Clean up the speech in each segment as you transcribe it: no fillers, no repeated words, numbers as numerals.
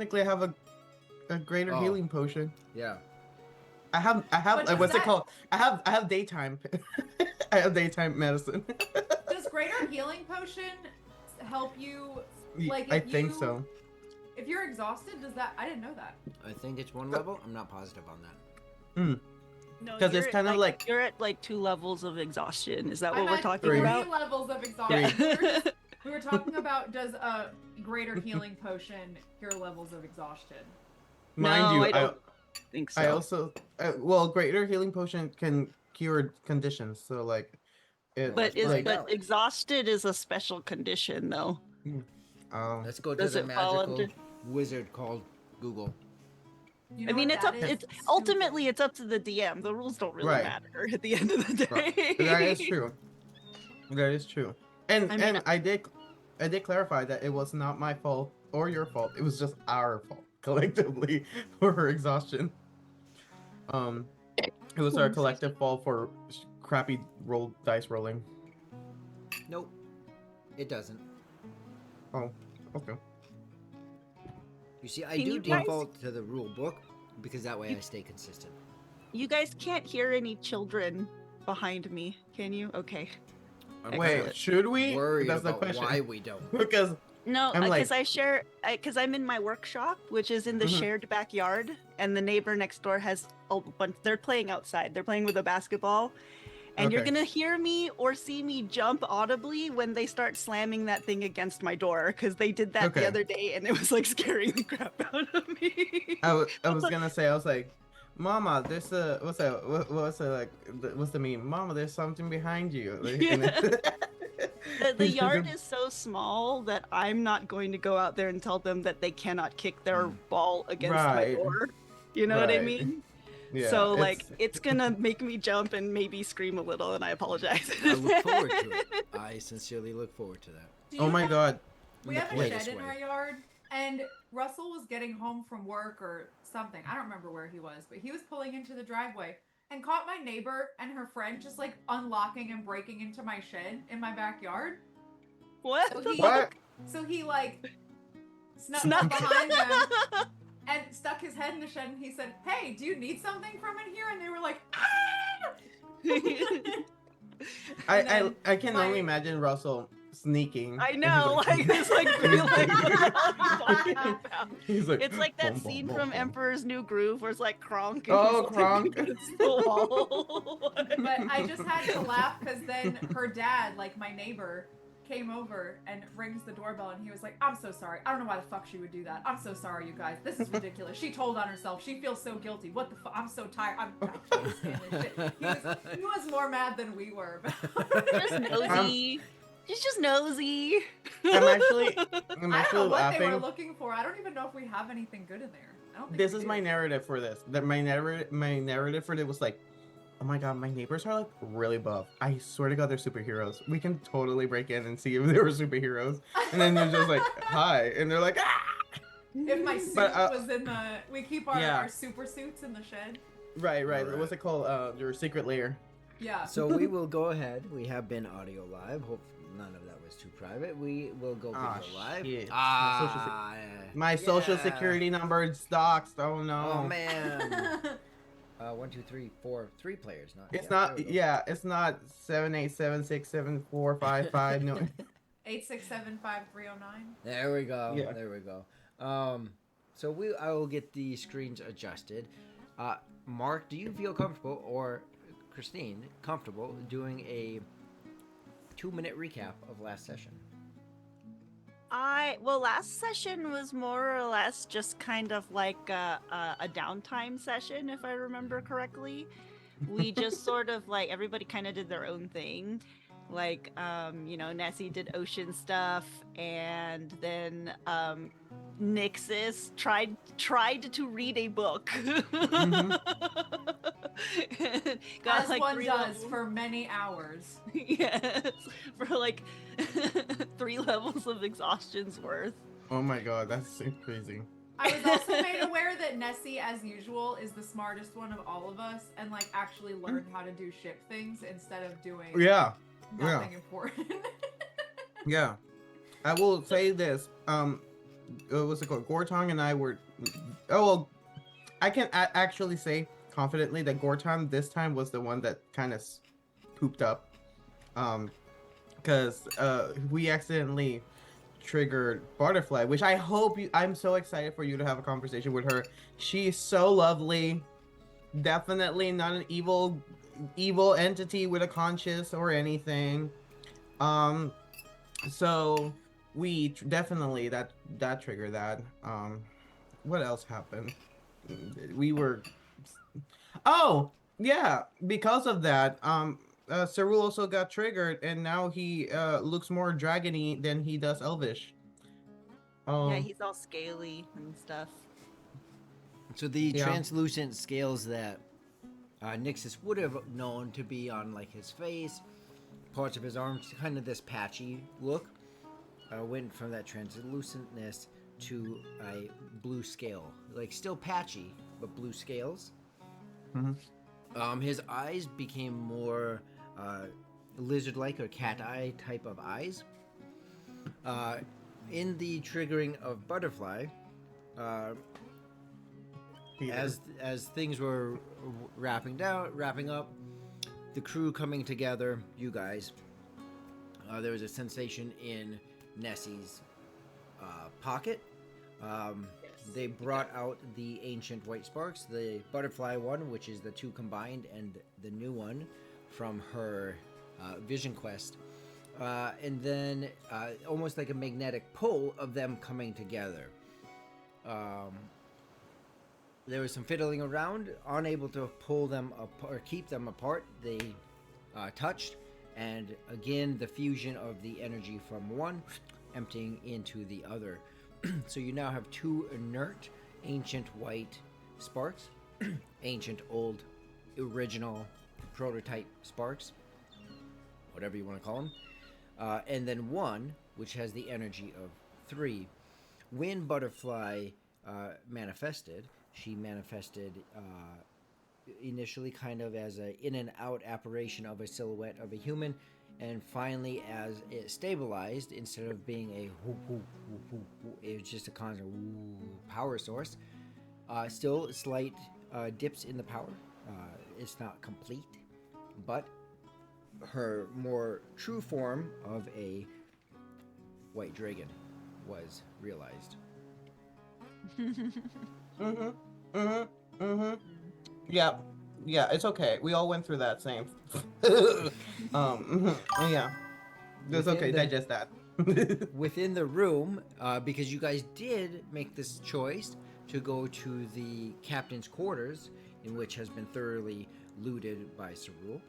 technically I have a greater Oh. healing potion. Yeah. I have But does what's it that- called? I have daytime. I have daytime medicine. Does greater healing potion help you? Like, I if think you- so. If you're exhausted, does that? I didn't know that. I think it's one level. I'm not positive on that. No, 'Cause it's you're kinda like- you're at like 2 levels of exhaustion. Is that I what we're meant talking 3 about? levels of exhaustion. We were talking about, does a greater healing potion cure levels of exhaustion? Mind No, you, I don't think so. I also well, greater healing potion can cure conditions. So like, it but is like but exhausted is a special condition though. Let's go to Does the it fall magical under- wizard called Google. You I know mean, what it's up. that is? It's Stupid. ultimately it's up to the DM. The rules don't really Right. matter at the end of the day. that is true. That is true. And I mean, and I did clarify that it was not my fault or your fault. It was just our fault collectively for her exhaustion. It was our collective fault for crappy dice rolling. Nope. It doesn't. Oh, okay. You see, I Can do you guys- default to the rule book because that way I stay consistent. You guys can't hear any children behind me, can you? Okay. I'm Wait, Excellent. should we? worried That's the about question. why we don't. Because No, I'm like- because I share, because I'm in my workshop, which is in the Mhm. shared backyard, and the neighbor next door has a bunch. They're playing outside. They're playing with a basketball, and you're Okay. gonna hear me or see me jump audibly when they start slamming that thing against my door, because they did that Okay. the other day, and it was like scaring the crap out of me. I was gonna say, I was like, Mama, there's a what's the meme? Mama, there's something behind you. Like, and The yard is so small that I'm not going to go out there and tell them that they cannot kick their ball against Right. my door. You know what I Right. mean? Yeah, So like it's gonna make me jump and maybe scream a little, and I apologize. I look forward to it. I sincerely look forward to that. Do oh you my have- god. We have a Wait, shed this in way. our yard, and Russell was getting home from work or something. I don't remember where he was, but he was pulling into the driveway and caught my neighbor and her friend just like unlocking and breaking into my shed in my backyard. What? So the he, What? so he like snuck Snuck. up behind them and stuck his head in the shed, and he said, "Hey, do you need something from in here?" And they were like, "Ah!" And then I can my- only imagine Russell sneaking. I and know, like it's like be like, what are you talking about? he's like, It's like that "Bum, bum, scene bum, from bum." Emperor's New Groove where it's like Kronk. And Oh, he's like Kronk. against the wall. But I just had to laugh because then her dad, like my neighbor, came over and rings the doorbell, and he was like, "I'm so sorry. I don't know why the fuck she would do that. I'm so sorry, you guys. This is ridiculous. She told on herself. She feels so guilty. What the fuck? I'm so tired. I can't stand this shit." He was more mad than we were. Just nosy. She's just nosy. I'm actually I don't know actually what they were laughing. looking for. I don't even know if we have anything good in there. I don't think This we is do. my narrative for this. That my narrative for it was like, oh my god, my neighbors are like really buff. I swear to god, they're superheroes. We can totally break in and see if they were superheroes. And then they're just like, hi, and they're like, ah! If my suit But, was in the, we keep our, yeah. our super suits in the shed. Right. Alright. What's it called? Your secret lair. Yeah. So we will go ahead. We have been audio live. Hope none of that was too private. We will go video Ah, live. shit. Ah, My social yeah. security number is doxed. Oh no. Oh man. 1, 2, 3, 4, 3 players. Not. It's yeah, not. there we go. Yeah, it's not 787674555. No. 8675309. There we go. Yeah. There we go. So I will get the screens adjusted. Mark, do you feel comfortable, or Christine, comfortable doing a 2-minute recap of last session? Last session was more or less just kind of like a downtime session, if I remember correctly. We just sort of like everybody kind of did their own thing. Like, Nessie did ocean stuff, and then Nixis tried to read a book. Got As like one 3 does levels. for many hours. Yes, for like 3 levels of exhaustion's worth. Oh my god, that's so crazy. I was also made aware that Nessie, as usual, is the smartest one of all of us, and like actually learned how to do ship things instead of doing Yeah. nothing important. Yeah. I will say this. what's it called? Gortong and I were. Oh well, I can actually say confidently that Gortong this time was the one that kind of pooped up, because we accidentally triggered Butterfly, which I hope you. I'm so excited for you to have a conversation with her. She's so lovely. Definitely not an evil entity with a conscience or anything. Um, so we definitely that triggered that. What else happened? We were. Oh yeah, because of that. Cerule also got triggered, and now he looks more dragony than he does elvish. Yeah, he's all scaly and stuff. So the Yeah. translucent scales that Nixus would have known to be on like his face, parts of his arms, kind of this patchy look, went from that translucentness to a blue scale, like still patchy but blue scales. His eyes became more lizard-like or cat eye type of eyes. In the triggering of Butterfly, as things were wrapping up, the crew coming together, you guys, there was a sensation in Nessie's pocket. They brought out the ancient white sparks, the butterfly one, which is the two combined, and the new one from her vision quest. And then almost like a magnetic pull of them coming together. There was some fiddling around, unable to pull them up or keep them apart. They touched, and again the fusion of the energy from one emptying into the other. So you now have two inert ancient white sparks, ancient old original prototype sparks, whatever you want to call them, and then one which has the energy of three. When Butterfly manifested, she manifested initially kind of as a in and out apparition of a silhouette of a human, and finally as it stabilized, instead of being a whoop, whoop, whoop, whoop, whoop, it was just a constant power source. Still slight dips in the power. It's not complete, but her more true form of a white dragon was realized. Yeah, it's okay. We all went through that same. Yeah, it's okay. Digest that. Within the room, because you guys did make this choice to go to the captain's quarters, in which has been thoroughly looted by Cerule.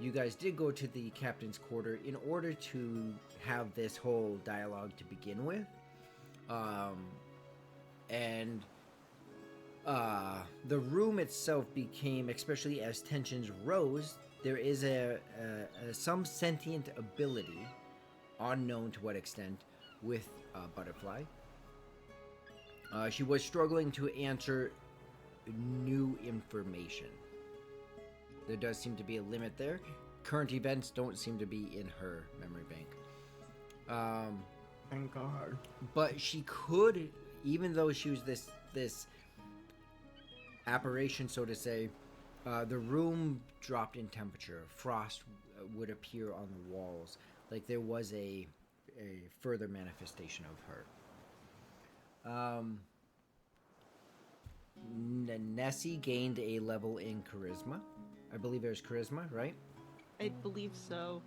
You guys did go to the captain's quarter in order to have this whole dialogue to begin with. And the room itself became, especially as tensions rose, there is some sentient ability, unknown to what extent, with Butterfly. She was struggling to answer new information. There does seem to be a limit there. Current events don't seem to be in her memory bank. Thank God. But she could, even though she was this apparition, so to say, the room dropped in temperature. Frost would appear on the walls, like there was a further manifestation of her. Nessie gained a level in charisma. I believe there's charisma, right? I believe so.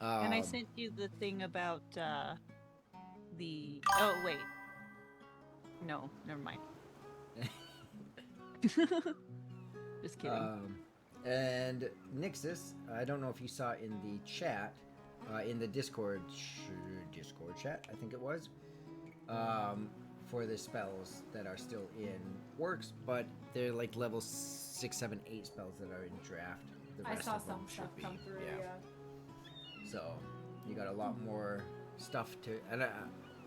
And I sent you the thing about the. Oh wait. No, never mind. Just kidding. And Nixus, I don't know if you saw in the chat, in the Discord chat, I think it was, for the spells that are still in works, but they're like level 6, 7, 8 spells that are in draft. The I rest saw of them some should stuff be, come through. yeah. Yeah. So you got a lot more stuff to, and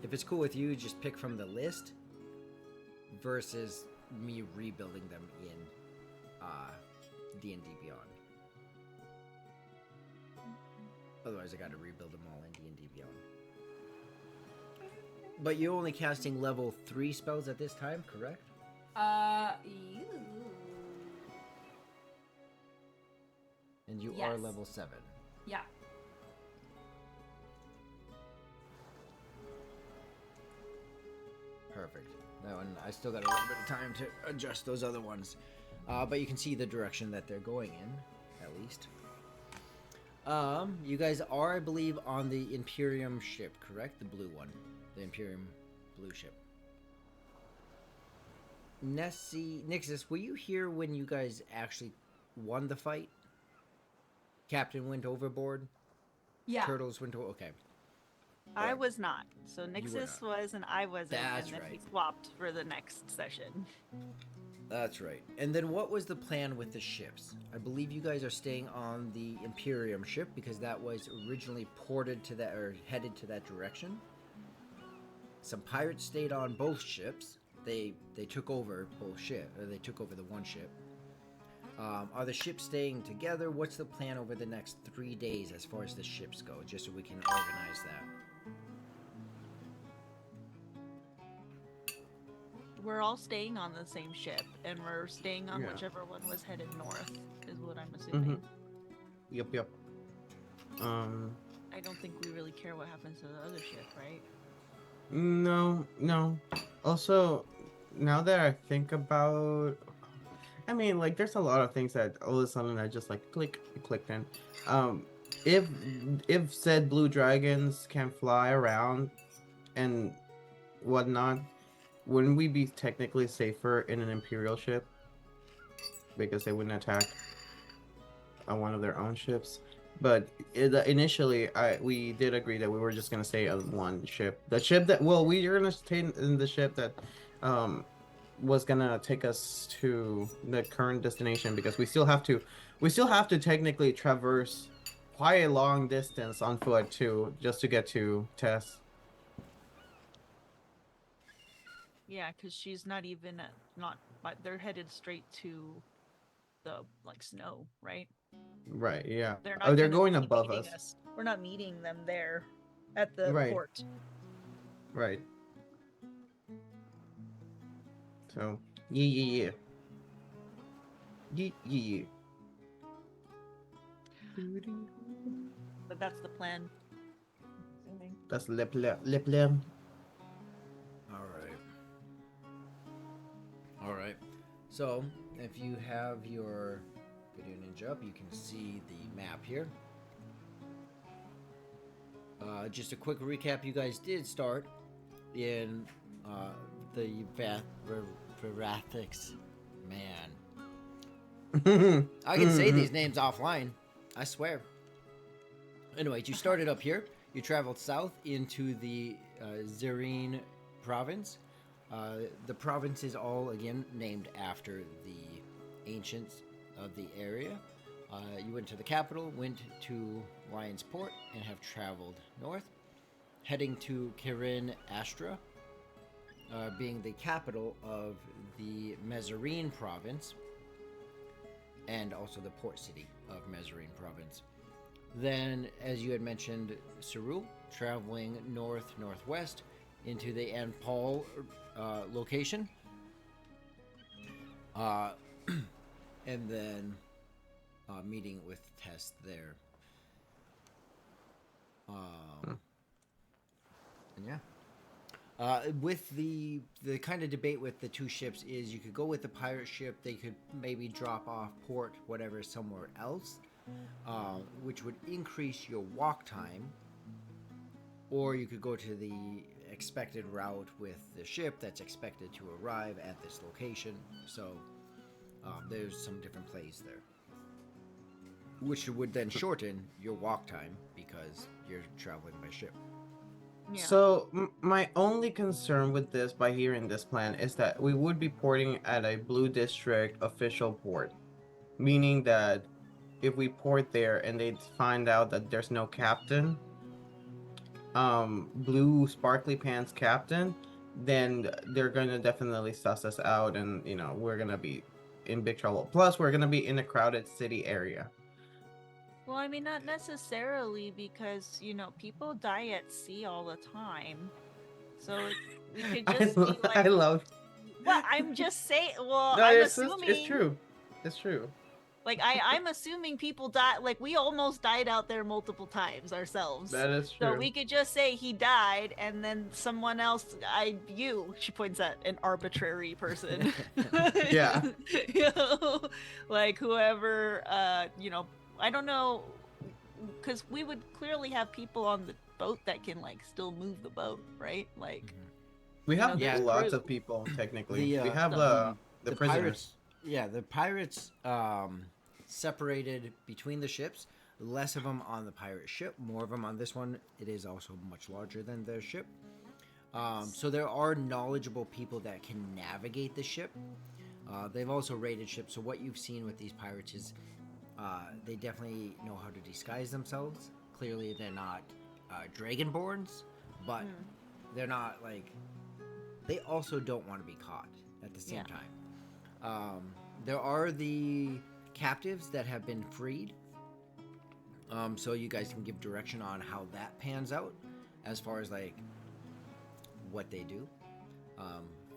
if it's cool with you, just pick from the list versus me rebuilding them in D&D Beyond. Otherwise, I got to rebuild them all in D&D Beyond. But you're only casting level 3 spells at this time, correct? Ew. And you Yes. are level 7. Yeah. Perfect. That one, I still got a little bit of time to adjust those other ones. But you can see the direction that they're going in, at least. You guys are, I believe, on the Imperium ship, correct? The blue one. The Imperium blue ship. Nixus, were you here when you guys actually won the fight? Captain went overboard? Yeah. Turtles went over... Okay. I Right. was not. So Nixus not. was and I wasn't, That's and then we right. swapped for the next session. That's right. And then what was the plan with the ships? I believe you guys are staying on the Imperium ship because that was originally ported to that or headed to that direction. Some pirates stayed on both ships. They took over both ship, or they took over the one ship. Are the ships staying together? What's the plan over the next 3 days as far as the ships go, just so we can organize that? We're all staying on the same ship, and we're staying on Yeah. whichever one was headed north, is what I'm assuming. Yep. I don't think we really care what happens to the other ship, right? No. Also, now that I think about, I mean, like, there's a lot of things that all of a sudden I just like clicked in. If said blue dragons can fly around and whatnot, wouldn't we be technically safer in an Imperial ship because they wouldn't attack on one of their own ships? But initially, we did agree that we were just gonna stay on one ship. The ship that we were gonna stay in the ship that was gonna take us to the current destination because we still have to technically traverse quite a long distance on foot too, just to get to Tess. Yeah, because she's not even but they're headed straight to the like snow, right? Right? Yeah. They're Oh, they're gonna going be above meeting us. We're not meeting them there at the Right. port. Right. So, yeah. But that's the plan. Assuming. That's lip. All right. So, if you have your Video Ninja up, you can see the map here. Just a quick recap, you guys did start in the Verathix. Man. I can say these names offline. I swear. Anyways, you started up here. You traveled south into the Zerine province. The province is all, again, named after the ancients of the area. You went to the capital, went to Lion's Port, and have traveled north, heading to Kirin Astra, being the capital of the Mezarine province, and also the port city of Mezarine province. Then, as you had mentioned, Cerule, traveling northwest into the Anpal location, and then meeting with Tess there. And yeah. With the kind of debate with the two ships is you could go with the pirate ship, they could maybe drop off port, whatever, somewhere else, which would increase your walk time, or you could go to the expected route with the ship that's expected to arrive at this location. So there's some different plays there, which would then shorten your walk time because you're traveling by ship. Yeah. So my only concern with this, by hearing this plan, is that we would be porting at a Blue District official port, meaning that if we port there and they find out that there's no captain, blue sparkly pants captain, then they're gonna definitely suss us out, and we're gonna be in big trouble. Plus, we're gonna be in a crowded city area. Well, I mean, not necessarily because, people die at sea all the time. So we could I, just be I like, love. well, I'm just saying. Well, No, I'm it's assuming it's true. It's true. Like I'm assuming people die. Like we almost died out there multiple times ourselves. That is true. So we could just say he died, and then someone else, she points at an arbitrary person. Yeah. You know, like whoever, I don't know, because we would clearly have people on the boat that can like still move the boat, right? Like, We have Yeah. lots crew. of people technically. The, We have the- the the prisoners. pirates. Yeah, the pirates separated between the ships. Less of them on the pirate ship, more of them on this one. It is also much larger than their ship. So there are knowledgeable people that can navigate the ship. They've also raided ships. So what you've seen with these pirates is they definitely know how to disguise themselves. Clearly, they're not dragonborns, but they're not like. They also don't want to be caught at the same time. There are the captives that have been freed. So you guys can give direction on how that pans out as far as like what they do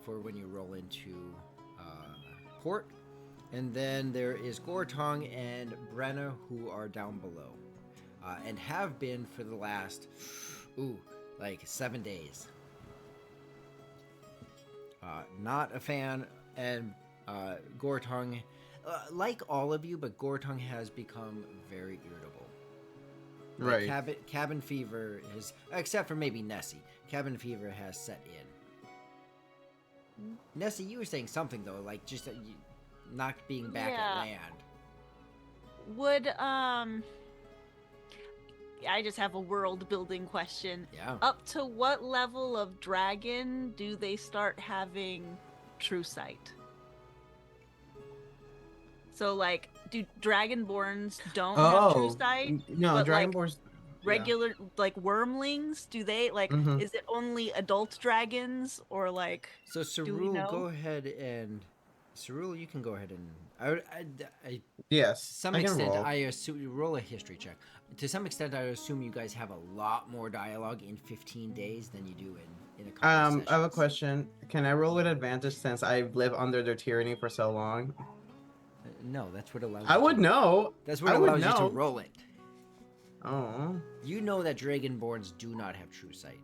for when you roll into port. And then there is Gortong and Brenna who are down below and have been for the last like 7 days. Not a fan, and Gortong, like all of you, but Gortong has become very irritable. Like, Right. cabin fever is, except for maybe Nessie, cabin fever has set in. Nessie, you were saying something though, like just that you, not being back Yeah. at land. Would I just have a world building question. Yeah. Up to what level of dragon do they start having true sight? So like, do dragonborns don't have true sight? No, but, Dragon like, Balls. Regular like wormlings, do they like? Mm-hmm. Is it only adult dragons or like? So we Cerule, know? go ahead and Cerule, you can go ahead and I Yes. to some I can extent, roll. I assume you roll a history check. To some extent, I assume you guys have a lot more dialogue in 15 days than you do in a couple of I have a sessions. question. Can I roll with advantage since I've lived under their tyranny for so long? No, that's what allows. I you would to, know. That's what I would allows you know. to roll it. Oh. You know that Dragonborns do not have true sight.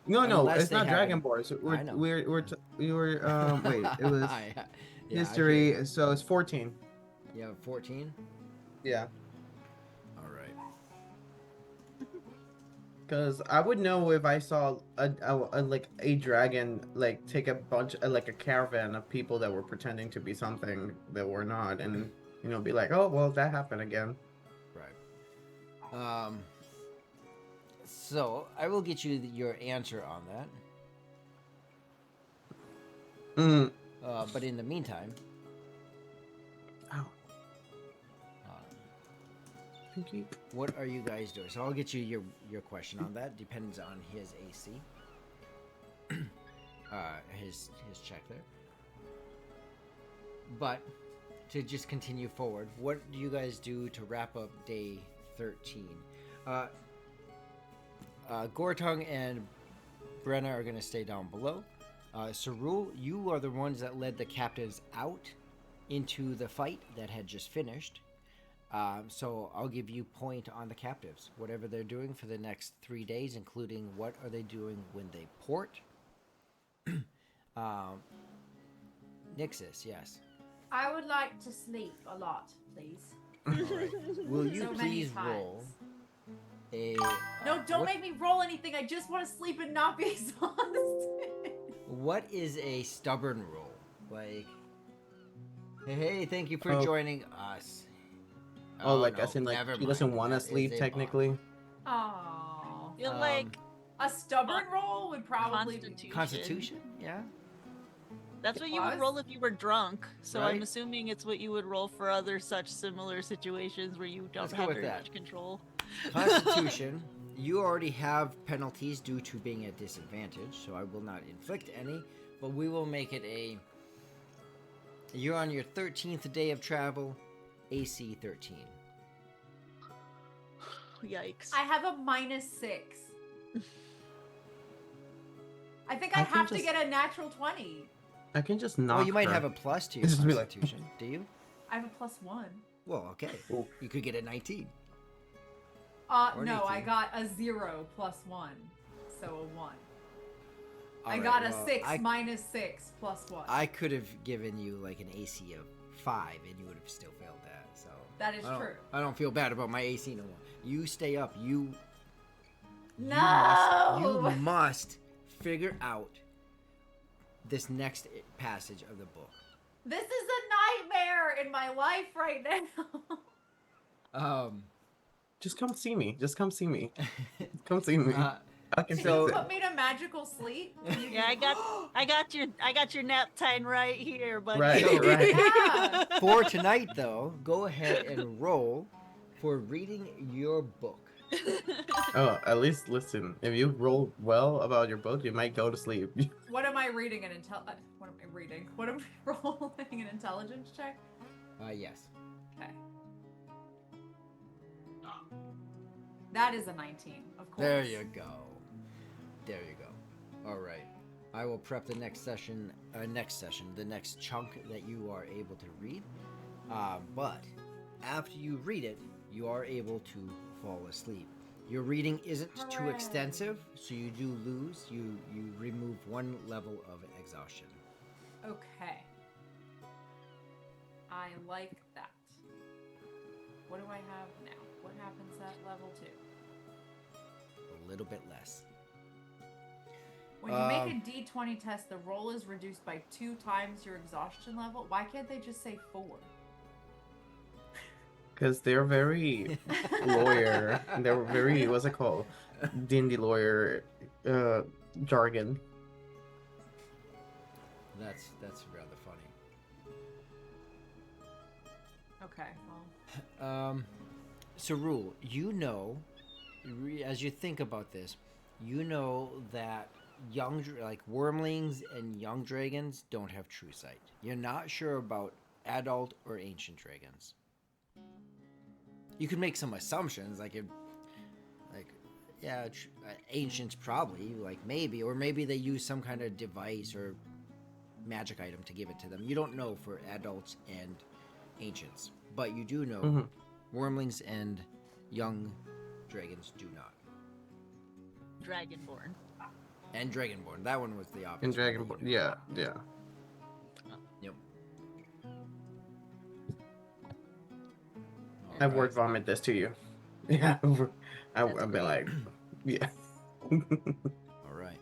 No, Unless it's they not have Dragon an- Balls. I know. We were wait, it was Yeah, I history, so it's 14. figured. You have 14. Yeah. All right. Cause I would know if I saw like a dragon like take a bunch like a caravan of people that were pretending to be something that were not, and be like, oh well, that happened again. Right. So I will get you your answer on that. Mm. But in the meantime, Ow. uh, what are you guys doing? So I'll get you your question on that. Depends on his AC. His check there. But to just continue forward, what do you guys do to wrap up day 13? Gortong and Brenna are going to stay down below. Cerule, you are the ones that led the captives out into the fight that had just finished. So I'll give you point on the captives. Whatever they're doing for the next 3 days, including what are they doing when they port. Nixus, yes. I would like to sleep a lot, please. All right. Will you So many please roll times. a... No, don't what- make me roll anything. I just want to sleep and not be exhausted. What is a stubborn roll? Like, hey, thank you for Oh. joining us. Oh, like no, as in like never she doesn't mind. want to That is sleep a technically. Oh. Feel Um, like A stubborn roll would probably be. Constitution. Constitution, yeah. That's what you Was? would roll if you were drunk. So I'm Right. assuming it's what you would roll for other such similar situations where you don't Let's go have with very that. much control. Constitution. You already have penalties due to being at disadvantage, so I will not inflict any. But we will make it a. You're on your 13th day of travel, AC 13. Yikes. I have a -6. I think I I can have to just- get a natural 20. I can just knock. Well, you might her. have a plus to your Just be like- constitution. Do you? I have a +1. Well, okay. Ooh. You could get a 19. Or No, I 18. got a 0 + 1. So a 1. I Alright, got a well, 6 I, minus 6 + 1. I could have given you like an AC of 5 and you would have still failed that. So That is I don't- true. I don't feel bad about my AC no more. You stay up. You No! you must figure out this next passage of the book. This is a nightmare in my life right now. Just come see me. Just come see me. Come see me. I can Can So- you fix put me to magical sleep? Can you Yeah, I got your nap time right here, buddy. Right, So- right. Yeah. For tonight, though, go ahead and roll for reading your book. Oh, at least listen. If you roll well about your book, you might go to sleep. What am I reading? What am I reading? What am I rolling? An intelligence check? Yes. Okay. That is a 19, of course. There you go. There you go. All right. I will prep the next session, the next chunk that you are able to read. But after you read it, you are able to fall asleep. Your reading isn't too Hooray. extensive, so you do lose. You remove 1 level of exhaustion. Okay. I like that. What do I have now? What happens at level 2? A little bit less. When you make a D20 test, the roll is reduced by 2 times your exhaustion level. Why can't they just say 4? Because they're very lawyer. They're very, what's it called? D&D lawyer jargon. That's rather funny. Okay, well. So, Rule, you know, as you think about this, you know that like wormlings and young dragons don't have true sight. You're not sure about adult or ancient dragons. You could make some assumptions, ancients probably, like maybe, or maybe they use some kind of device or magic item to give it to them. You don't know for adults and ancients, but you do know Mhm. wormlings and young dragons do not. Dragonborn. And Dragonborn. That one was the In obvious. Dragon one. Ball. Yeah, yeah. Yep. I've Alright. word vomit this to you. Yeah. I've been like, yeah. All right.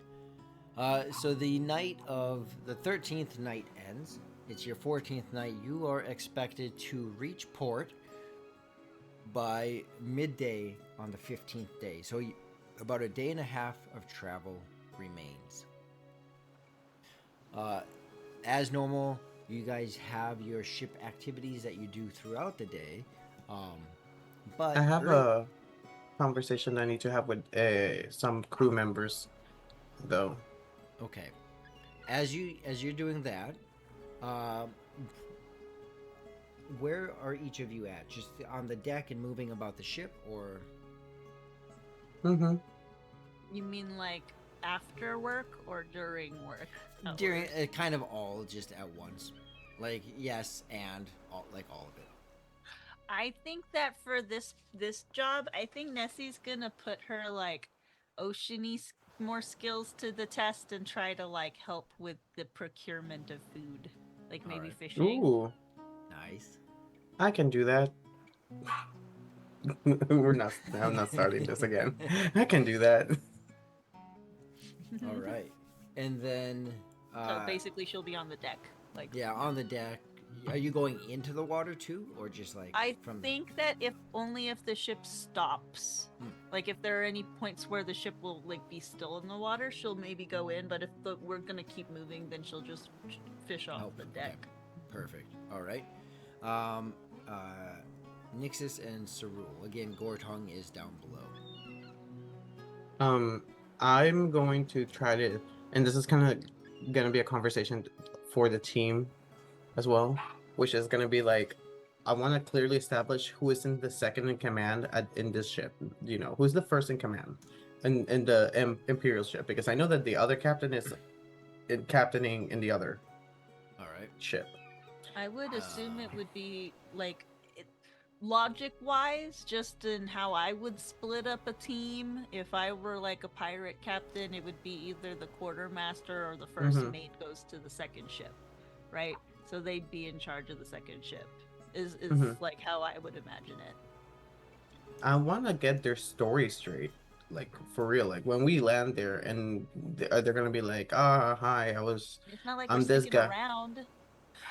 So the night of the 13th night ends. It's your 14th night. You are expected to reach port by midday on the 15th day. So about a day and a half of travel remains. As normal, you guys have your ship activities that you do throughout the day. But I have a conversation I need to have with some crew members, though. Okay. As you're doing that, where are each of you at? Just on the deck and moving about the ship, or Mm-hmm. You mean like after work or during work? during kind of all just at once? Like yes, and all, like all of it. I think that for this job, I think Nessie's gonna put her like oceany more skills to the test and try to like help with the procurement of food, like maybe Alright. fishing. Ooh, Nice. I can do that. I'm not starting this again. I can do that. All right. And then So basically, she'll be on the deck. Like yeah, on the deck. Are you going into the water too, or just like I from? think that if the ship stops, like if there are any points where the ship will like be still in the water, she'll maybe go in. But if we're gonna keep moving, then she'll just fish off Oh, the okay. deck. Perfect. All right. Nixus and Cerule. Again, Gortong is down below. I'm going to try to, and this is kind of gonna be a conversation for the team as well, which is gonna be like, I want to clearly establish who is in the second in command in this ship. You know, who's the first in command, in the Imperial ship, because I know that the other captain is captaining in the other All right. ship. I would assume it would be like logic wise, just in how I would split up a team. If I were like a pirate captain, it would be either the quartermaster or the 1st mate goes to the second ship, right? So they'd be in charge of the second ship. Is like how I would imagine it. I want to get their story straight, like for real. Like when we land there, and they're gonna be like, "Ah, hi, It's not like I'm we're this sticking guy." around.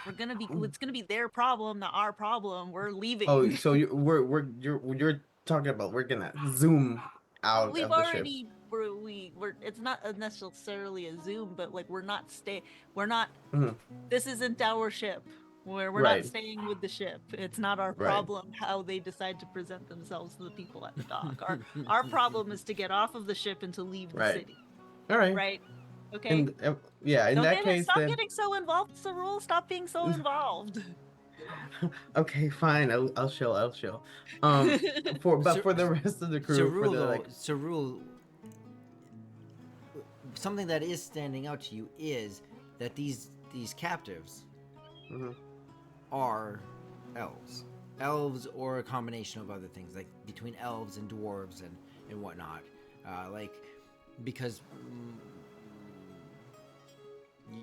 We're gonna be. It's gonna be their problem, not our problem. We're leaving. Oh, so you're talking about we're gonna zoom out We've of the ship. already. We're. It's not necessarily a zoom, but like we're not stay. We're not. Mhm. This isn't our ship. We're Right. not staying with the ship. It's not our Right. problem how they decide to present themselves to the people at the dock. Our problem is to get off of the ship and to leave the Right. city. All right. Right? Okay. In that case, Stop then getting so involved. It's a rule. Stop being so involved. okay, fine. I'll chill. I'll chill. For the rest of the crew, for Cerule, the like, Cerule, something that is standing out to you is that these captives mhm. are elves. Elves or a combination of other things, like between elves and dwarves and whatnot. Like, because,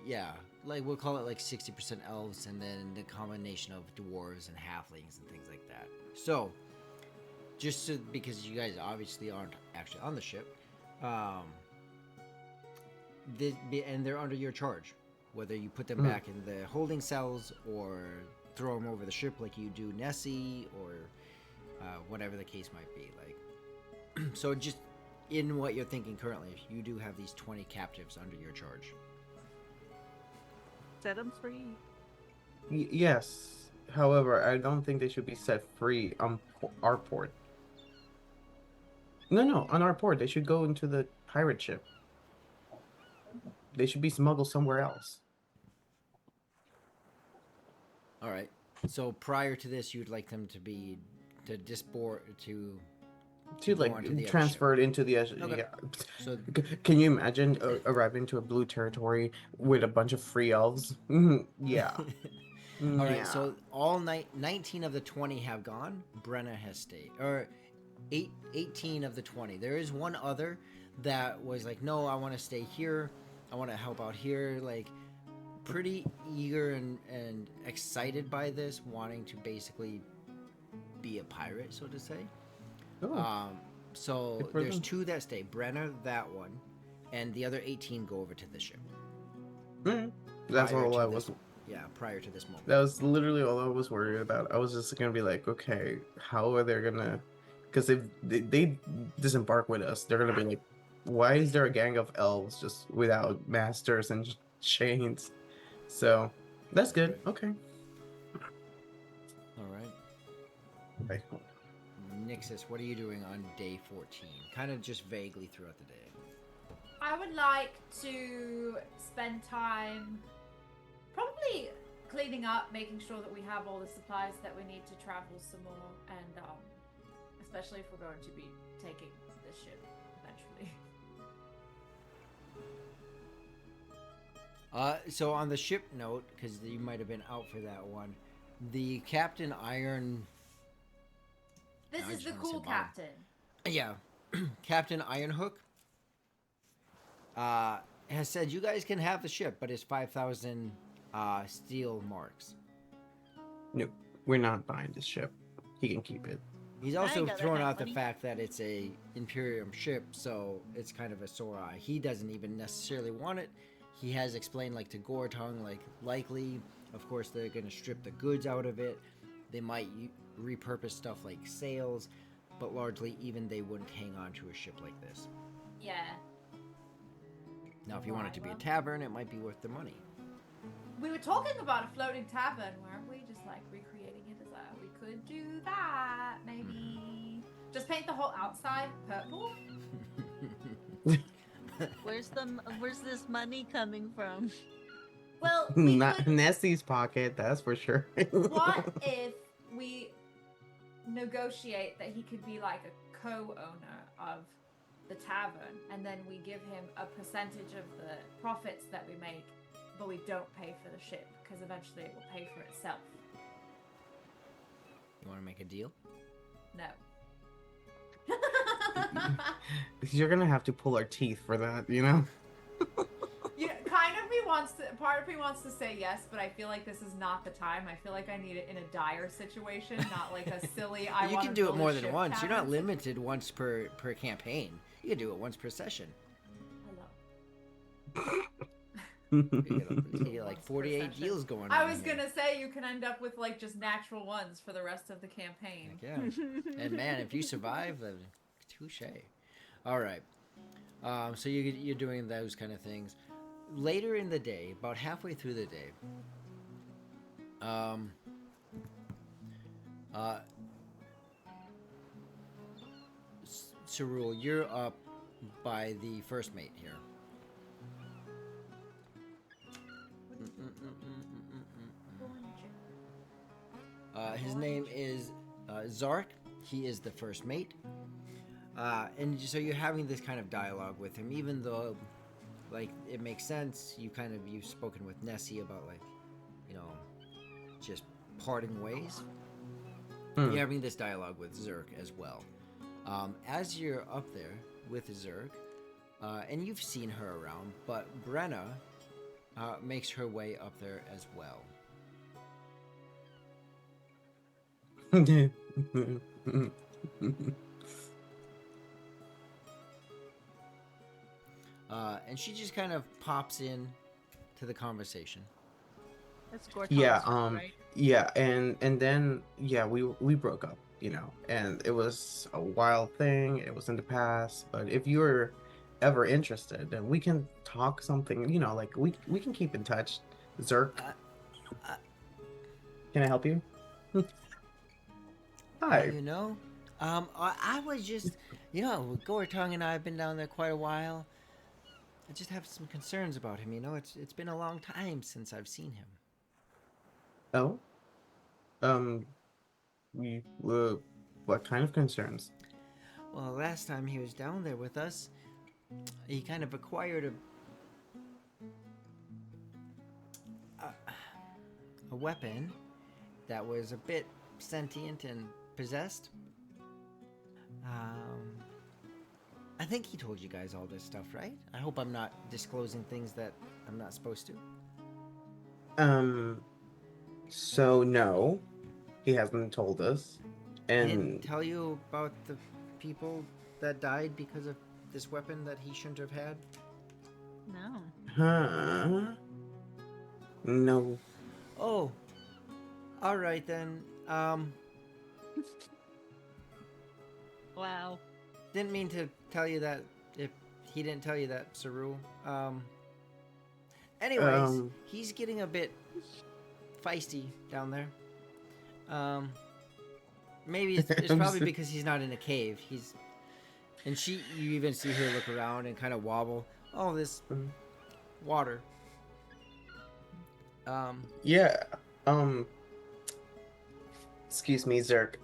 yeah, like we'll call it like 60% elves and then the combination of dwarves and halflings and things like that. So, just so, because you guys obviously aren't actually on the ship, and they're under your charge. Whether you put them back in the holding cells or throw them over the ship like you do Nessie or whatever the case might be. Like, so just in what you're thinking currently, you do have these 20 captives under your charge. Set them free. Yes. However, I don't think they should be set free on our port. No, on our port. They should go into the pirate ship. They should be smuggled somewhere else. All right. So prior to this, you'd like them to To go like onto the other transferred into the edge. Okay. Yeah. So Can you imagine arriving to a blue territory with a bunch of free elves? Yeah. all right. Yeah. So 19 of the 20 have gone. Brenna has stayed, or 18 of the 20. There is one other that was like, no, I want to stay here. I want to help out here. Like, pretty eager and excited by this, wanting to basically be a pirate, so to say. Oh. So Good for there's them. 2 that stay. Brenna, that one, and the other 18 go over to the ship. That's prior all to I this- was. Yeah, prior to this moment. That was literally all I was worried about. I was just gonna be like, okay, how are they gonna? Because if they disembark with us, they're gonna be like, why is there a gang of elves just without masters and chains? So that's good. Okay. All right. Okay. Nixus, what are you doing on day 14? Kind of just vaguely throughout the day. I would like to spend time probably cleaning up, making sure that we have all the supplies that we need to travel some more, and especially if we're going to be taking this ship eventually. So on the ship note, because you might have been out for that one, the Captain Iron... This I is the just wanna cool say Bob. captain. Yeah, Captain Ironhook has said you guys can have the ship, but it's 5,000 steel marks. No, we're not buying this ship. He can keep it. He's I also ain't got that thrown kind of out the money. fact that it's a Imperium ship, so it's kind of a sore eye. He doesn't even necessarily want it. He has explained, like, to Gortong, like, likely, of course, they're going to strip the goods out of it. They might repurpose stuff like sails, but largely, even they wouldn't hang on to a ship like this. Yeah. Now, if you want it to be a Right, tavern, it might be worth the money. We were talking about a floating tavern, weren't we? Just like recreating it as we could do that, maybe. Just paint the whole outside purple. Where's this money coming from? Well, we Not could, Nessie's pocket, that's for sure. what if we negotiate that he could be like a co-owner of the tavern, and then we give him a percentage of the profits that we make, but we don't pay for the ship because eventually it will pay for itself. You want to make a deal? No. You're gonna have to pull our teeth for that, you know? You know, part of me wants to say yes, but I feel like this is not the time. I feel like I need it in a dire situation, not like a silly. You can do it more than once. You're not limited once per campaign. You can do it once per session. Hello. You get like 48 deals going on. I was here. gonna say you can end up with like just natural ones for the rest of the campaign. Heck yeah. And man, if you survive, then touche. All right. So you're doing those kind of things. Later in the day, about halfway through the day, Cerule, you're up by the first mate here. His name is Zark. He is the first mate. And so you're having this kind of dialogue with him, even though, like, it makes sense. You've spoken with Nessie about, like, you know, just parting ways. You're having this dialogue with Zerk as well. As you're up there with Zerk, and you've seen her around, but Brenna makes her way up there as well. And she just kind of pops in to the conversation. That's Gorton's Yeah, friend, right? yeah, and then yeah, we broke up, you know, and it was a wild thing. It was in the past, but if you're ever interested, then we can talk something, you know, like we can keep in touch. Zerk, can I help you? Hi. You know, I was just, you know, Gortong and I have been down there quite a while. I just have some concerns about him. You know, it's been a long time since I've seen him. Oh, we what kind of concerns? Well, last time he was down there with us, he kind of acquired a weapon that was a bit sentient and possessed. I think he told you guys all this stuff, right? I hope I'm not disclosing things that I'm not supposed to. So no, he hasn't told us, He and didn't tell you about the people that died because of this weapon that he shouldn't have had? No. huh? No. Oh. Alright then. Wow. Didn't mean to tell you that if he didn't tell you that, Cerule. Anyways, he's getting a bit feisty down there. Maybe it's probably because he's not in a cave. And you even see her look around and kind of wobble. Oh, this water. Yeah. Excuse me, Zerk.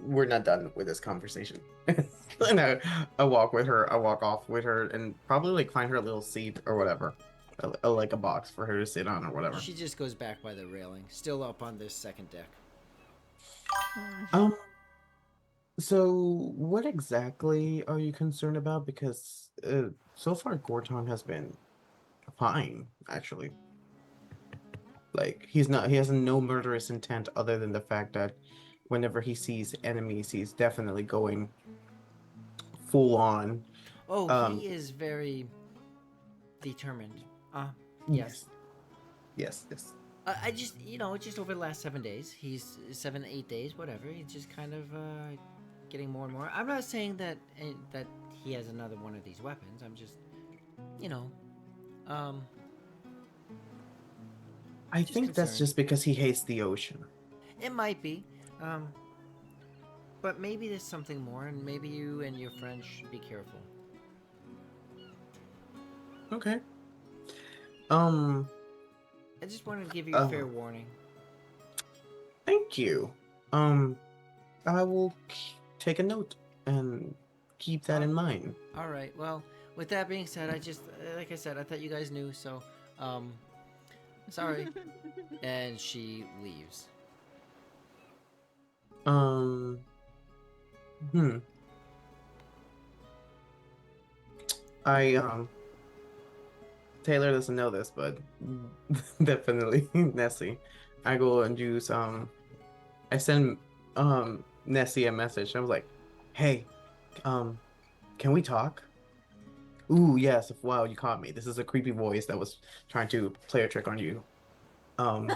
We're not done with this conversation. And I walk with her. I walk off with her, and probably like find her a little seat or whatever, like a box for her to sit on or whatever. She just goes back by the railing, still up on this second deck. So what exactly are you concerned about? Because so far Gorton has been fine, actually. Like he has no murderous intent other than the fact that whenever he sees enemies, he's definitely going full on. Oh, he is very determined. Yes. Yes. I just, just over the last 7 days, he's 7, 8 days, whatever. He's just kind of getting more and more. I'm not saying that he has another one of these weapons. I'm just, I think that's concerned. just because he hates the ocean. It might be, but maybe there's something more, and maybe you and your friends should be careful. Okay. I just wanted to give you a fair warning. Thank you. I will take a note and keep that in mind. All right. Well, with that being said, I just like I said, I thought you guys knew, so sorry. And she leaves. Hmm. I Taylor doesn't know this, but definitely Nessie. I go and use I send Nessie a message. I was like, "Hey, can we talk?" Ooh, yes. Wow, you caught me. This is a creepy voice that was trying to play a trick on you. Um,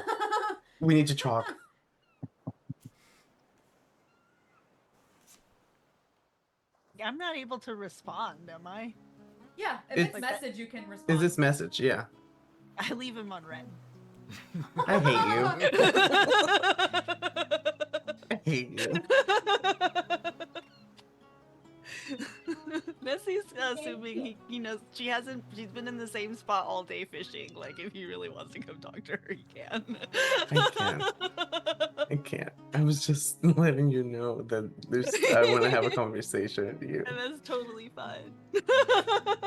we need to talk. I'm not able to respond, am I? Yeah, if It's it's like message, you can respond. Is this message? Yeah. I leave him on red. I hate you. I hate you. Nessie's assuming he knows she's been in the same spot all day fishing. Like, if he really wants to come talk to her, he can. I can't. I can't. I was just letting you know that I want to have a conversation with you. And that's totally fine.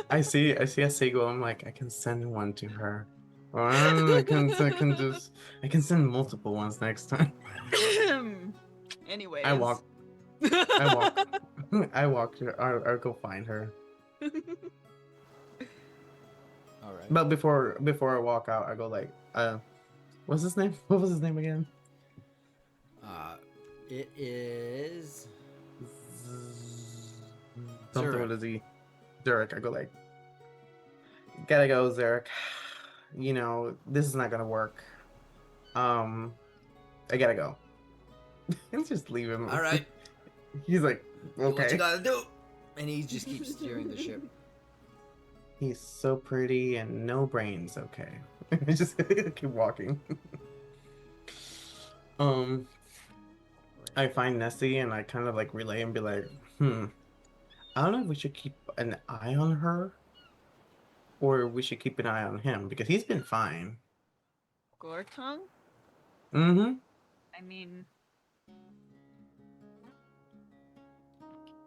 I see a seagull. I'm like, I can send one to her. Or I can send multiple ones next time. Anyways. I walk. I walk her. I'll go find her. All right. But before I walk out, I go like, what's his name? What was his name again? It is Something Zurich. with a Z. Zurich. I go like, gotta go, Zurich. You know, this is not gonna work. I gotta go. And just leave him. all right. He's like, Do what you okay. gotta do. And he just keeps steering the ship. He's so pretty and no brains. Okay. Just keep walking. I find Nessie and I kind of like relay and be like, I don't know if we should keep an eye on her or we should keep an eye on him because he's been fine. Gortung? Mm-hmm. I mean,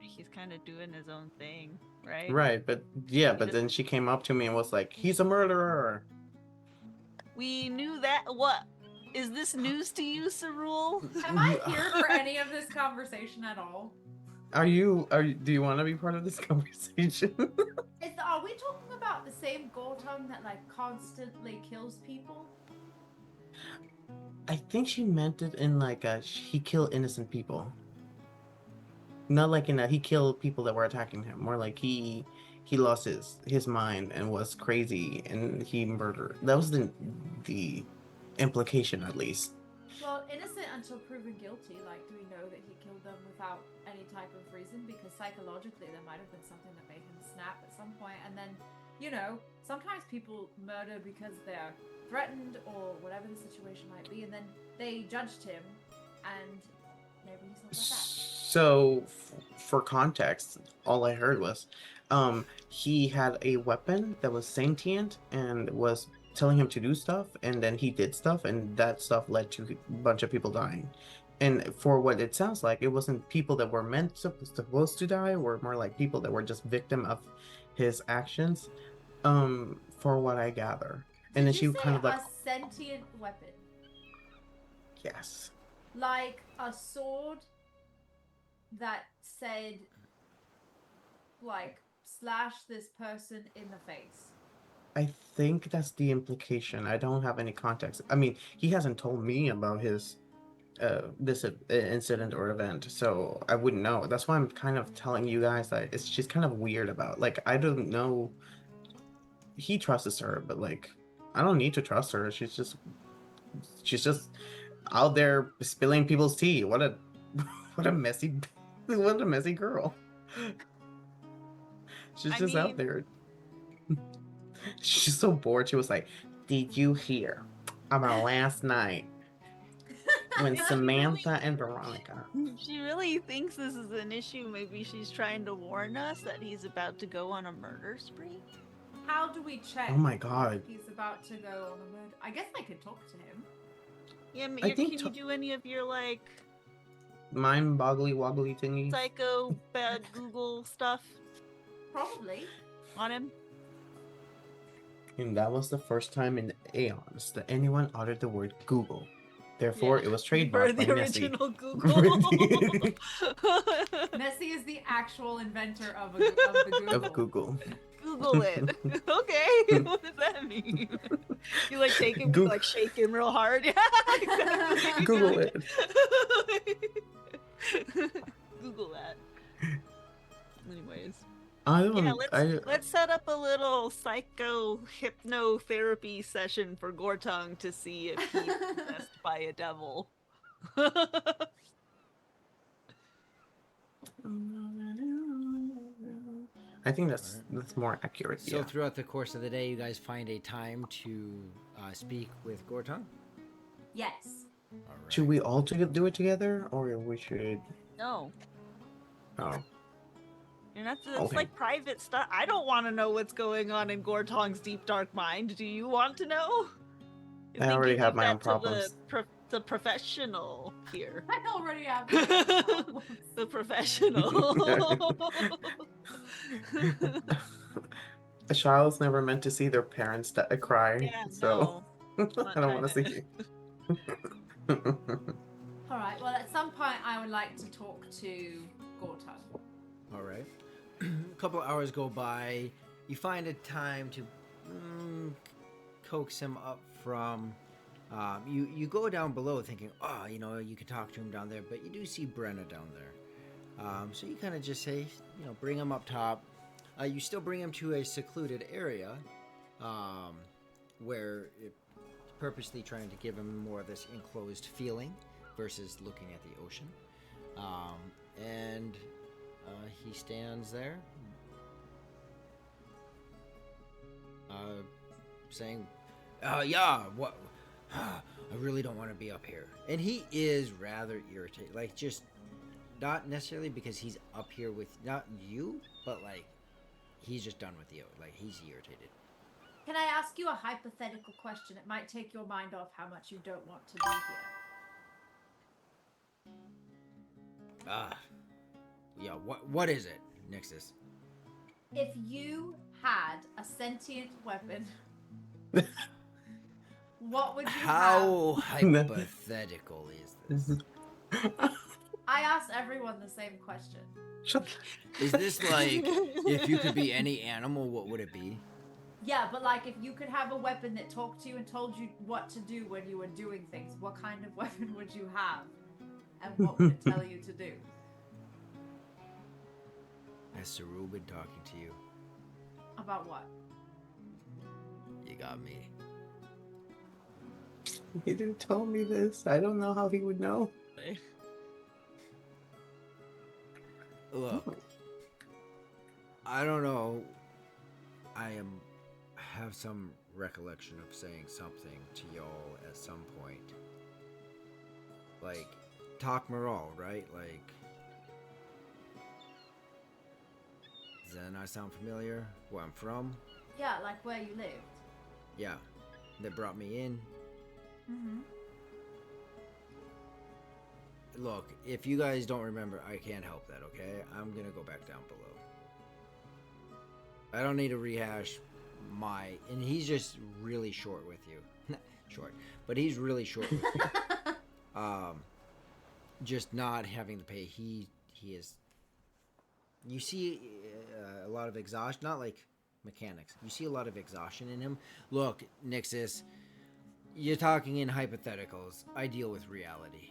he's kind of doing his own thing, right? Right, but yeah, but then she came up to me and was like, he's a murderer. We knew that. What? Is this news to you, Cerule? Am I here for any of this conversation at all? Do you want to be part of this conversation? Are we talking about the same Gortung that like constantly kills people? I think she meant it in like he killed innocent people. Not like in that he killed people that were attacking him. More like he lost his mind and was crazy and he murdered. That was the implication, at least. Well, innocent until proven guilty. Like, do we know that he killed them without any type of reason? Because psychologically, there might have been something that made him snap at some point. And then, you know, sometimes people murder because they're threatened or whatever the situation might be, and then they judged him, and maybe he's not like that. So, for context, all I heard was, he had a weapon that was sentient and was telling him to do stuff, and then he did stuff, and that stuff led to a bunch of people dying. And for what it sounds like, it wasn't people that were supposed to die, were more like people that were just victim of his actions. For what I gather. And then Did she you say kind of like, a sentient weapon, yes. like a sword that said, like, slash this person in the face. I think that's the implication. I don't have any context. I mean, he hasn't told me about his this incident or event, so I wouldn't know. That's why I'm kind of telling you guys that she's kind of weird about. Like, I don't know. He trusts her, but like, I don't need to trust her. She's just out there spilling people's tea. What a messy girl. She's just out there. She's so bored. She was like, "Did you hear about last night when Samantha and Veronica?" If she really thinks this is an issue, maybe she's trying to warn us that he's about to go on a murder spree. How do we check? Oh my god. If he's about to go on a murder. I guess I could talk to him. Yeah, I think can you do any of your like mind-boggly wobbly thingy. Psycho bad Google stuff Probably. on him. And that was the first time in aeons that anyone uttered the word Google. Therefore, Yeah. it was For trademarked by the Nessie. original Google. Nessie is the actual inventor of the Google. Of Google. Google it. Okay. What does that mean? You like take him, Goo- like shake him real hard. Yeah. Exactly. Google it. Google that. Anyways. I don't. Yeah, let's set up a little psycho hypnotherapy session for Gortung to see if he's possessed by a devil. I think that's more accurate. So Yeah. throughout the course of the day, you guys find a time to speak with Gortung. Yes. All right. Should we all do it together, or we should? No. Oh, And it's Okay. like private stuff. I don't want to know what's going on in Gortong's deep dark mind. Do you want to know? I already have my own The, problems. the professional here. I already have. The professional. a child's never meant to see their parents cry, Yeah, so no. I don't want to see. All right. Well, at some point, I would like to talk to Gortung. All right. A couple hours go by. You find a time to coax him up from. You go down below thinking, oh, you could talk to him down there, but you do see Brenna down there. So you kind of just say, bring him up top. You still bring him to a secluded area, where purposely trying to give him more of this enclosed feeling versus looking at the ocean. And he stands there, saying, yeah, what? I really don't want to be up here. And he is rather irritated. Like, just not necessarily because he's up here with not you, but like he's just done with you. Like, he's irritated. Can I ask you a hypothetical question? It might take your mind off how much you don't want to be here. Yeah, what is it, Nixus? If you had a sentient weapon, what would you How have? hypothetical is this? I asked everyone the same question. Shut. Is this like, if you could be any animal, what would it be? Yeah, but like if you could have a weapon that talked to you and told you what to do when you were doing things, what kind of weapon would you have? And what would it tell you to do? Has Saru been talking to you? About what? You got me. He didn't tell me this. I don't know how he would know. Look, I don't know. Have some recollection of saying something to y'all at some point. Like, Talk Moral, right? Like, does that not sound familiar? Where I'm from? Yeah, like where you lived. Yeah. That brought me in. Mm-hmm. Look, if you guys don't remember, I can't help that, okay? I'm gonna go back down below. I don't need to rehash and he's just really short with you. Short. But he's really short with you. Just not having to pay. He is... You see a lot of exhaustion, not like mechanics. You see a lot of exhaustion in him. Look, Nixus, you're talking in hypotheticals. I deal with reality.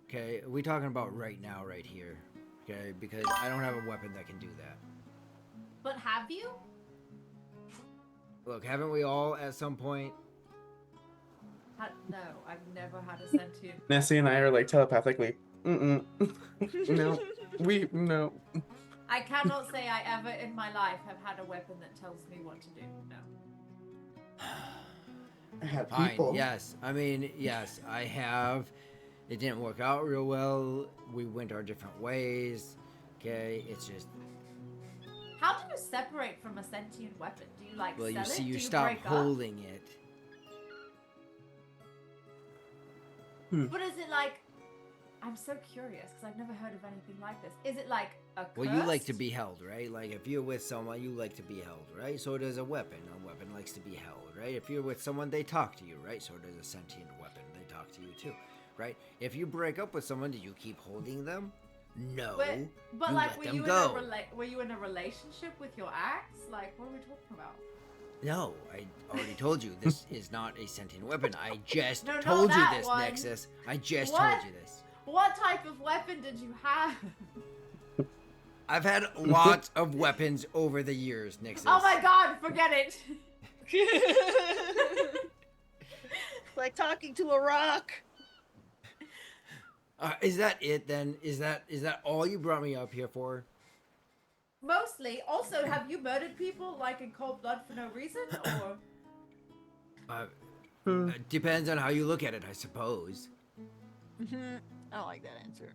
Okay? We're talking about right now, right here. Okay? Because I don't have a weapon that can do that. But have you? Look, haven't we all at some point? No, I've never had a sentient. Nessie and I are like telepathically. No, no. I cannot say I ever in my life have had a weapon that tells me what to do. No. I have Fine, people. yes. I mean, yes, I have. It didn't work out real well. We went our different ways. Okay, it's just... How do you separate from a sentient weapon? Do you like Well, sell you see, it? you Do stop break up? holding it. But is it like I'm so curious because I've never heard of anything like this. Is it like a curse? Well, you like to be held, right? Like if you're with someone, you like to be held, right? So does a weapon. A weapon likes to be held, right? If you're with someone, they talk to you, right? So does a sentient weapon. They talk to you too, right? If you break up with someone, do you keep holding them? No. But you like, let them go. were you in a relationship with your ex? Like, what are we talking about? No, I already told you this is not a sentient weapon. I just No, not told you that this, one. Nexus. I just What? told you this. What type of weapon did you have? I've had lots of weapons over the years, Nexus. Oh my god, forget it. Like talking to a rock. Is that it then? Is that all you brought me up here for? Mostly. Also, have you murdered people like in cold blood for no reason, or? Depends on how you look at it, I suppose. I don't like that answer.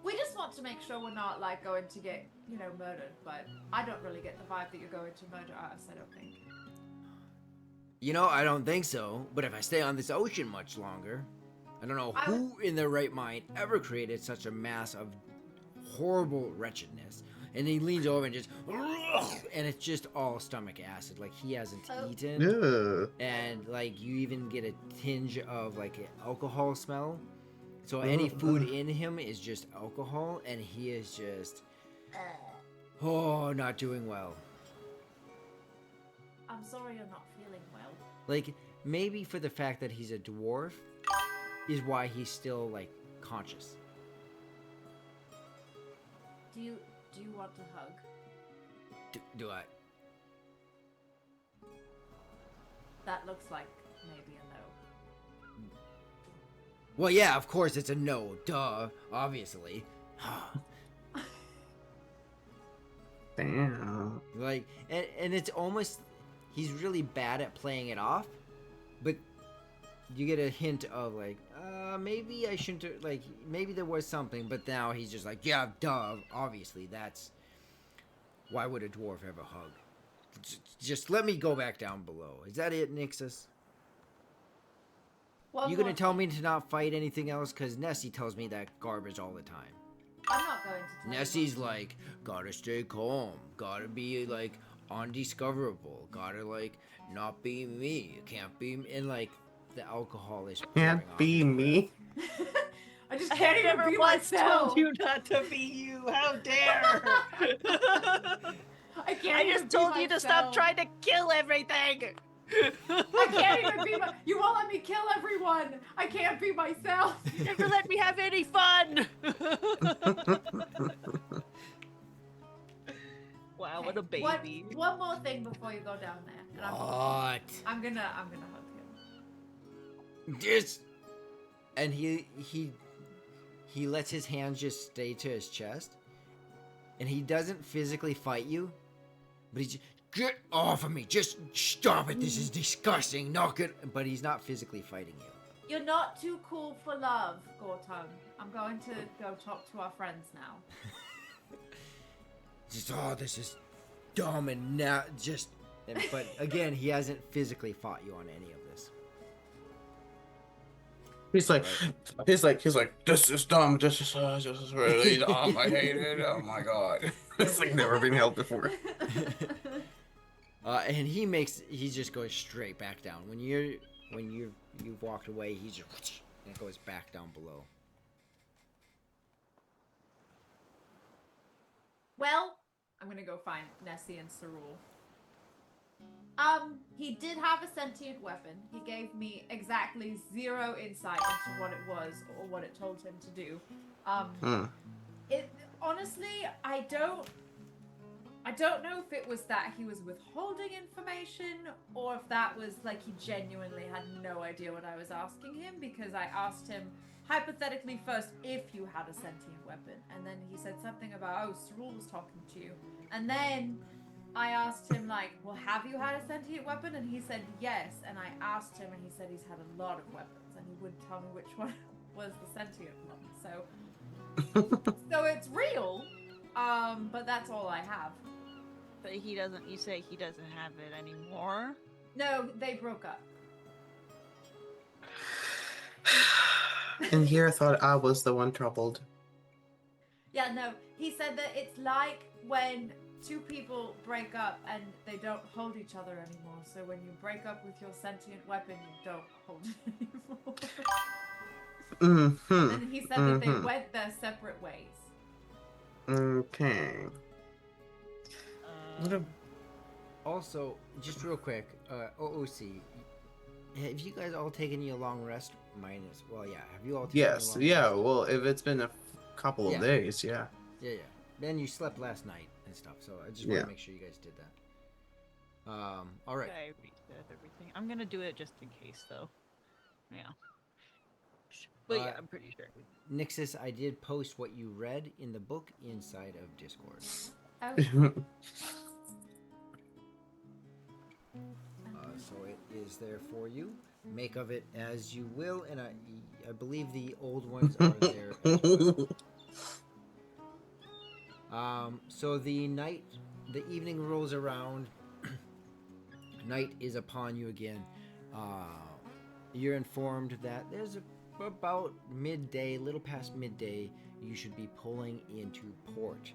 We just want to make sure we're not like going to get, murdered. But I don't really get the vibe that you're going to murder us. I don't think. You know, I don't think so. But if I stay on this ocean much longer, I don't know who in their right mind ever created such a mass of horrible wretchedness. And he leans over and just, and it's just all stomach acid. Like he hasn't eaten, Yeah. and like you even get a tinge of like an alcohol smell. So any food in him is just alcohol, and he is just, not doing well. I'm sorry you're not feeling well. Like maybe for the fact that he's a dwarf is why he's still like conscious. Do you want to hug? Do I? That looks like maybe a no. Well, yeah, of course it's a no. Duh. Obviously. Damn. Like, and it's almost, he's really bad at playing it off, but you get a hint of like, maybe I shouldn't, like, maybe there was something, but now he's just like, yeah, duh, obviously, that's, why would a dwarf ever hug? Just let me go back down below. Is that it, Nixus? One You more gonna tell thing. me to not fight anything else? Because Nessie tells me that garbage all the time. I'm not going to tell Nessie's you. like, gotta stay calm, gotta be like undiscoverable, gotta like not be me, can't be me. And like the alcohol is Can't pouring be off. me. I just can't even never be once myself. told you not to be you. How dare! I can't I even just be told you to stop myself. trying to kill everything. I can't even be you won't let me kill everyone. I can't be myself. You never let me have any fun. Wow, what a Okay, baby. One more thing before you go down there. And What? I'm gonna hug him. Just and he lets his hands just stay to his chest, and he doesn't physically fight you, but he just, get off of me, just stop it, this is disgusting, knock it. But he's not physically fighting you. You're not too cool for love, Gortung. I'm going to go talk to our friends now. Just, this is dumb, and now just, but again, he hasn't physically fought you on any of this. He's like, this is dumb. This is really dumb. I hate it. Oh my god. It's like never been held before. And he just goes straight back down. When you've walked away, he just and goes back down below. Well, I'm gonna go find Nessie and Cerule. He did have a sentient weapon. He gave me exactly 0 insight into what it was or what it told him to do. It honestly, I don't know if it was that he was withholding information or if that was like he genuinely had no idea what I was asking him, because I asked him hypothetically first if you had a sentient weapon, and then he said something about, Cerule was talking to you, and then I asked him like, well, have you had a sentient weapon? And he said yes, and I asked him and he said he's had a lot of weapons and he wouldn't tell me which one was the sentient one. So it's real, but that's all I have. But he doesn't. You say he doesn't have it anymore. No, they broke up. And here I thought I was the one troubled. Yeah, no. He said that it's like when two people break up and they don't hold each other anymore. So when you break up with your sentient weapon, you don't hold it anymore. Mm-hmm. And he said that they went their separate ways. Okay. What a... Also, just real quick, OOC, have you guys all taken your long rest? Minus, well, yeah. Have you all taken your Yes, long yeah, rest? well, if it's been a couple of Yeah. days, yeah. Yeah. Then you slept last night and stuff, so I just want Yeah. to make sure you guys did that. All right. I reset everything. I'm gonna do it just in case, though. Yeah. But yeah, I'm pretty sure. Nixus, I did post what you read in the book inside of Discord. Oh, So it is there for you. Make of it as you will, and I believe the old ones are there as well. So the evening rolls around. Night is upon you again. You're informed that there's about midday, little past midday, you should be pulling into port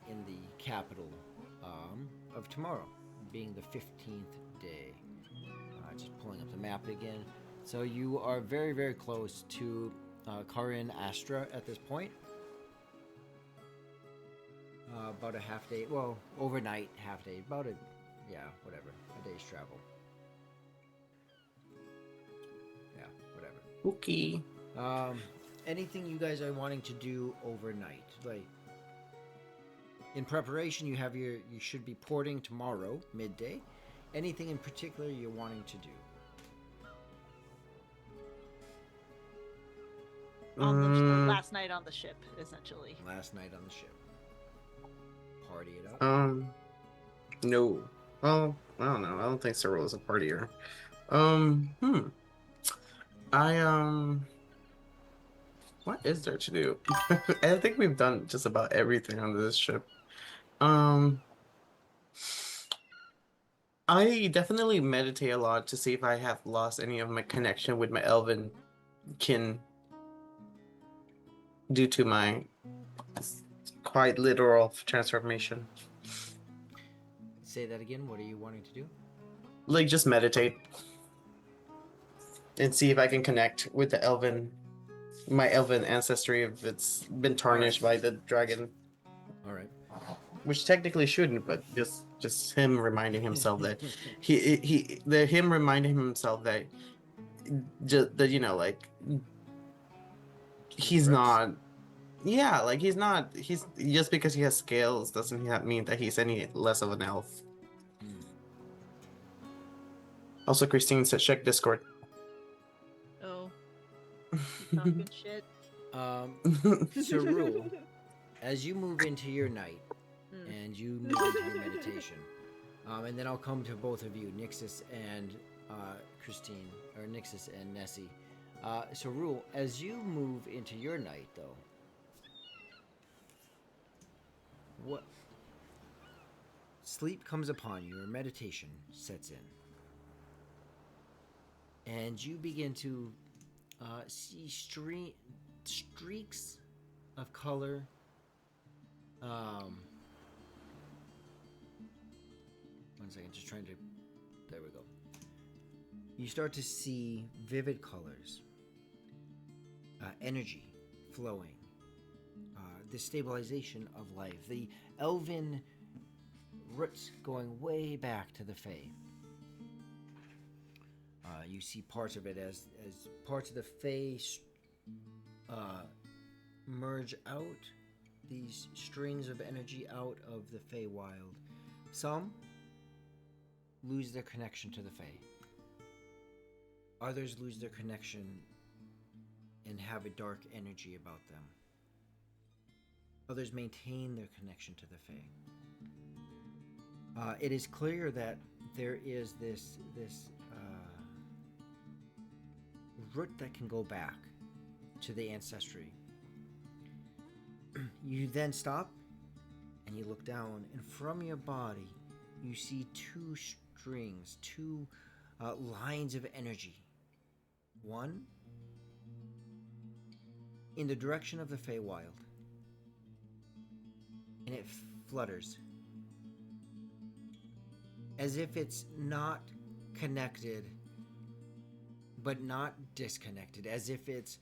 in the capital of tomorrow, being the 15th day. Just pulling up the map again. So you are very, very close to Karin Astra at this point. About a half day, well, overnight, half day, a day's travel. Yeah, whatever. Okay. Anything you guys are wanting to do overnight? Like, in preparation, you should be porting tomorrow, midday. Anything in particular you're wanting to do? On the last night on the ship, essentially. Last night on the ship. Party it up. No. Well, I don't know. I don't think Cyril is a partier. What is there to do? I think we've done just about everything on this ship. I definitely meditate a lot to see if I have lost any of my connection with my elven kin due to my quite literal transformation. Say that again. What are you wanting to do? Like, just meditate and see if I can connect with the my elven ancestry, if it's been tarnished by the dragon. All right. Which technically shouldn't, but just him reminding himself that him reminding himself that just that, like, he's not. Yeah, like, he's just because he has scales doesn't mean that he's any less of an elf. Also, Christine said check Discord. Oh. You talking shit? Cerule, as you move into your night and you move into your meditation, and then I'll come to both of you, Nixus and Christine, or Nixus and Nessie. Cerule, as you move into your night, though, what sleep comes upon you, or meditation sets in, and you begin to see streaks of color. One second, just trying to. There we go. You start to see vivid colors, energy flowing, the stabilization of life, the elven roots going way back to the Fae. You see parts of it as parts of the Fae merge out, these strings of energy out of the Feywild. Some lose their connection to the Fae. Others lose their connection and have a dark energy about them. Others maintain their connection to the Fae. It is clear that there is this root that can go back to the ancestry. You then stop and you look down, and from your body you see two strings, two lines of energy One in the direction of the Feywild, and it flutters as if it's not connected but not disconnected, as if it's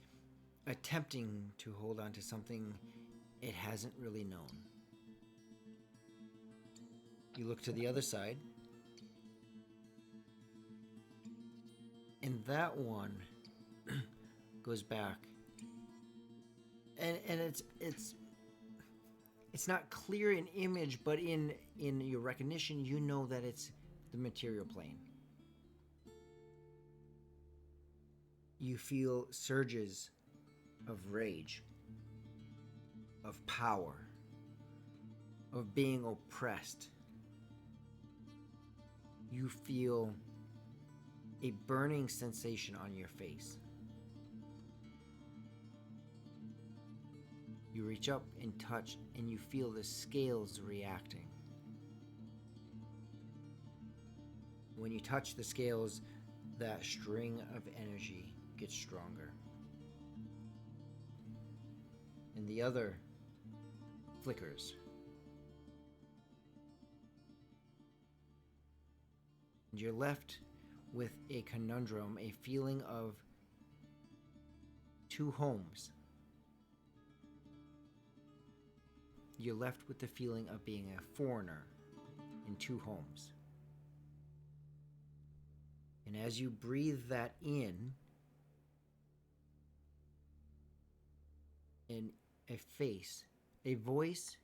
attempting to hold on to something it hasn't really known. You look to the other side, and that one goes back, and it's not clear in image, but in your recognition, you know that it's the material plane. You feel surges of rage, of power, of being oppressed. You feel a burning sensation on your face. You reach up and touch, and you feel the scales reacting. When you touch the scales, that string of energy gets stronger. And the other flickers. And you're left with a conundrum, a feeling of two homes. You're left with the feeling of being a foreigner in two homes. And as you breathe that in a voice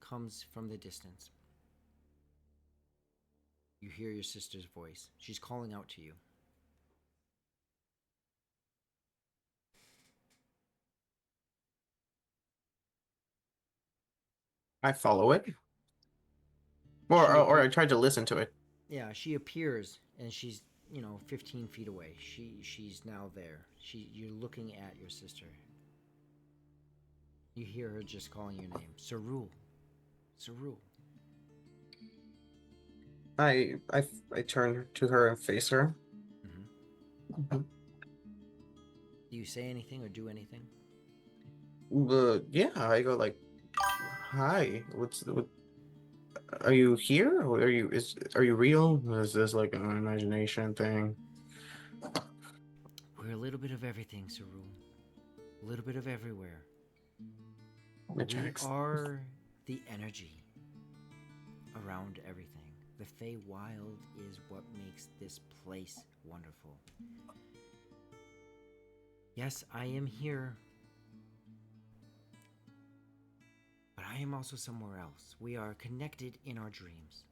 comes from the distance. You hear your sister's voice. She's calling out to you. I follow it. Or I tried to listen to it. Yeah, she appears and she's, 15 feet away. She's now there. You're looking at your sister. You hear her just calling your name. Sarul. Sarul. I turn to her and face her. Mm-hmm. Do you say anything or do anything? Yeah, I go like, "Hi, what? Are you here? Or are you real? Is this like an imagination thing?" We're a little bit of everything, Sarul. A little bit of everywhere. We are the energy around everything. The Feywild is what makes this place wonderful. Yes, I am here. But I am also somewhere else. We are connected in our dreams.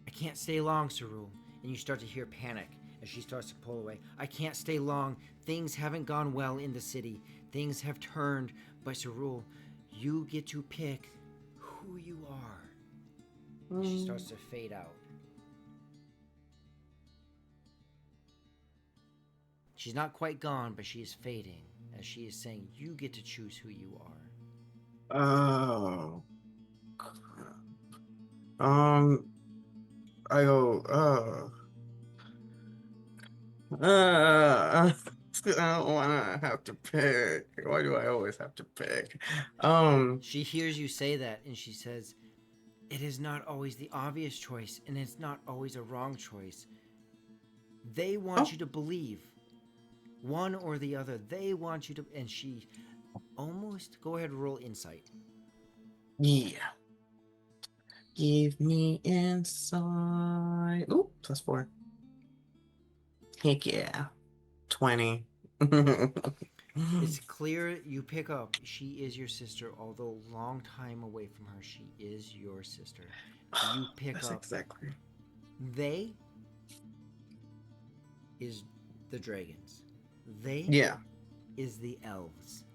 I can't stay long, Sarul. And you start to hear panic as she starts to pull away. I can't stay long. Things haven't gone well in the city. Things have turned. But Sarul, you get to pick who you are. She starts to fade out. She's not quite gone, but she is fading as she is saying, you get to choose who you are. Oh. I go, I don't want to have to pick. Why do I always have to pick? She hears you say that and she says, it is not always the obvious choice and it's not always a wrong choice. They want you to believe one or the other. They want you to, and she almost, go ahead and roll insight. Yeah. Give me insight. Ooh, +4. Heck yeah. 20. It's clear you pick up she is your sister, although long time away from her, she is your sister. You pick That's up exactly. they is the dragons. They Yeah. is the elves.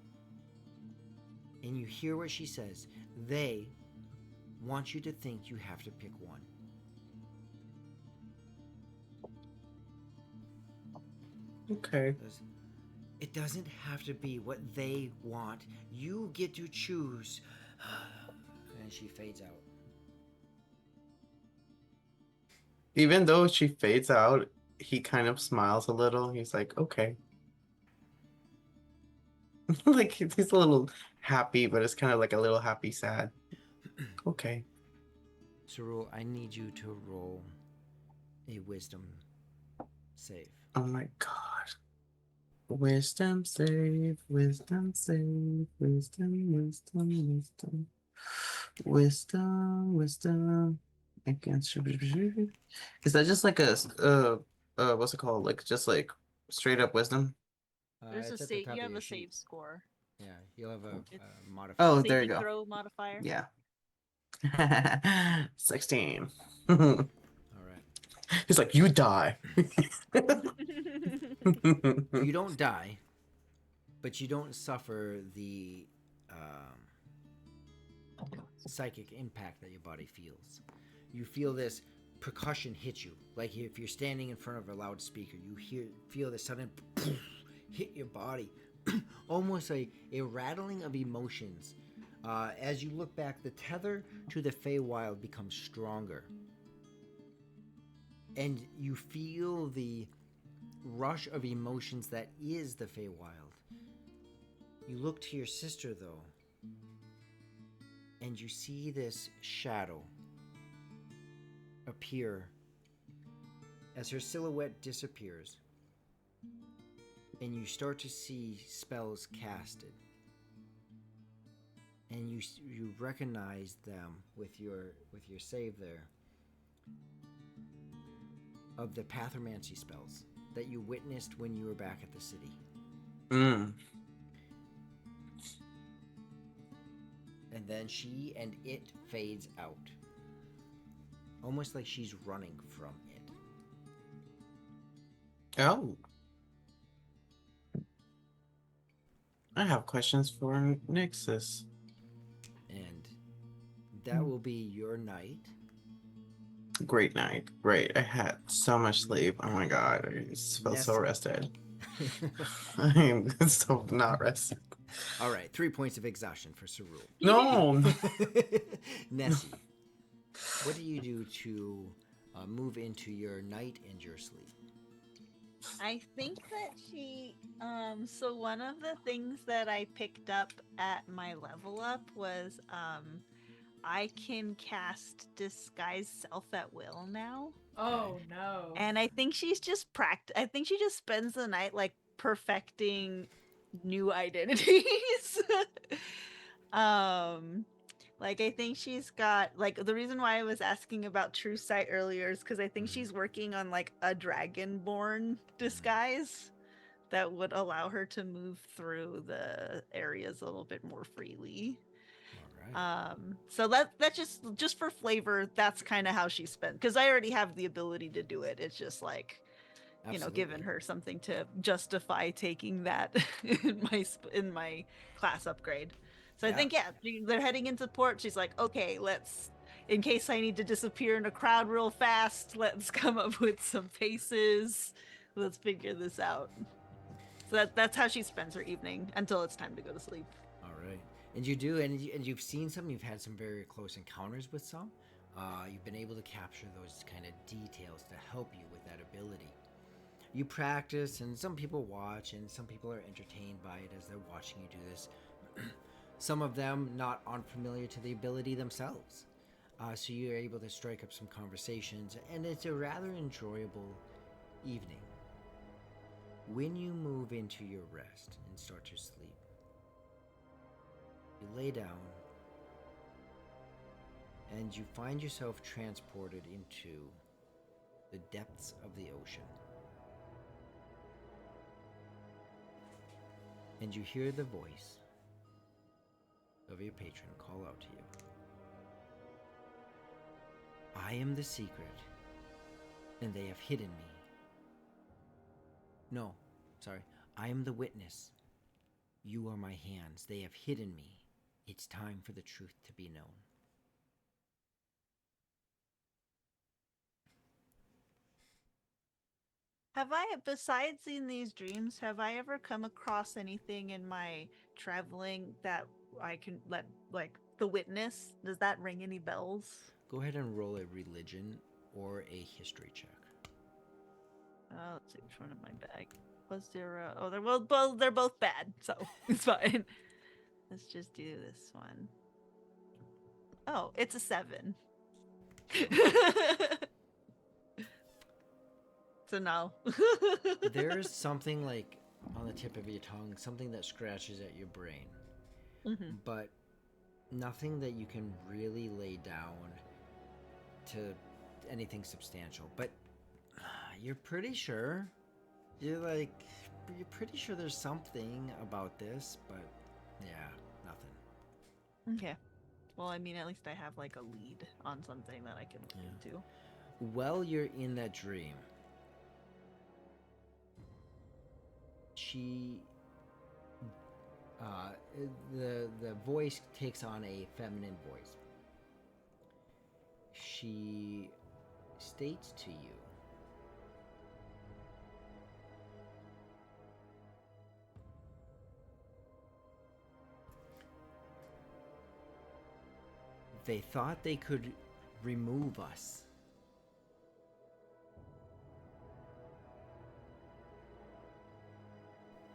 And you hear what she says. They want you to think you have to pick one. Okay. It doesn't have to be what they want. You get to choose. And she fades out. Even though she fades out, he kind of smiles a little. He's like, okay. Like he's a little happy, but it's kind of like a little happy sad. Okay. Cyril, I need you to roll a wisdom save. Oh my god. Wisdom save, wisdom save, wisdom, wisdom, wisdom. Wisdom. Against. Is that just like a what's it called? Like just like straight up wisdom? There's a It's at the save. top You of have your a save sheet. score. Yeah, you'll have a It's- modifier. Oh, Saving there you go. throw modifier. Yeah. 16. All right. He's like, you die. You don't die, but you don't suffer the psychic impact that your body feels. You feel this percussion hit you, like if you're standing in front of a loudspeaker. You feel the sudden hit your body, almost a rattling of emotions. As you look back, the tether to the Feywild becomes stronger, and you feel the rush of emotions that is the Feywild. You look to your sister, though, and you see this shadow appear as her silhouette disappears, and you start to see spells casted, and you recognize them with your save there of the pathomancy spells that you witnessed when you were back at the city. Mm. And then she and it fades out. Almost like she's running from it. Oh. I have questions for Nixus. And that will be your night. Great night. Great. I had so much sleep. Oh my god. I just felt so Nessie. rested. I'm so not rested. All right, 3 points of exhaustion for Sarul. No. Nessie, what do you do to move into your night and your sleep? I think that she so one of the things that I picked up at my level up was I can cast disguise self at will now. Oh no. And I think she's just I think she just spends the night like perfecting new identities. Like I think she's got like the reason why I was asking about true sight earlier is because I think she's working on like a dragonborn disguise that would allow her to move through the areas a little bit more freely. All right. So that's just for flavor, that's kind of how she spent, because I already have the ability to do it. It's just like giving her something to justify taking that in my class upgrade. So I think they're heading into port. She's like, okay, let's, in case I need to disappear in a crowd real fast, let's come up with some faces. Let's figure this out. So that's how she spends her evening until it's time to go to sleep. All right. And you do, and you've seen some. You've had some very close encounters with some. You've been able to capture those kind of details to help you with that ability. You practice, and some people watch, and some people are entertained by it as they're watching you do this. Some of them not unfamiliar to the ability themselves. So you're able to strike up some conversations, and it's a rather enjoyable evening. When you move into your rest and start to sleep, you lay down, and you find yourself transported into the depths of the ocean. And you hear the voice of your patron call out to you. I am the secret, and they have hidden me. No, sorry, I am the witness. You are my hands. They have hidden me. It's time for the truth to be known. Have I, besides in these dreams, have I ever come across anything in my traveling that I can let, like, the witness? Does that ring any bells? Go ahead and roll a religion or a history check. Let's see which one in my bag. Was there oh, they're both bad, so it's fine. Let's just do this one. Oh, it's a 7. So no. There's something like on the tip of your tongue, something that scratches at your brain, but nothing that you can really lay down to anything substantial. But you're pretty sure. You're pretty sure there's something about this, but yeah, nothing. Okay. Well, I mean, at least I have like a lead on something that I can look into. While you're in that dream, the voice takes on a feminine voice. She states to you, they thought they could remove us.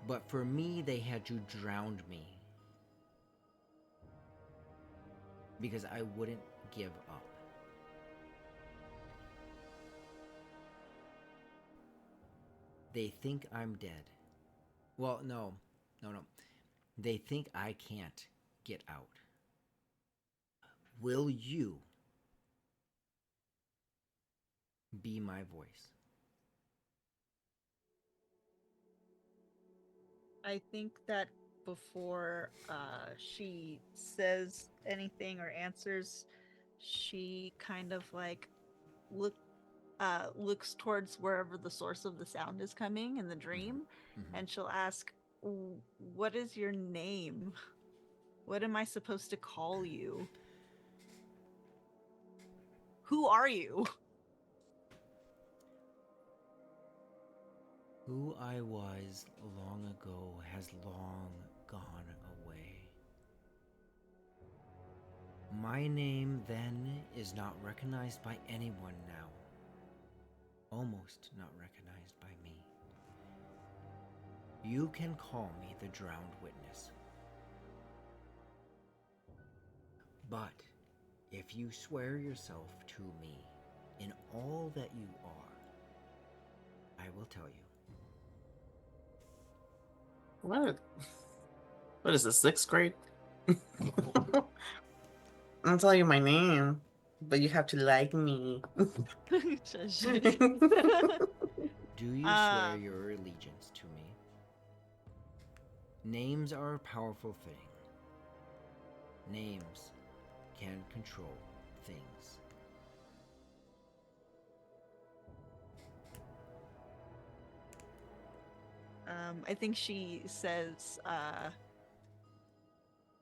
But for me, they had to drown me. Because I wouldn't give up. They think I'm dead. Well, no. They think I can't get out. Will you be my voice? I think that before she says anything or answers, she kind of like looks towards wherever the source of the sound is coming in the dream, and she'll ask, "What is your name? What am I supposed to call you? Who are you?" Who I was long ago has long gone away. My name then is not recognized by anyone now. Almost not recognized by me. You can call me the drowned witness. But if you swear yourself to me in all that you are, I will tell you. What? What is this, 6th grade? I'll tell you my name, but you have to like me. Shush. Do you swear your allegiance to me? Names are a powerful thing. Names can control things. I think she says,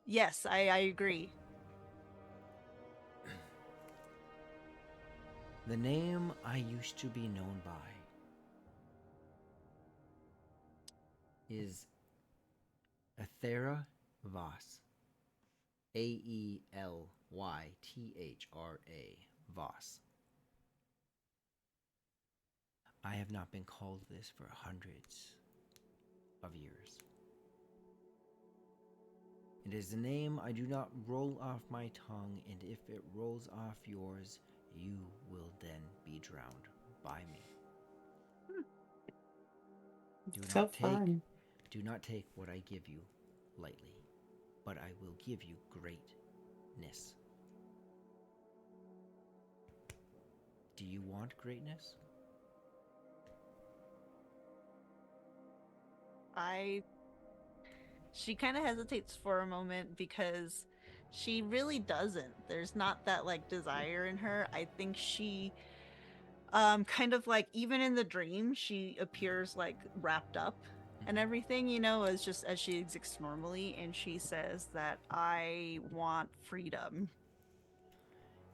yes, I agree. The name I used to be known by is Aethra Voss. Aelythra Voss. I have not been called this for hundreds of years. It is a name I do not roll off my tongue, and if it rolls off yours, you will then be drowned by me. Do not take what I give you lightly, but I will give you greatness. Do you want greatness? She kind of hesitates for a moment because she really doesn't. There's not that like desire in her. I think she kind of like, even in the dream, she appears like wrapped up and everything, you know, as she exists normally, and she says that I want freedom.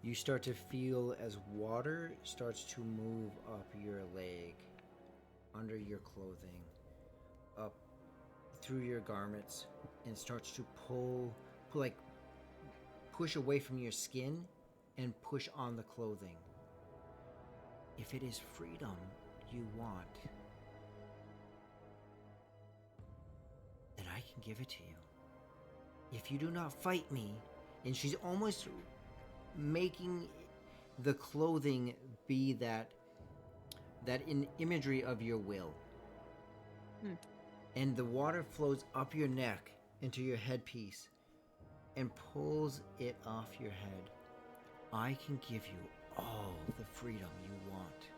You start to feel as water starts to move up your leg, under your clothing, up through your garments, and starts to push away from your skin and push on the clothing. If it is freedom you want, then I can give it to you. If you do not fight me, and she's almost making the clothing be that in imagery of your will. And the water flows up your neck into your headpiece and pulls it off your head. I can give you all the freedom you want.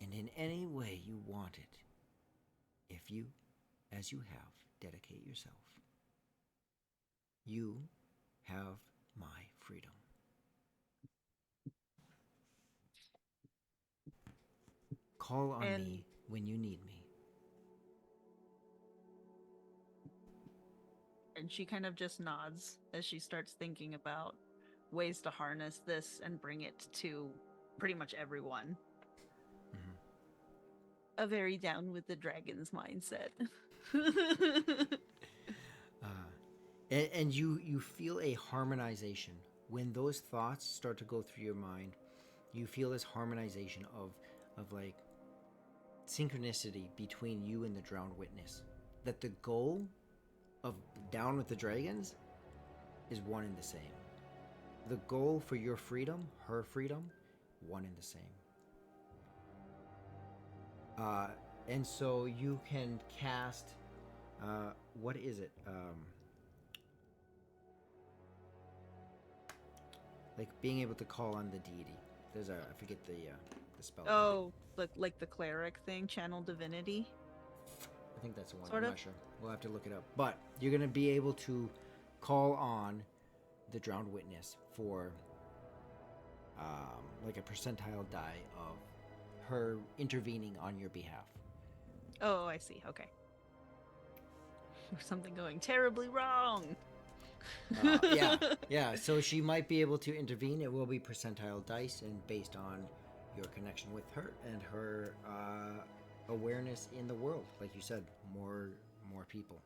And in any way you want it, if you, as you have, dedicate yourself, you have my freedom. Call on And- me when you need me. And she kind of just nods as she starts thinking about ways to harness this and bring it to pretty much everyone. Mhm. A very down with the dragons mindset. And you feel a harmonization. When those thoughts start to go through your mind, you feel this harmonization of like synchronicity between you and the drowned witness. That the goal of Down with the Dragons is one and the same. The goal for your freedom, her freedom, one and the same. And so you can cast, what is it? Like being able to call on the deity. There's I forget the spell. Oh, like the cleric thing, channel divinity. I think that's the one. Sort I'm of. not sure. We'll have to look it up. But you're going to be able to call on the drowned witness for like a percentile die of her intervening on your behalf. Oh, I see. Okay. Something going terribly wrong. Yeah. So she might be able to intervene. It will be percentile dice, and based on your connection with her and her awareness in the world, like you said, more people.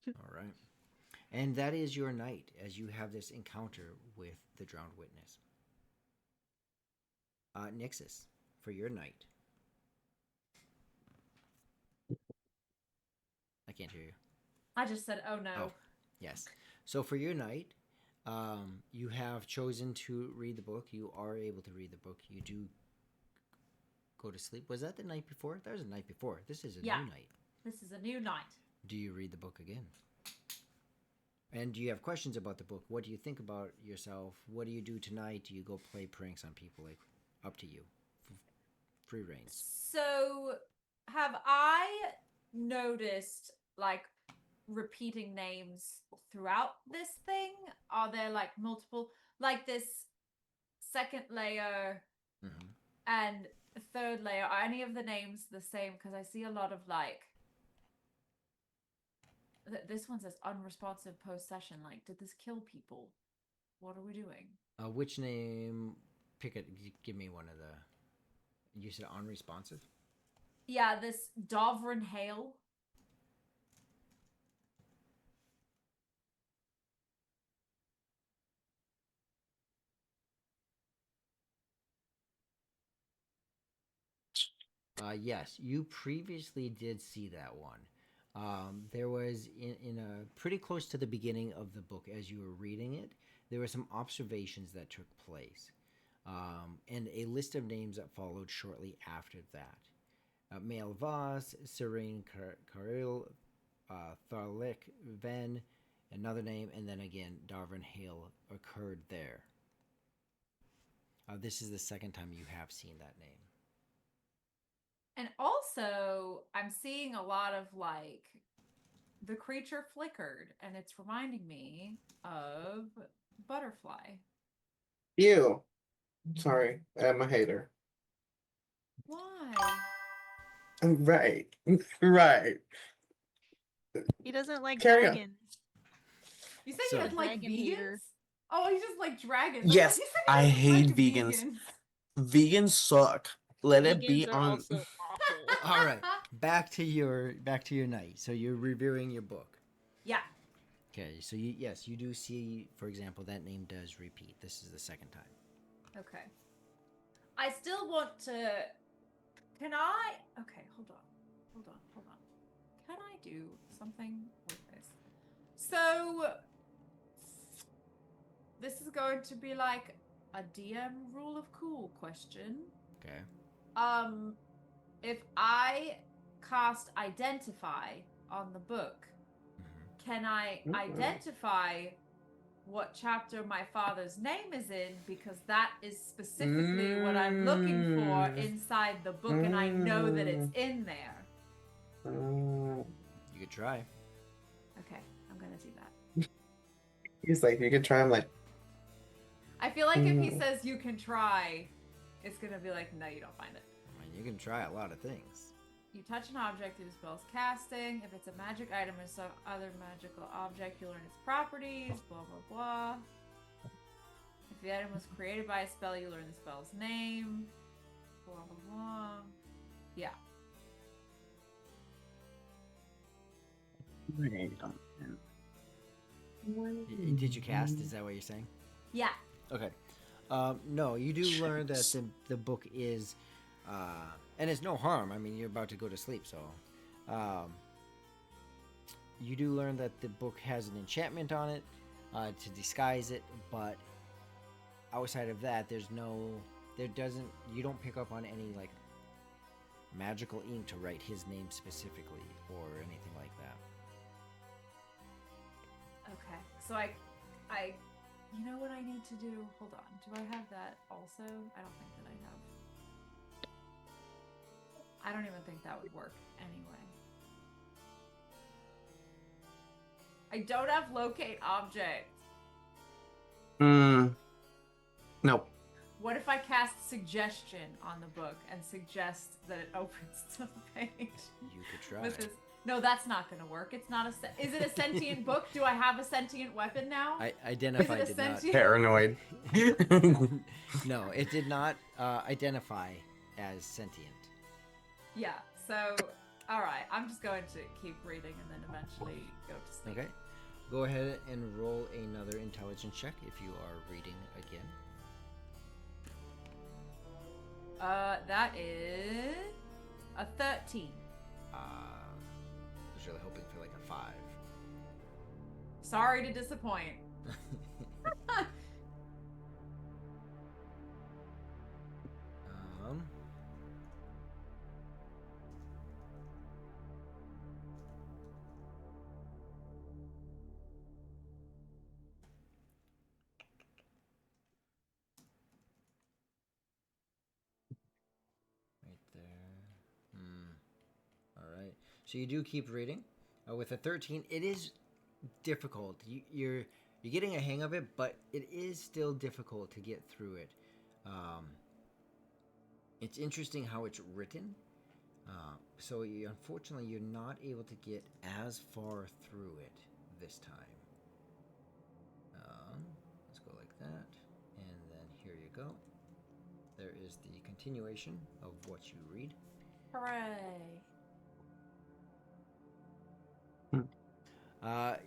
All right. And that is your night as you have this encounter with the drowned witness. Nixus, for your night. I can't hear you. I just said, oh no. Oh. Yes. So for your night, you have chosen to read the book. You are able to read the book. You do go to sleep. Was that the night before? That was the night before. This is a Yeah. new night. This is a new night. Do you read the book again? And do you have questions about the book? What do you think about yourself? What do you do tonight? Do you go play pranks on people? Like, up to you. Free reigns. So, have I noticed like repeating names throughout this thing? Are there like multiple, like this second layer Mm-hmm. and third layer? Are any of the names the same? Because I see a lot of like. This one says unresponsive post session. Like, did this kill people? What are we doing? Which name? Pick it. Give me one of the. You said unresponsive? Yeah, this Dovrin Hale. Yes, you previously did see that one. There was in a pretty close to the beginning of the book as you were reading it. There were some observations that took place, and a list of names that followed shortly after that. Mael Voss, Serene Karil, Tharlik Ven, another name, and then again Darvin Hale occurred there. This is the second time you have seen that name. And also, I'm seeing a lot of like the creature flickered, and it's reminding me of Butterfly. Ew. Sorry, I'm a hater. Why? Right. Right. He doesn't like Carry on. dragons. You said So- you didn't like Dragon vegans? hater. Oh, you just like dragons. Yes, You said I you hate didn't like vegans. Vegans suck. Let it be Vegans are on. also awful. All right, back to your night. So you're reviewing your book. Yeah. Okay, so you do see, for example, that name does repeat. This is the second time. Okay. I still want to. Can I? Okay, hold on. Can I do something with this? So, this is going to be like a DM rule of cool question. Okay. If I cast Identify on the book, Mhm. can I identify what chapter my father's name is in, because that is specifically what I'm looking for inside the book, and I know that it's in there. You could try. Okay, I'm gonna do that. He's like, you can try. I'm like, I feel like if he says you can try, it's gonna be like, no, you don't find it. I mean, you can try a lot of things. You touch an object, it dispels casting. If it's a magic item or some other magical object, you learn its properties, blah, blah, blah. If the item was created by a spell, you learn the spell's name, blah, blah, blah. Yeah. Did you cast? Is that what you're saying? Yeah. Okay. No, you do learn that the book is, and it's no harm. I mean, you're about to go to sleep, so you do learn that the book has an enchantment on it to disguise it, but outside of that, you don't pick up on any like magical ink to write his name specifically or anything like that. Okay. So I, you know what I need to do? Hold on. Do I have that also? I don't think that I have. I don't even think that would work anyway. I don't have locate object. Nope. What if I cast suggestion on the book and suggest that it opens to the page? You could try. With this? No, that's not going to work. It's not a. Is it a sentient book? Do I have a sentient weapon now? Identify Is it a did not. sentient? Paranoid. No, it did not identify as sentient. Yeah. So, all right. I'm just going to keep reading and then eventually go to sleep. Okay. Go ahead and roll another intelligence check if you are reading again. That is a 13. I was really hoping for like a 5. Sorry to disappoint. um. Right there. All right. So you do keep reading. With a 13, it is difficult. You're getting a hang of it, but it is still difficult to get through it. It's interesting how it's written. So unfortunately, you're not able to get as far through it this time. Let's go like that, and then here you go. There is the continuation of what you read. Hooray.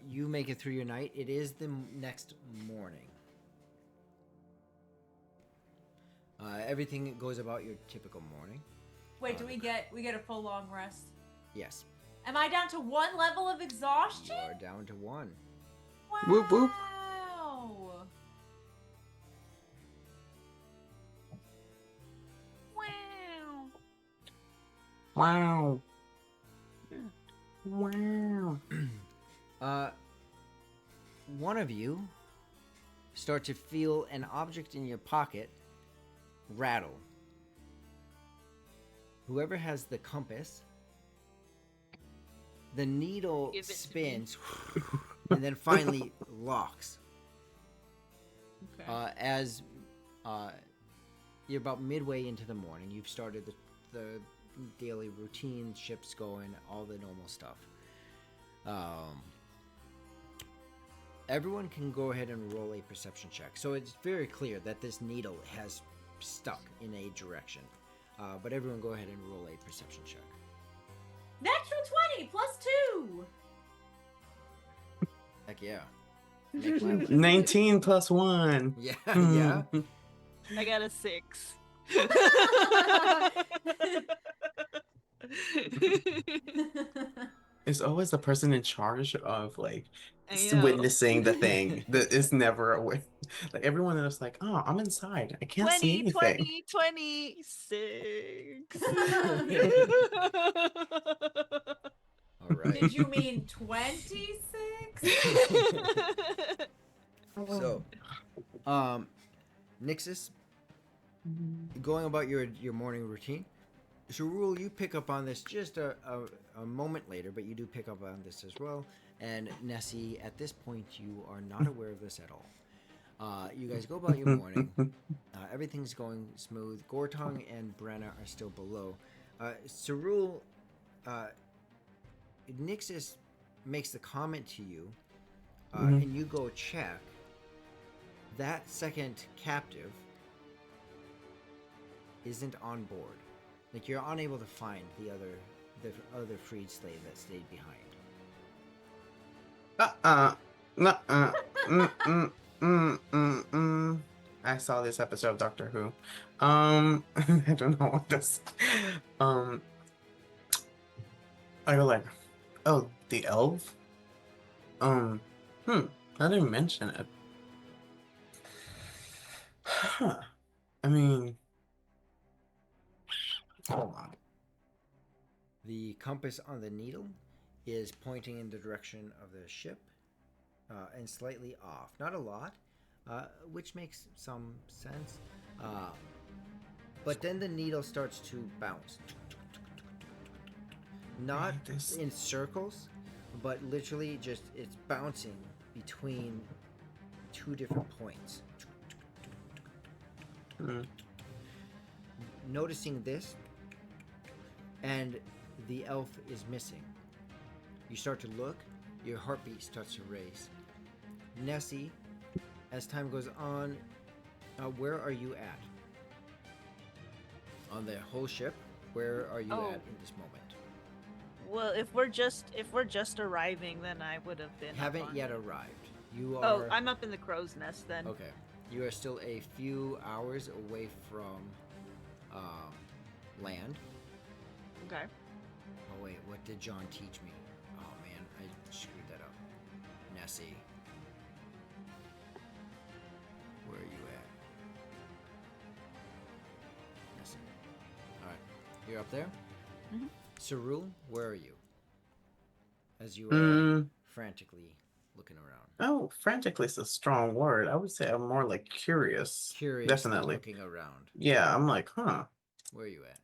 You make it through your night. It is the next morning. Everything goes about your typical morning. Wait, do we get a full long rest? Yes. Am I down to 1 level of exhaustion? You are down to 1. Wow. Whoop, whoop. Wow. Wow. Wow. One of you start to feel an object in your pocket rattle. Whoever has the compass, the needle Give it to me. spins and then finally locks. Okay. As you're about midway into the morning, you've started the daily routine, ships going, all the normal stuff. Everyone can go ahead and roll a perception check. So it's very clear that this needle has stuck in a direction. But everyone go ahead and roll a perception check. Natural 20 plus 2. Heck yeah. Make my life. 19 plus 1. Yeah, yeah. I got a 6. It's always the person in charge of like I know. witnessing the thing that is never aware. Like everyone is like, oh, I'm inside. I can't see 20, anything. 20, 26. All right. Did you mean 26? So, Nixus, going about your morning routine. So, Rule, you pick up on this just a moment later, but you do pick up on this as well. And Nessie, at this point, you are not aware of this at all. You guys go about your morning. Everything's going smooth. Gortong and Brenna are still below. Cerule, Nixus makes the comment to you, and you go check. That second captive isn't on board. Like you're unable to find the other freed slave that stayed behind. I saw this episode of Doctor Who. I don't know what this. I go like, oh, the elf. I didn't mention it. Huh. I mean, hold on. The compass on the needle is pointing in the direction of the ship, and slightly off. Not a lot, which makes some sense. But then the needle starts to bounce. Not in circles, but literally just it's bouncing between two different points. Noticing this, and the elf is missing. You start to look, your heartbeat starts to race. Nessie, as time goes on, where are you at? On the whole ship, where are you at in this moment? Well, if we're just arriving, then I would have been. Haven't yet arrived. You are. Oh, I'm up in the crow's nest then. Okay. You are still a few hours away from land. Okay. Oh wait, what did John teach me? Oh man, I screwed that up. Nessie. Where are you at? Nessie. Alright. You're up there? Mhm. Cerule, where are you? As you are frantically looking around. Oh, frantically is a strong word. I would say I'm more like curious. Curiously Definitely. looking around. Yeah, I'm like, huh. Where are you at?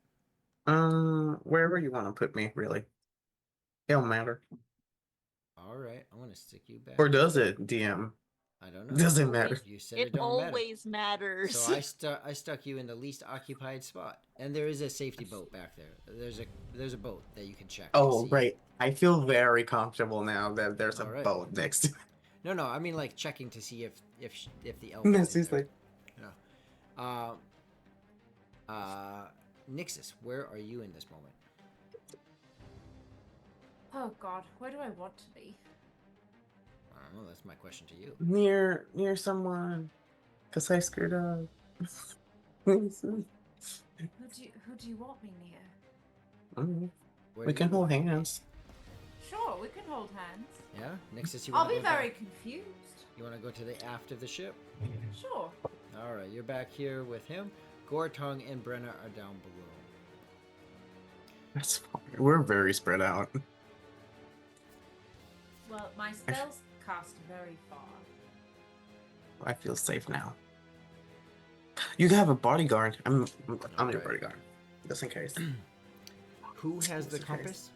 Wherever you want to put me, really. It don't matter. Alright, I want to stick you back. Or does it, DM? I don't know. Doesn't matter. You said it It don't matter. always matters. So I stuck you in the least occupied spot, and there is a safety boat back there. There's a boat that you can check. to Oh, see. right. I feel very comfortable now that there's a Alright. boat next to No, I mean like checking to see if the elf. me. is in Nessie's there. like, Nixus, where are you in this moment? Oh god, where do I want to be? I don't know. That's my question to you. near someone. Cause I screwed up. Who do you want me near? Where We do can you hold want? hands. Sure, we can hold hands. Yeah, Nixus, you I'll want be to go very back? confused. You want to go to the aft of the ship? Sure. All right, you're back here with him. Gortong and Brenna are down below. That's fine. We're very spread out. Well, my spells cast very far. I feel safe now. You have a bodyguard. I'm your Alright. bodyguard. Just in case. Who has the Just in compass?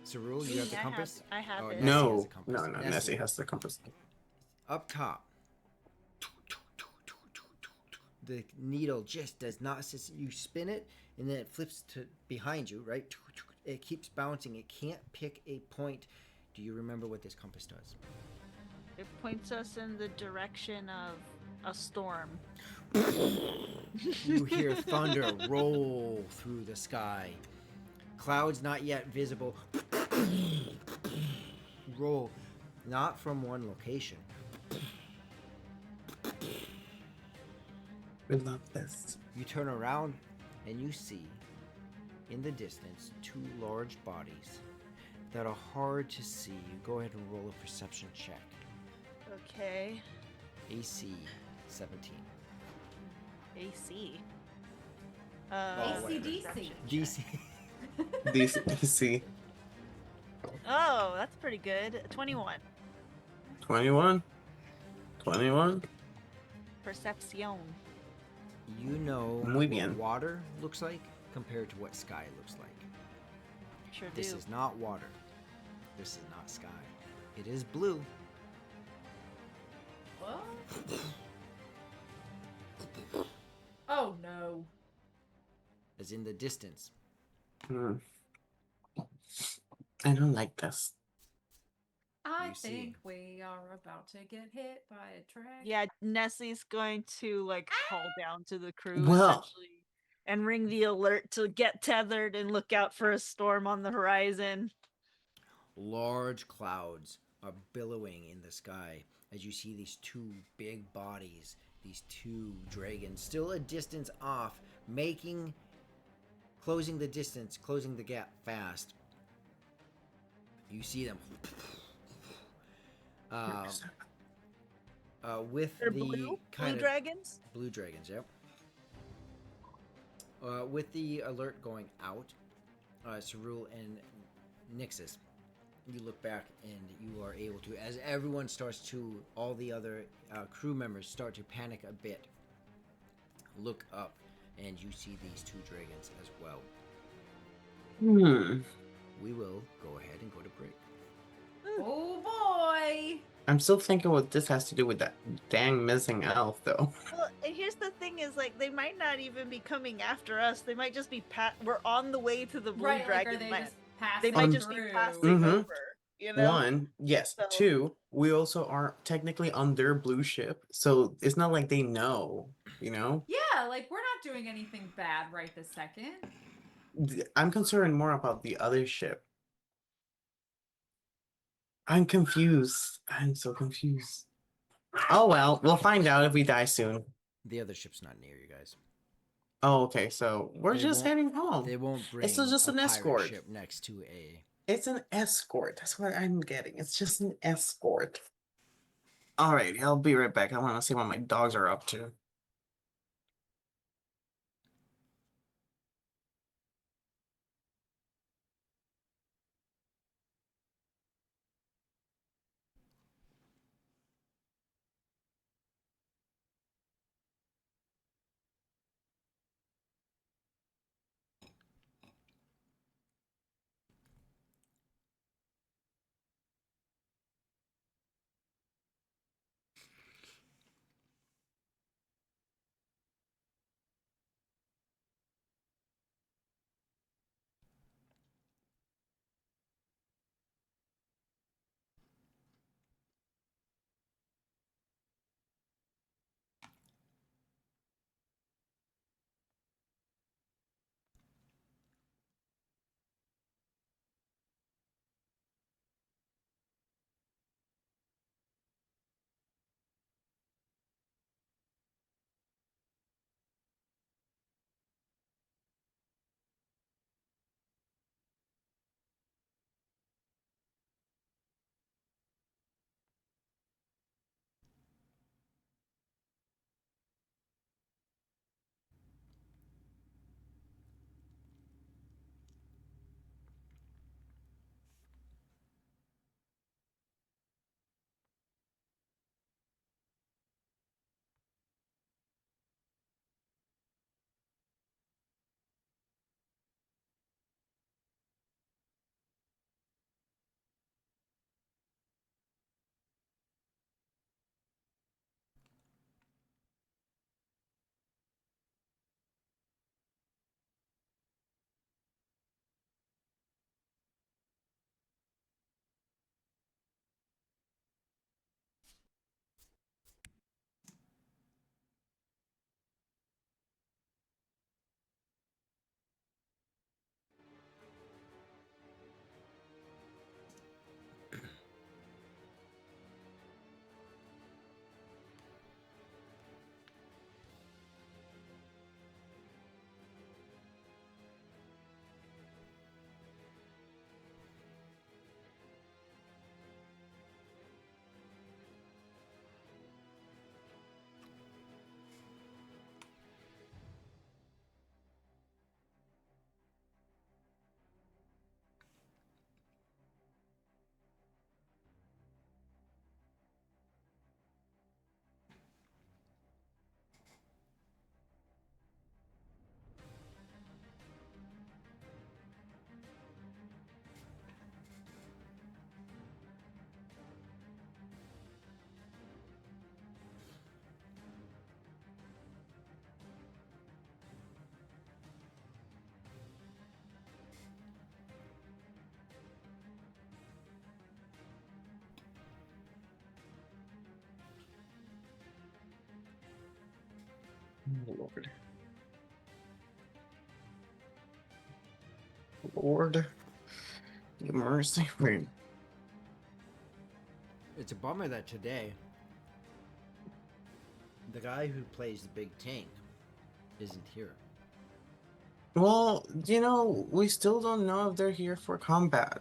Cerule, you have the I compass? I have Oh, it. Nessie has No, a compass. no, Nessie. Nessie has the compass. Up top. The needle just does not. You spin it, and then it flips to behind you, right? It keeps bouncing. It can't pick a point. Do you remember what this compass does? It points us in the direction of a storm. You hear thunder roll through the sky. Clouds not yet visible. Roll. not from one location. We love this. You turn around and you see in the distance two large bodies that are hard to see. You go ahead and roll a perception check. Okay. AC 17. AC. AC/DC. perception DC. DC. Oh, that's pretty good. 21. 21. 21. Perception. You know Muy what bien. water looks like compared to what sky looks like. Sure This do. is not water. This is not sky. It is blue. What? Oh no. As in the distance. Hmm. I don't like this. I You see. think we are about to get hit by a track. Yeah, Nessie's going to like call down to the crew Well- essentially and ring the alert to get tethered and look out for a storm on the horizon. Large clouds are billowing in the sky as you see these two big bodies, these two dragons, still a distance off, closing the distance, closing the gap fast. You see them with They're the blue kind of dragons. blue dragons, yep. With the alert going out, Cerule and Nixus, you look back and you are able to, as everyone starts to, all the other crew members start to panic a bit, look up and you see these two dragons as well. Hmm. We will go ahead and go to break. Oh boy. I'm still thinking what this has to do with that dang missing elf, though. Well, and here's the thing: is like they might not even be coming after us. They might just be we're on the way to the blue Right, like, dragon are they land. just passing They might On- just be through? passing Mhm. over. You know. One, yes. So- Two, we also are technically on their blue ship, so it's not like they know, you know? Yeah, like we're not doing anything bad right this second. I'm concerned more about the other ship. I'm confused. I'm so confused. Oh well, we'll find out if we die soon. The other ship's not near you guys. Oh, okay, so we're They just won't- heading home. They won't bring It's just a an pirate escort. ship next to a. It's an escort. That's what I'm getting. It's just an escort. Alright, I'll be right back. I want to see what my dogs are up to. Oh, Lord. Lord. Have mercy. Wait. It's a bummer that today the guy who plays the big tank isn't here. Well, we still don't know if they're here for combat.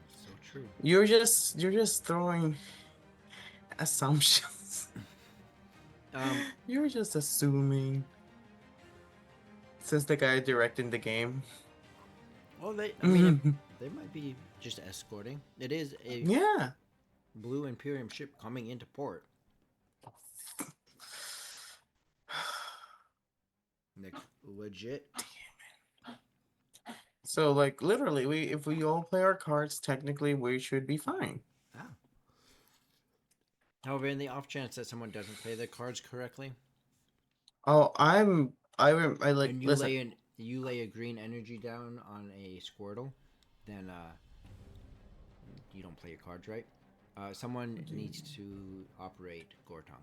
So true. You're just throwing assumptions. You're just assuming. Says the guy directing the game. Well, I mean, they might be just escorting. It is a Yeah. Blue Imperium ship coming into port. Legit. So like literally, if we all play our cards, technically we should be fine. Ah. However, in the off chance that someone doesn't play their cards correctly, Oh, I like and listen. you lay a green energy down on a Squirtle, then you don't play your cards right. Someone needs to operate Gortong.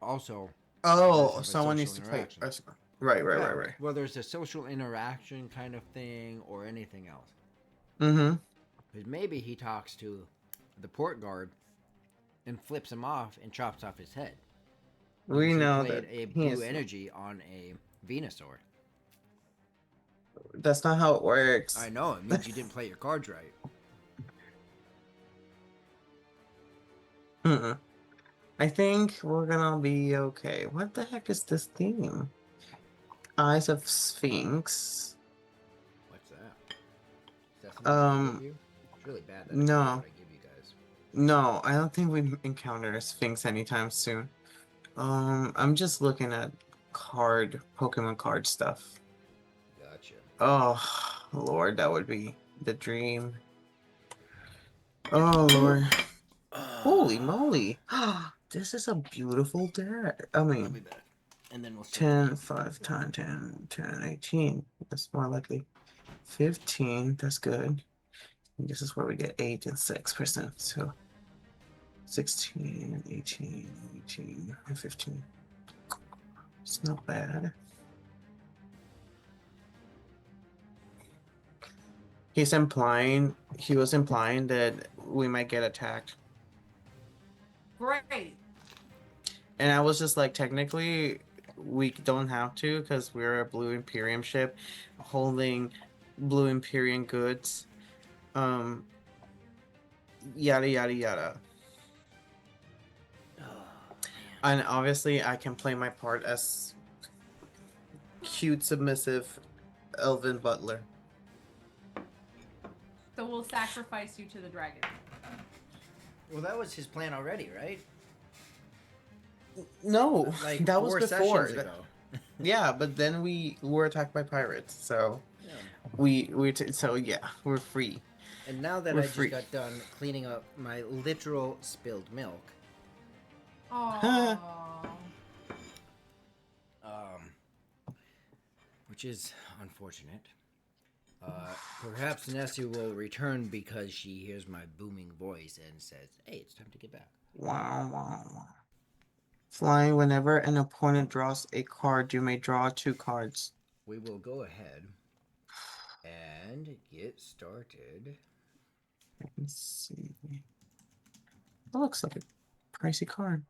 Also, Oh, because of a someone needs to social play. interaction. Right, Yeah, right. well, there's a social interaction kind of thing or anything else. Mm-hmm. Because maybe he talks to the port guard and flips him off and chops off his head. We Because know he played that a he blue is. energy on a Venusaur. That's not how it works. I know, it means you didn't play your cards right. Mm-mm. I think we're gonna be okay. What the heck is this theme? Eyes of Sphinx. What's that? Is that something I Um, give you? It's really bad that no. I what I give you guys. No, I don't think we encounter a Sphinx anytime soon. I'm just looking at Pokemon card stuff. Gotcha. Oh, Lord, that would be the dream. Oh, Lord. Holy moly. This is a beautiful deck. I I'll mean, be back. And then we'll see. 10, 5, 10, 10, 10, 18. That's more likely. 15, that's good. This is where we get 8 and 6%. So 16, 18, 18, and 15. It's not bad. He was implying that we might get attacked. Great. And I was just like, technically, we don't have to because we're a Blue Imperium ship holding Blue Imperium goods. Yada, yada, yada. And obviously, I can play my part as cute, submissive Elven Butler. So we'll sacrifice you to the dragon. Well, that was his plan already, right? No, Like that was 4 before. sessions ago. Yeah, but then we were attacked by pirates, so Yeah. so yeah, we're free. And now that We're I just free. got done cleaning up my literal spilled milk, Oh. which is unfortunate. Perhaps Nessie will return because she hears my booming voice and says, "Hey, it's time to get back." Wow, wow, wow. Flying whenever an opponent draws a card, you may draw 2 cards. We will go ahead and get started. Let's see. That looks like a pricey card.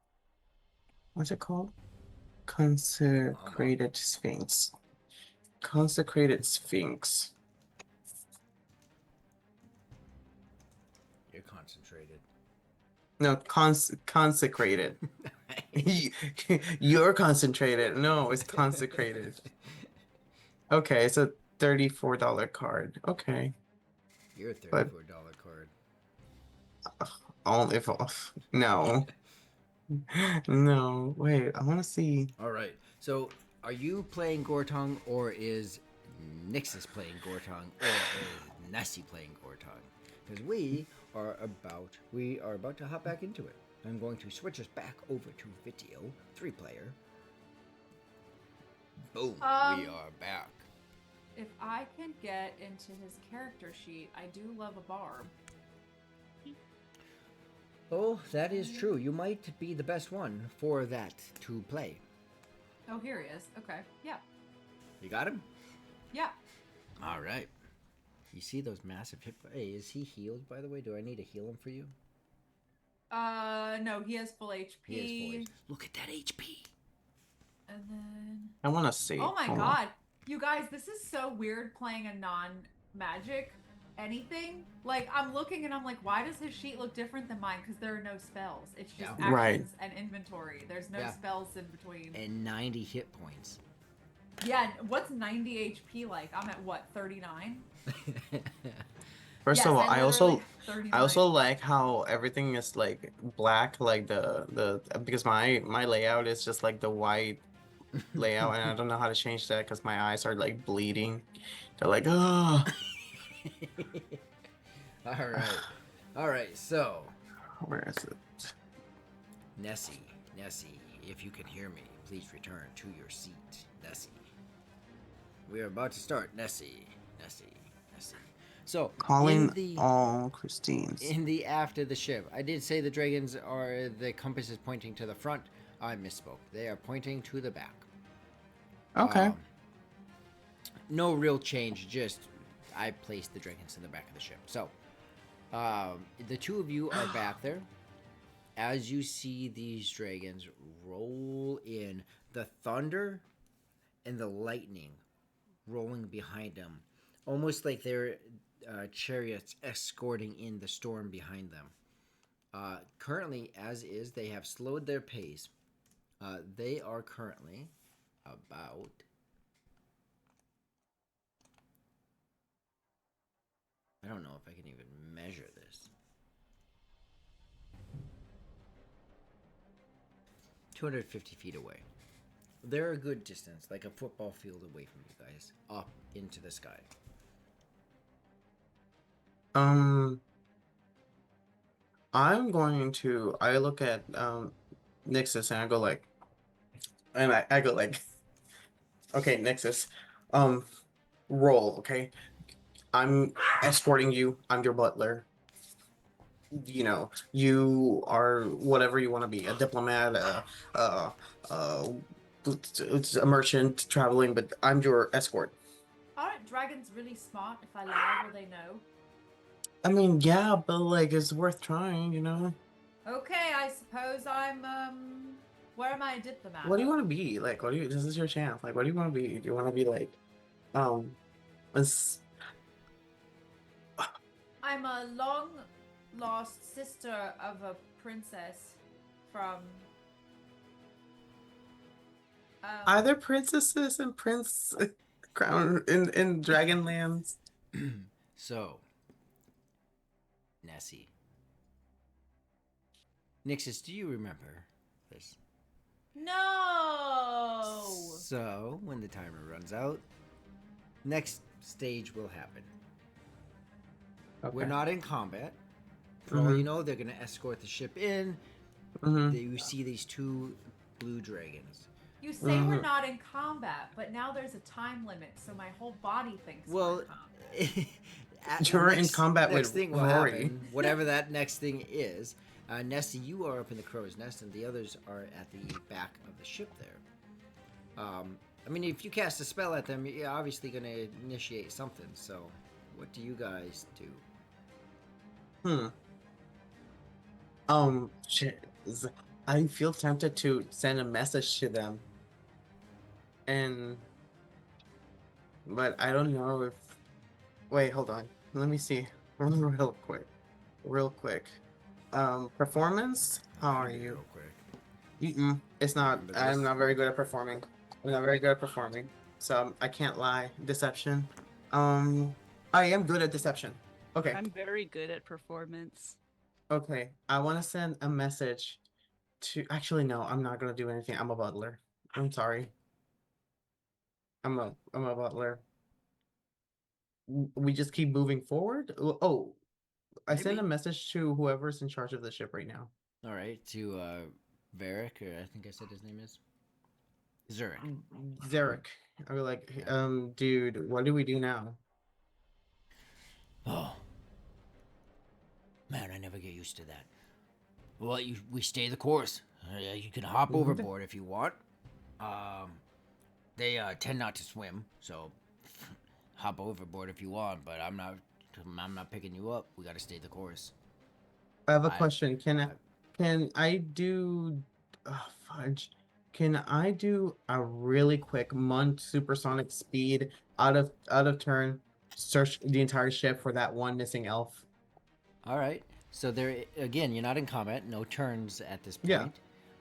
What's it called? Consecrated Sphinx. Consecrated Sphinx. You're concentrated. No, consecrated. You're concentrated. No, it's consecrated. Okay, it's a $34 card. Okay. You're a $34 card. Only if no. No, wait, I want to see. All right. So, are you playing Gortong, or is Nixus playing Gortong, or is Nessie playing Gortong? Because we are about to hop back into it. I'm going to switch us back over to video 3-player. Boom, we are back. If I can get into his character sheet, I do love a barb. Oh, that is true. You might be the best one for that to play. Oh, here he is. Okay. Yeah. You got him? Yeah. All right. You see those massive hit. Hey, is he healed, by the way? Do I need to heal him for you? No, he has full HP. He is full HP. Look at that HP. And then. I want to see. Oh my Hold on. god. You guys, this is so weird playing a non-magic anything. Like, I'm looking and I'm like, why does his sheet look different than mine? Because there are no spells. It's just Yeah. actions Right. and inventory. There's no Yeah. spells in between. And 90 hit points. Yeah, what's 90 HP like? I'm at what, 39? First Yes, of all, I I also literally have 39. like how everything is like black, like the because my layout is just like the white layout, and I don't know how to change that because my eyes are like bleeding. They're like, oh, All right. All right. So, where is it? Nessie, if you can hear me, please return to your seat. Nessie. We are about to start. Nessie. So, Calling in the all Christines. in the aft of the ship, I did say the dragons are the compass is pointing to the front. I misspoke. They are pointing to the back. Okay. No real change. Just I placed the dragons in the back of the ship. So, the two of you are back there. As you see these dragons roll in, the thunder and the lightning rolling behind them, almost like they're chariots escorting in the storm behind them. Currently, as is, they have slowed their pace. They are currently about... I don't know if I can even measure this. 250 feet away. They're a good distance, like a football field away from you guys, up into the sky. I'm going to. I look at Nixus and I go like, I go like, okay, Nixus, roll, okay. I'm escorting you. I'm your butler. You know, you are whatever you want to be, a diplomat, uh, uh, a merchant traveling, but I'm your escort. Aren't dragons really smart? If I lie, will they know? I mean, yeah, but like, it's worth trying, you know? Okay, I suppose I'm, where am I a diplomat? What do you want to be? Like, this is your chance. Like, what do you want to be? Do you want to be like, um, a s- I'm a long-lost sister of a princess from, are there princesses and prince crown in Dragonlands? So, Nessie. Nixus, do you remember this? No! So, when the timer runs out, next stage will happen. Okay. We're not in combat. For all you know, they're going to escort the ship in. You see these two blue dragons. You say we're not in combat, but now there's a time limit, so my whole body thinks we're in combat. You're in combat next with thing will Rory. happen, whatever that next thing is. Nessie, you are up in the crow's nest, and the others are at the back of the ship there. I mean, if you cast a spell at them, you're obviously going to initiate something. So, what do you guys do? Shit. I feel tempted to send a message to them. But I don't know if. Wait, hold on. Let me see. Real quick. Performance? How are you? Real quick. It's not. But I'm this- not very good at performing. So I can't lie. Deception. I am good at deception. Okay. I'm very good at performance. Okay. I want to send a message to. Actually, no. I'm not gonna do anything. I'm a butler. I'm sorry. I'm a butler. We just keep moving forward. Oh, I sent a Maybe. message to whoever's in charge of the ship right now. All right, to Varric, or I think I said his name is Zurich. Zarek. I was like, Yeah. dude, what do we do now? Oh, man, I never get used to that. Well, we stay the course. You can hop Mhm. overboard if you want. They tend not to swim, so hop overboard if you want. But I'm not picking you up. We gotta stay the course. I have a I- question. Can I do oh, fudge? Can I do a really quick month supersonic speed out of turn, search the entire ship for that one missing elf? All right. So there again, you're not in combat. No turns at this Yeah.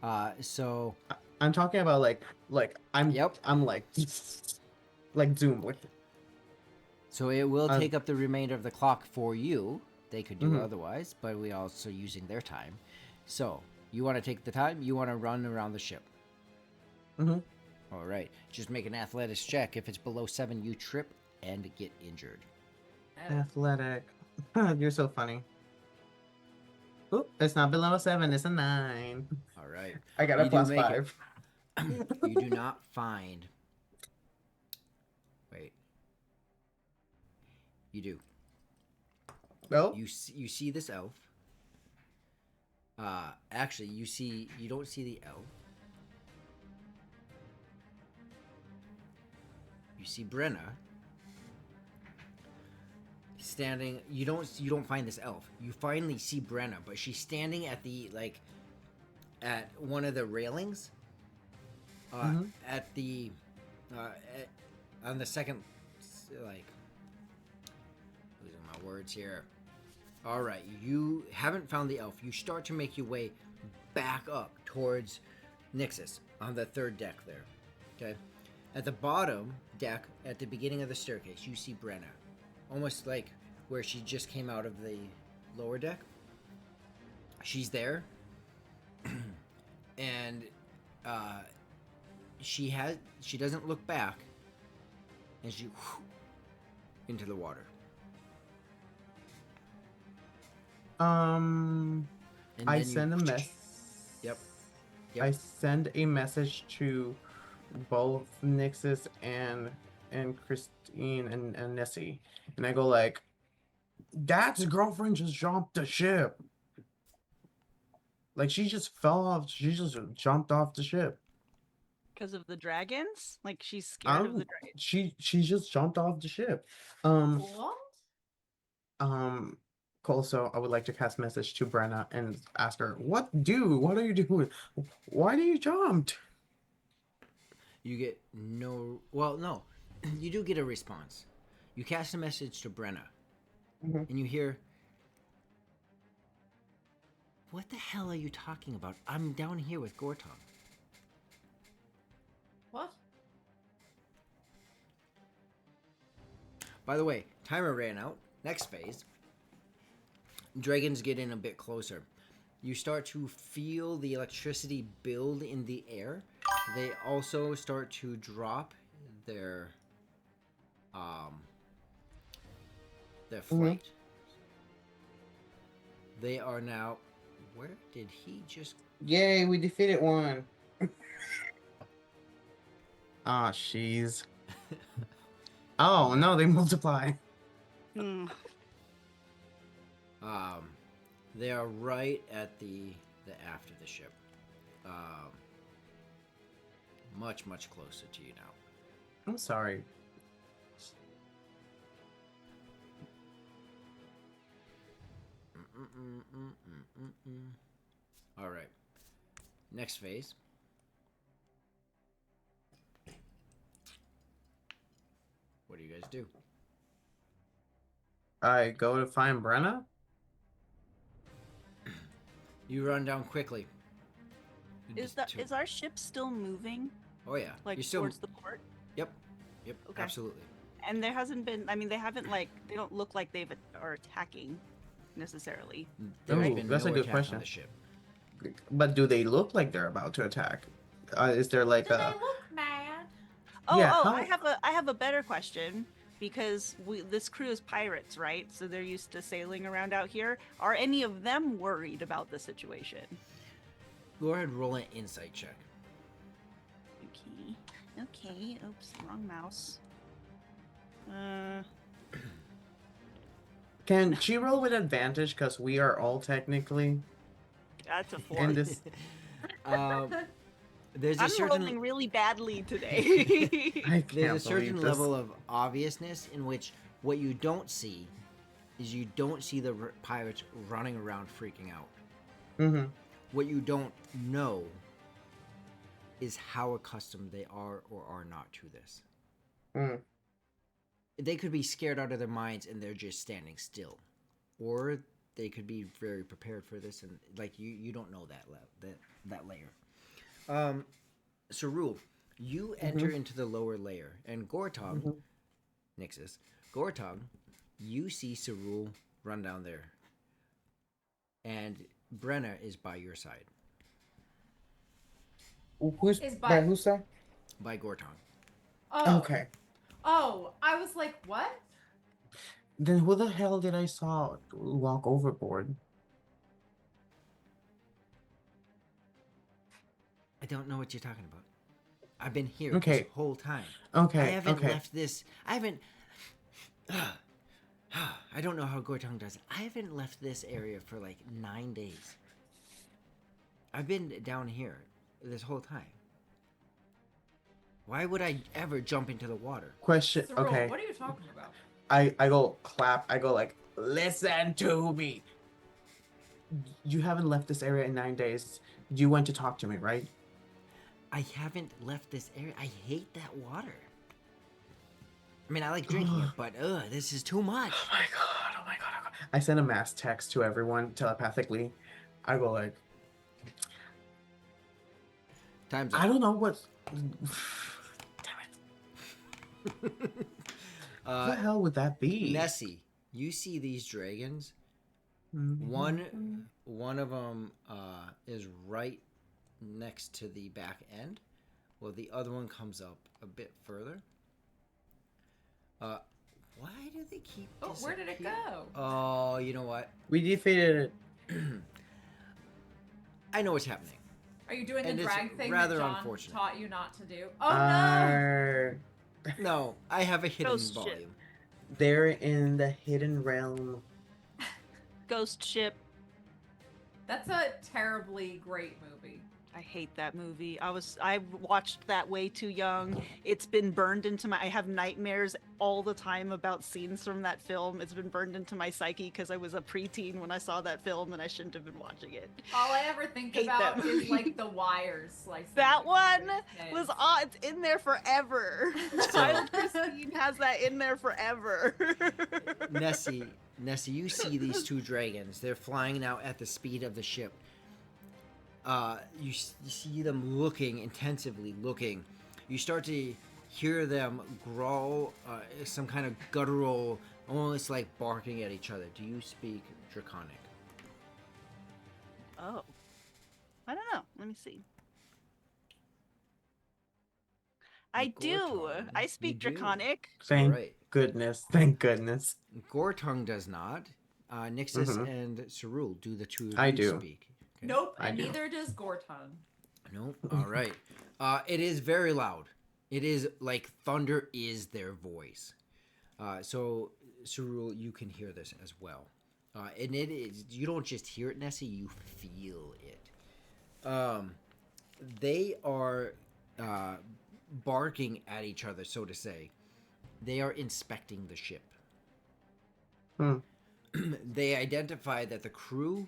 point. So I'm talking about like Yep. I'm like like zoom with So it will Uh, take up the remainder of the clock for you. They could do Mhm. otherwise, but we also using their time. So you want to take the time? You want to run around the ship? Mhm. All right. Just make an athletics check. If it's below 7, you trip and get injured. athletic. You're so funny. Oop, it's not below a 7, it's a 9. All right. I got a You do plus make it. 5. You do not find. Wait. You do. No? You see this elf. Actually, you don't see the elf. You see Brenna standing. You don't find this elf. You finally see Brenna, but she's standing at the at one of the railings. Mhm. At the on the second like losing my words here. All right, you haven't found the elf. You start to make your way back up towards Nixus on the third deck there. Okay, at the bottom deck, at the beginning of the staircase, you see Brenna, almost like where she just came out of the lower deck. She's there, and she doesn't look back, and she into the water. Um, And I then you- send a mess. Yep. I send a message to both Nixus and Christine and Nessie, and I go like, "Dad's girlfriend just jumped the ship. Like she just fell off. She just jumped off the ship. Because of the dragons? Like she's scared of the dragons. She just jumped off the ship. What? Also, I would like to cast message to Brenna and ask her, What are you doing? Why do you jumped?" You get no. Well, no. You do get a response. You cast a message to Brenna, Mhm. and you hear, "What the hell are you talking about? I'm down here with Gorton." What? By the way, timer ran out. Next phase. Dragons get in a bit closer. You start to feel the electricity build in the air. They also start to drop their flight. They are now. Where did he just? Yay, we defeated one. Ah, she's. Oh no, they multiply. Hmm. They are right at the aft of the ship. Much closer to you now. I'm sorry. All right. Next phase. What do you guys do? I go to find Brenna. You run down quickly. You Is just- our ship still moving? Oh yeah. Like You're still. towards the port? Yep. Okay. Absolutely. And there hasn't been they haven't they don't look like are attacking necessarily. There has Ooh, been that's no a good attack question. on the ship. But do they look like they're about to attack? Is there like Do they a look mad? Oh, Yeah, oh, how- I have a better question because this crew is pirates, right? So they're used to sailing around out here. Are any of them worried about the situation? Go ahead, roll an insight check. Okay. Okay. Oops, wrong mouse. Can she roll with advantage because we are all technically That's a 4. And this um, there's a I'm rolling certain really badly today. I there's a can't certain believe level this. of obviousness in which what you don't see is you don't see the pirates running around freaking out. Mm-hmm. What you don't know is how accustomed they are or are not to this. Mm. They could be scared out of their minds and they're just standing still, or they could be very prepared for this and like you don't know that layer. Sarul, you enter into the lower layer, and Gortog, Nixus, Gortog, you see Sarul run down there, and Brenna is by your side, Who's Is by by- whose side? by Gortog. Oh. Okay. Oh, I was like, what? Then who the hell did I saw walk overboard? I don't know what you're talking about. I've been here Okay. this whole time. Okay. I haven't okay. left this. I haven't. I don't know how Gortong does it. I haven't left this area for like 9 days. I've been down here this whole time. Why would I ever jump into the water? Question. Cyril, Okay. what are you talking about? I go clap. I go like, listen to me. You haven't left this area in 9 days. You went to talk to me, right? I haven't left this area. I hate that water. I mean, I like drinking it, but this is too much. Oh my god. Oh my god. Oh my god. I send a mass text to everyone telepathically. I go like, Time's I up. don't know what. Damn it. What the hell would that be? Nessie, you see these dragons. Mhm. One of them is right next to the back end, while the other one comes up a bit further. Why do they keep? Oh, where did it disappearing? go? Oh, you know what? We defeated it. I know what's happening. Are you doing and the it's drag thing rather that John unfortunate. taught you not to do? Oh Arr. No, I have a hidden Ghost ship. volume. They're in the hidden realm. Ghost Ship. That's a terribly great movie. I hate that movie. I watched that way too young. It's been burned into my I have nightmares all the time about scenes from that film. It's been burned into my psyche because I was a preteen when I saw that film and I shouldn't have been watching it. All I ever think Hate that about is movie. like the wires slicing. That into one people's was heads. it's in there forever. Child Christine has that in there forever. Nessie, you see these two dragons. They're flying now at the speed of the ship. You see them looking, intensively looking. You start to hear them growl some kind of guttural, almost like barking at each other. Do you speak Draconic? Oh. I don't know. Let me see. I do. Gortong, I you speak do. Draconic. Thank Right. goodness. Thank goodness. Gortung does not. Nixus Mhm. and Cerule do the two of I you do. speak. Okay. Nope, I and do. neither does Gorton. Nope. All right. It is very loud. It is like thunder is their voice. So, Cerule, you can hear this as well. And it is, you don't just hear it, Nessie, you feel it. They are barking at each other, so to say. They are inspecting the ship. Hmm. They identify that the crew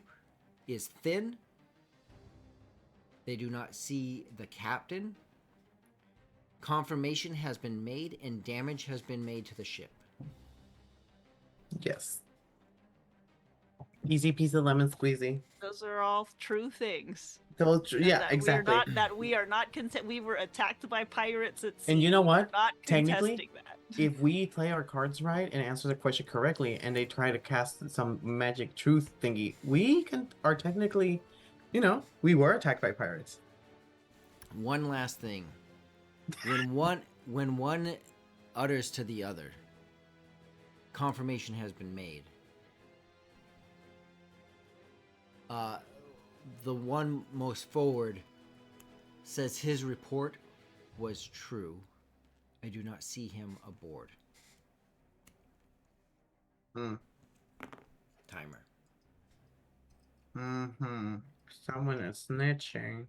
is thin. They do not see the captain. Confirmation has been made and damage has been made to the ship. Yes. Easy piece of lemon squeezy. Those are all true things. Those, And yeah, that exactly. We are not content. We were attacked by pirates at sea. And you know what? We're not Technically, contesting that. If we play our cards right and answer the question correctly, and they try to cast some magic truth thingy, we are technically, we were attacked by pirates. One last thing. When one utters to the other, confirmation has been made. The one most forward says his report was true. I do not see him aboard. Hmm. Timer. Mm-hmm. Someone is snitching.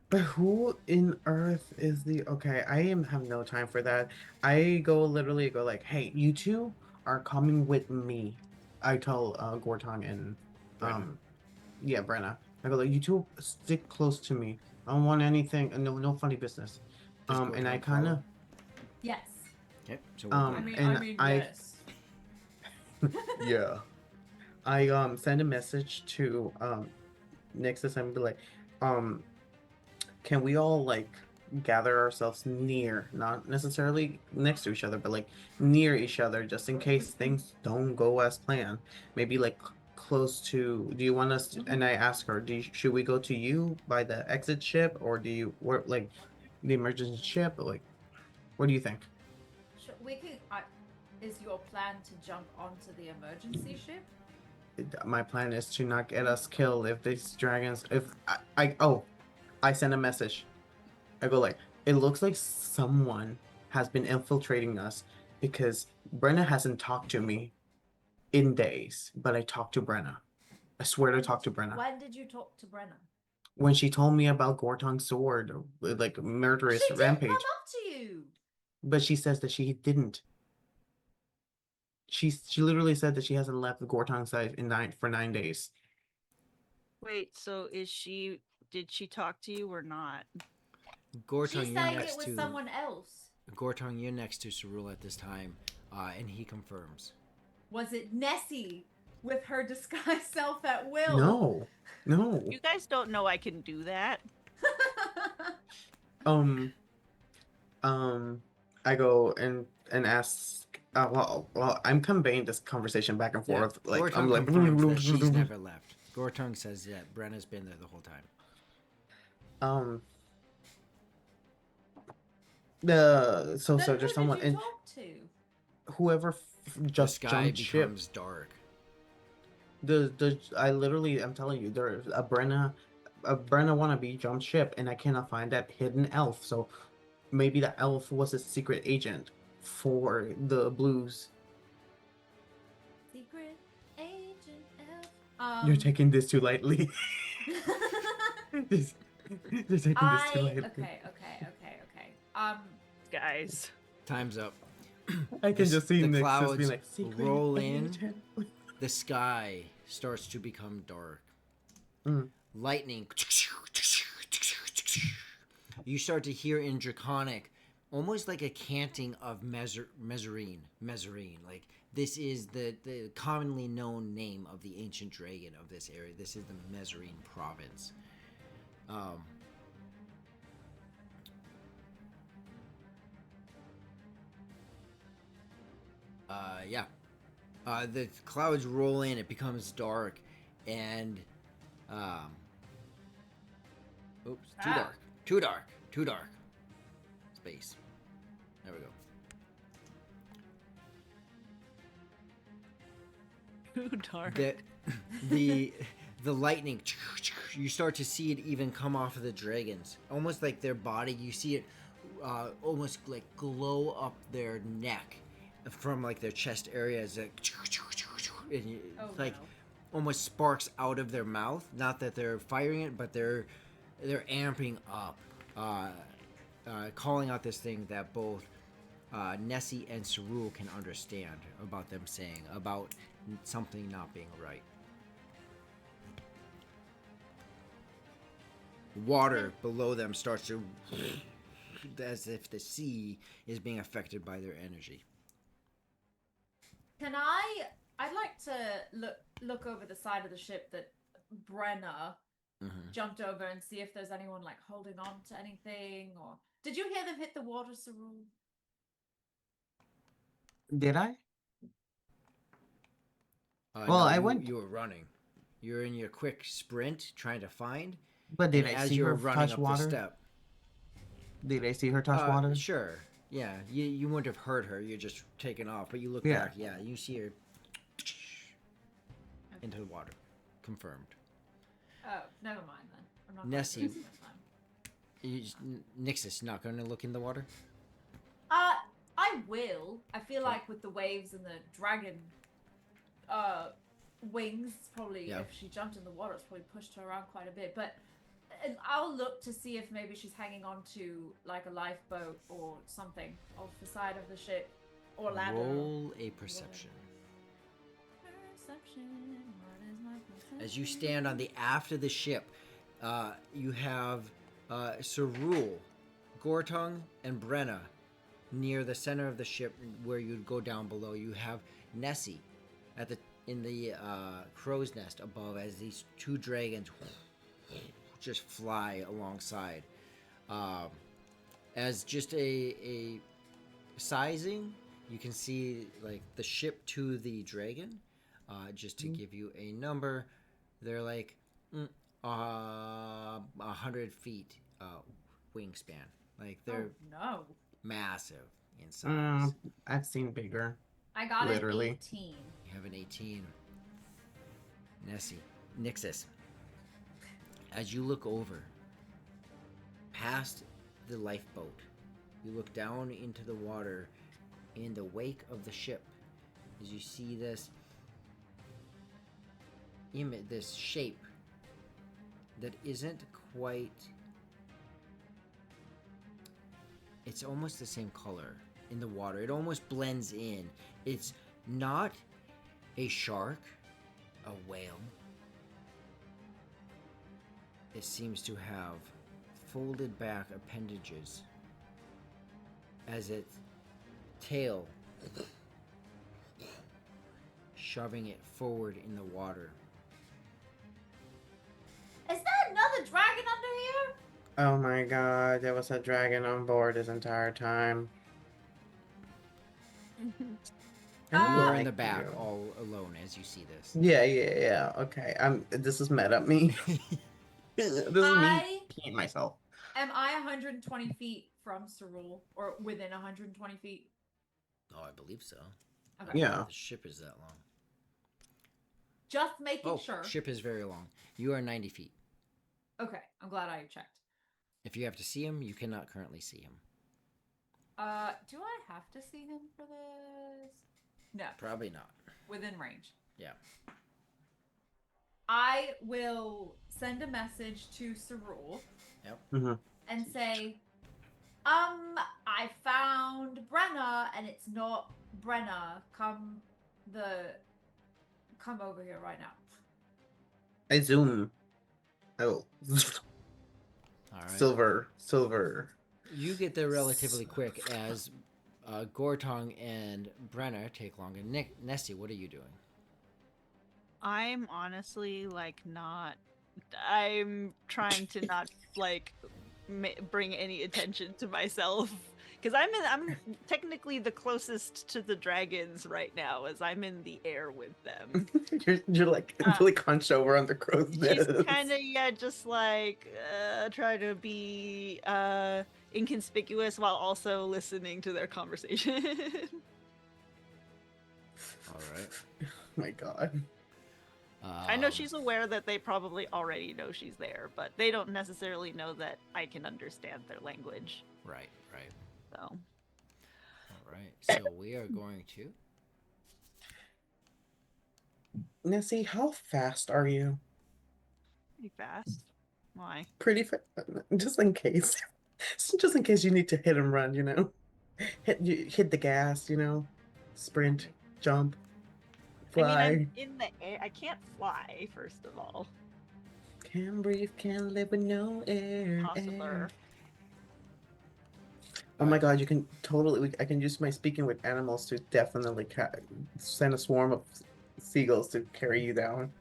But who in Earth is the okay? Have no time for that. I literally go like, hey, you two are coming with me. I tell Gortong and Brenna. yeah, Brenna. I go like, you two stick close to me. I don't want anything. No funny business. Does And I Gortong kind follow? of Yes. Okay, so we're Um, good. and Yes. yeah, I send a message to Nexus and be like, um, can we all like gather ourselves near, not necessarily next to each other, but like near each other, just in case things don't go as planned. Maybe like close to. Do you want us to? And I ask her, should we go to you by the exit ship, or do you work like the emergency ship? Like, what do you think? Sure, we could. Is your plan to jump onto the emergency ship? My plan is to not get us killed if these dragons. If I send a message. I go like, it looks like someone has been infiltrating us because Brenna hasn't talked to me in days, but I talked to Brenna. I swear to talk to Brenna. When did you talk to Brenna? When she told me about Gortong's sword, like murderous She did rampage, come up to you. but she says that she didn't. She literally said that she hasn't left Gortong's side for 9 days. Wait, so did she talk to you or not? Gortong, She's you're saying it next was to someone else. Gortong, you're next to Cerule at this time, and he confirms. Was it Nessie with her disguised self at will? No. You guys don't know I can do that. I go and ask. Well, I'm conveying this conversation back and Yeah, forth. Like I'm Gortong like, confirms that she's never left. Gortong says that Brenna's been there the whole time. So Then who there's someone did you and talk to? whoever The just sky jumped ship. becomes dark. I literally I'm telling you, there's a Brenna wannabe jumped ship, and I cannot find that hidden elf. So maybe the elf was a secret agent for the blues. Secret agent elf. You're taking this too lightly. You're taking this too lightly. Okay. Guys. Time's up. I can just see the Nick clouds just being like, secret roll in. agent. The sky starts to become dark. Mm. Lightning. You start to hear in Draconic, almost like a canting of Mezzarine. Like, this is the commonly known name of the ancient dragon of this area. This is the Mezzarine province. Yeah. The clouds roll in, it becomes dark, and oops, too dark. Space. There we go. Too dark. The lightning, you start to see it even come off of the dragons, almost like their body. You see it almost like glow up their neck from like their chest areas, like almost sparks out of their mouth. Not that they're firing it, but they're amping up, calling out this thing that both Nessie and Cerule can understand about them saying about something not being right. Water below them starts to, as if the sea is being affected by their energy. I'd like to look over the side of the ship that Brenna jumped over and see if there's anyone like holding on to anything, or did you hear them hit the water, Cerule? Did I? No, I went. You were running. You're in your quick sprint trying to find. But did and I as see you were her running touch up water? the step, Did I see her touch water? Sure. Yeah, you wouldn't have heard her. You're just taking off. But you look Yeah. back. Yeah, you see her into the water. Confirmed. Oh, never mind then. I'm not Nessie. going to waste my time. Nixus not going to look in the water? I will. I feel like with the waves and the dragon wings probably, Yeah. if she jumped in the water, it's probably pushed her around quite a bit. But and I'll look to see if maybe she's hanging on to like a lifeboat or something off the side of the ship or ladder. Roll a perception. Perception. What is my perception? As you stand on the aft of the ship, you have Cerule, Gortung, and Brenna near the center of the ship where you'd go down below. You have Nessie in the crow's nest above as these two dragons just fly alongside. As just a sizing, you can see like the ship to the dragon. Just to give you a number, they're like 100 feet wingspan. Like they're no. massive in size. I've seen bigger. I got Literally. an 18. You have an 18. Nessie, Nixus. As you look over, past the lifeboat, you look down into the water in the wake of the ship. As you see this image, this shape that isn't quite. It's almost the same color in the water. It almost blends in. It's not a shark, a whale. It seems to have folded back appendages as its tail shoving it forward in the water. Is there another dragon under here? Oh my god, there was a dragon on board this entire time. You are in Like the back, you. all alone, as you see this. Yeah. Okay, this is mad at me. This is me I peeing myself. am I 120 feet from Cerule or within 120 feet? Oh, I believe so. Okay. Yeah. The ship is that long. Just making Oh, sure. ship is very long. You are 90 feet. Okay, I'm glad I checked. If you have to see him, you cannot currently see him. Do I have to see him for this? No, Probably not. within range. Yeah. I will send a message to Cerule and say, I found Brenna and it's not Brenna. Come over here right now. I zoom. Oh, All right. silver. You get there relatively quick as Gortong and Brenner take longer. Nessie, what are you doing? I'm honestly like not. I'm trying to not like bring any attention to myself because I'm technically the closest to the dragons right now, as I'm in the air with them. You're like really hunched over on the crow's nest. She's kind of just like try to be inconspicuous while also listening to their conversation. All right. Oh my god. I know she's aware that they probably already know she's there, but they don't necessarily know that I can understand their language. Right. So All right. So we are going to. Nessie, how fast are you? pretty fast. Why? Pretty fast, just in case. Just in case you need to hit and run, hit the gas, sprint, jump, fly. I mean, I'm in the air. I can't fly, first of all. Can't breathe, can't live with no air. Hostler. Oh my god, you can totally. I can use my speaking with animals to definitely send a swarm of seagulls to carry you down.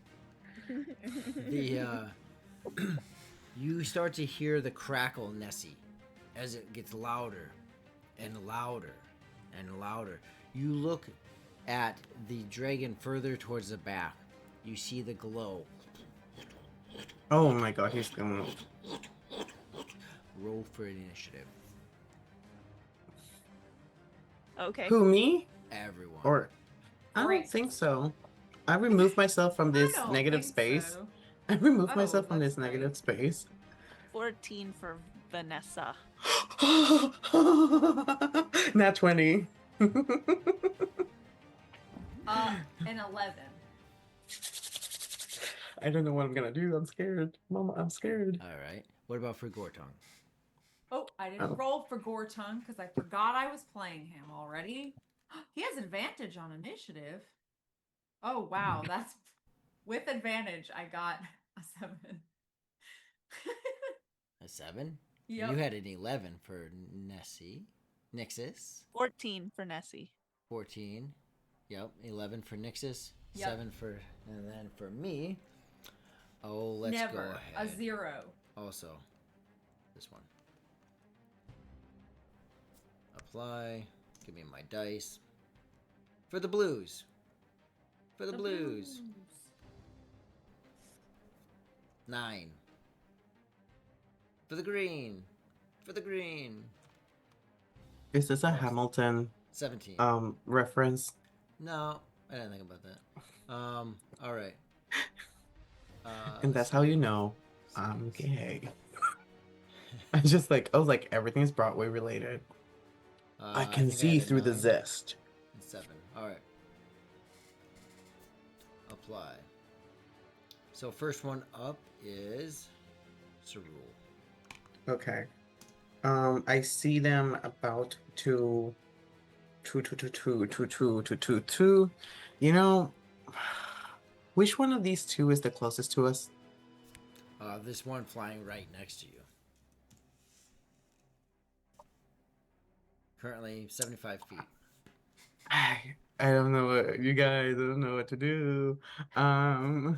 The you start to hear the crackle, Nessie, as it gets louder and louder and louder. You look at the dragon further towards the back. You see the glow. Oh my god, he's going. Roll for an initiative. Okay. Who, me? Everyone. Or I don't Great. think so. I removed myself from this I don't negative think space. so. I removed Oh, myself from that's this negative space. 14 for Vanessa. Not 20. An 11. I don't know what I'm gonna do. I'm scared. Mama, I'm scared. All right. What about for Gortong? Oh, I didn't Oh. roll for Gortung because I forgot I was playing him already. He has advantage on initiative. Oh wow, that's with advantage. I got a 7. A 7? Yep. You had an 11 for Nessie. Nixus. 14 for Nessie. 14. Yep. 11 for Nixus. Yep. 7 for. And then for me. Oh, let's go Never ahead. a 0. Also, this one. Apply. Give me my dice. For the blues. For the blues. 9. For the green. For the green. Is this a Hamilton 17. reference? No, I didn't think about that. All right. And that's how you know I'm gay. I just like I was like everything's Broadway related. I can think see had a through the 9 zest. and 7. All right. Apply. So first one up is Cerule. Okay. I see them about to two. You know, which one of these two is the closest to us? This one flying right next to you. Currently 75 feet. I don't know what you guys. I don't know what to do. I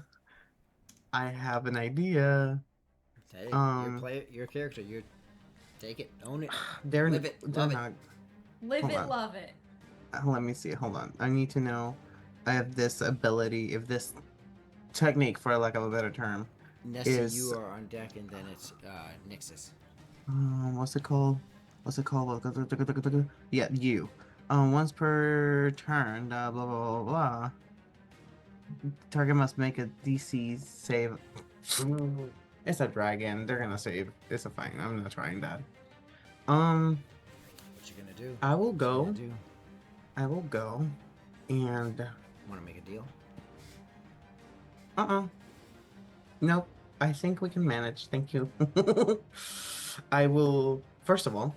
have an idea. Hey, Um, your character. You take it, own it, They're live it, they're love it. not. Live Hold it, on. love it. Let me see. Hold on. I need to know if this ability, if this technique, for lack of a better term, Nessie, is you are on deck, and then it's Nixus. what's it called? What's it called? Yeah, you. Once per turn, blah blah blah blah blah. Target must make a DC save. It's a dragon. They're gonna save. It's a fine. I'm not trying that. What you gonna do? I will What you go. gonna do? I will go, and Want to make a deal? Nope. I think we can manage. Thank you. I will. First of all,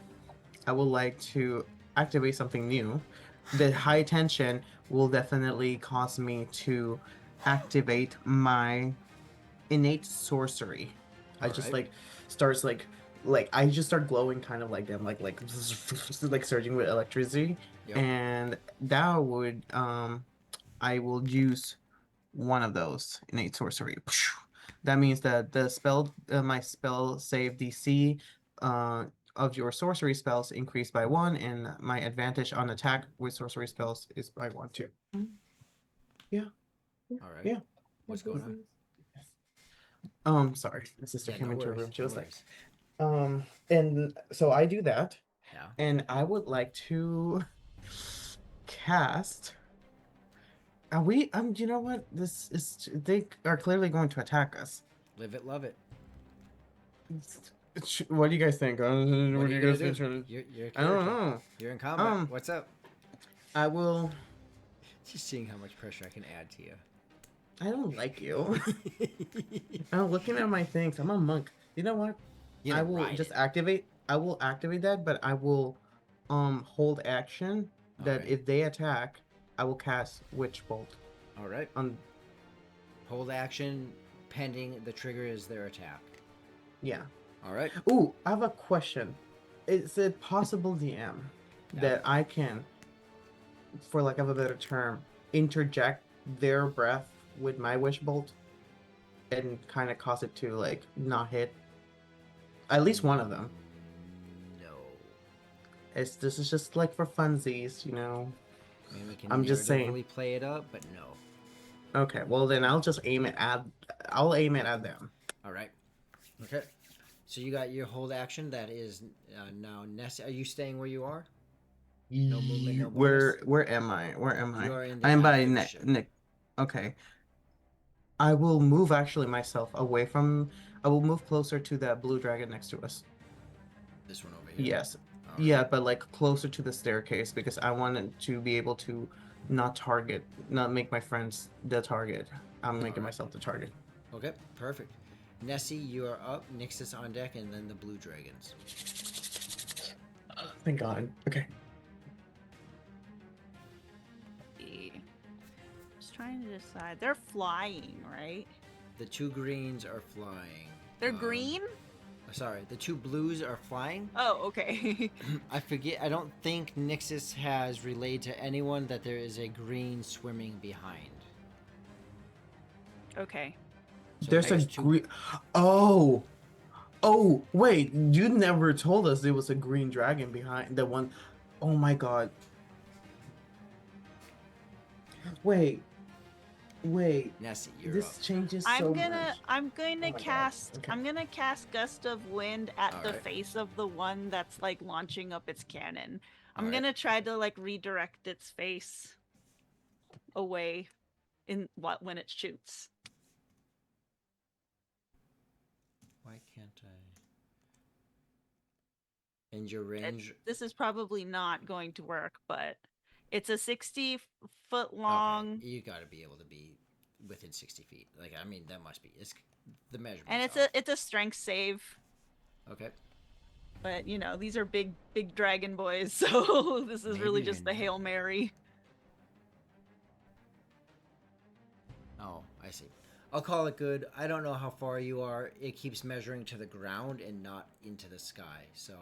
I would like to activate something new. The high tension will definitely cause me to activate my innate sorcery. I just Alright. like starts like I just start glowing kind of like them like like surging with electricity, Yep. and that would I will use one of those innate sorcery. That means that the spell my spell save DC of your sorcery spells increased by 1, and my advantage on attack with sorcery spells is by 1 too. All right. Yeah. What's going on? Sorry, my sister Yeah, came no into the worries, room. She no was like, worries. and so I do that, Yeah. and I would like to cast. Are we? You know what? This is. They are clearly going to attack us. Live it, love it. What do you guys think? What are you guys gonna do? think? You're a I don't character. know. You're in combat. Um, What's up? I will. Just seeing how much pressure I can add to you. I don't like you. I'm looking at my things. I'm a monk. You know what? You I know, will ride just it. activate. I will activate that, but I will hold action that Alright. if they attack, I will cast Witch Bolt All right. on. Hold action pending the trigger is their attack. Yeah. All right. Ooh, I have a question. Is it possible, DM, that I can, for lack of a better term, interject their breath with my Wish Bolt and kind of cause it to like not hit at least one of them? No. This is just like for funsies, you know. I mean, we can I'm just saying. narratively play it up, but no. Okay, well then I'll just aim it at. I'll aim it at them. All right. Okay. So you got your hold action. That is now Nessie. Are you staying where you are? No movement, no Where am I? Where am I? You are in the I am by active Nick. ship. Nick. Okay. I will move actually myself away from. I will move closer to that blue dragon next to us. This one over here. Yes. All Yeah, right. but like closer to the staircase because I wanted to be able to not target, not make my friends the target. I'm making Alright. myself the target. Okay, perfect. Nessie, you are up. Nixus on deck, and then the blue dragons. Thank God. Okay. Just trying to decide. They're flying, right? The two greens are flying. They're green? Sorry, the two blues are flying. Oh, okay. I forget. I don't think Nixus has relayed to anyone that there is a green swimming behind. Okay. So There's a there's two- green. Oh. Oh, wait. You never told us there was a green dragon behind the one. Oh my God. Wait. Wait. Nessie, you're This up. changes I'm so gonna much. I'm going Oh to my God. cast Okay. I'm gonna cast Gust of Wind at the Alright. face of the one that's like launching up its cannon. I'm Alright. gonna try to like redirect its face away in what when it shoots. Why can't I? And your range. This is probably not going to work, but it's a 60-foot long Okay, you gotta be able to be within 60 feet. Like, I mean, that must be. It's the measurement. and it's a strength save. Okay. But you know, these are big dragon boys, so this is really Maybe just the you're Hail Mary. Oh, I see. I'll call it good. I don't know how far you are. It keeps measuring to the ground and not into the sky. So,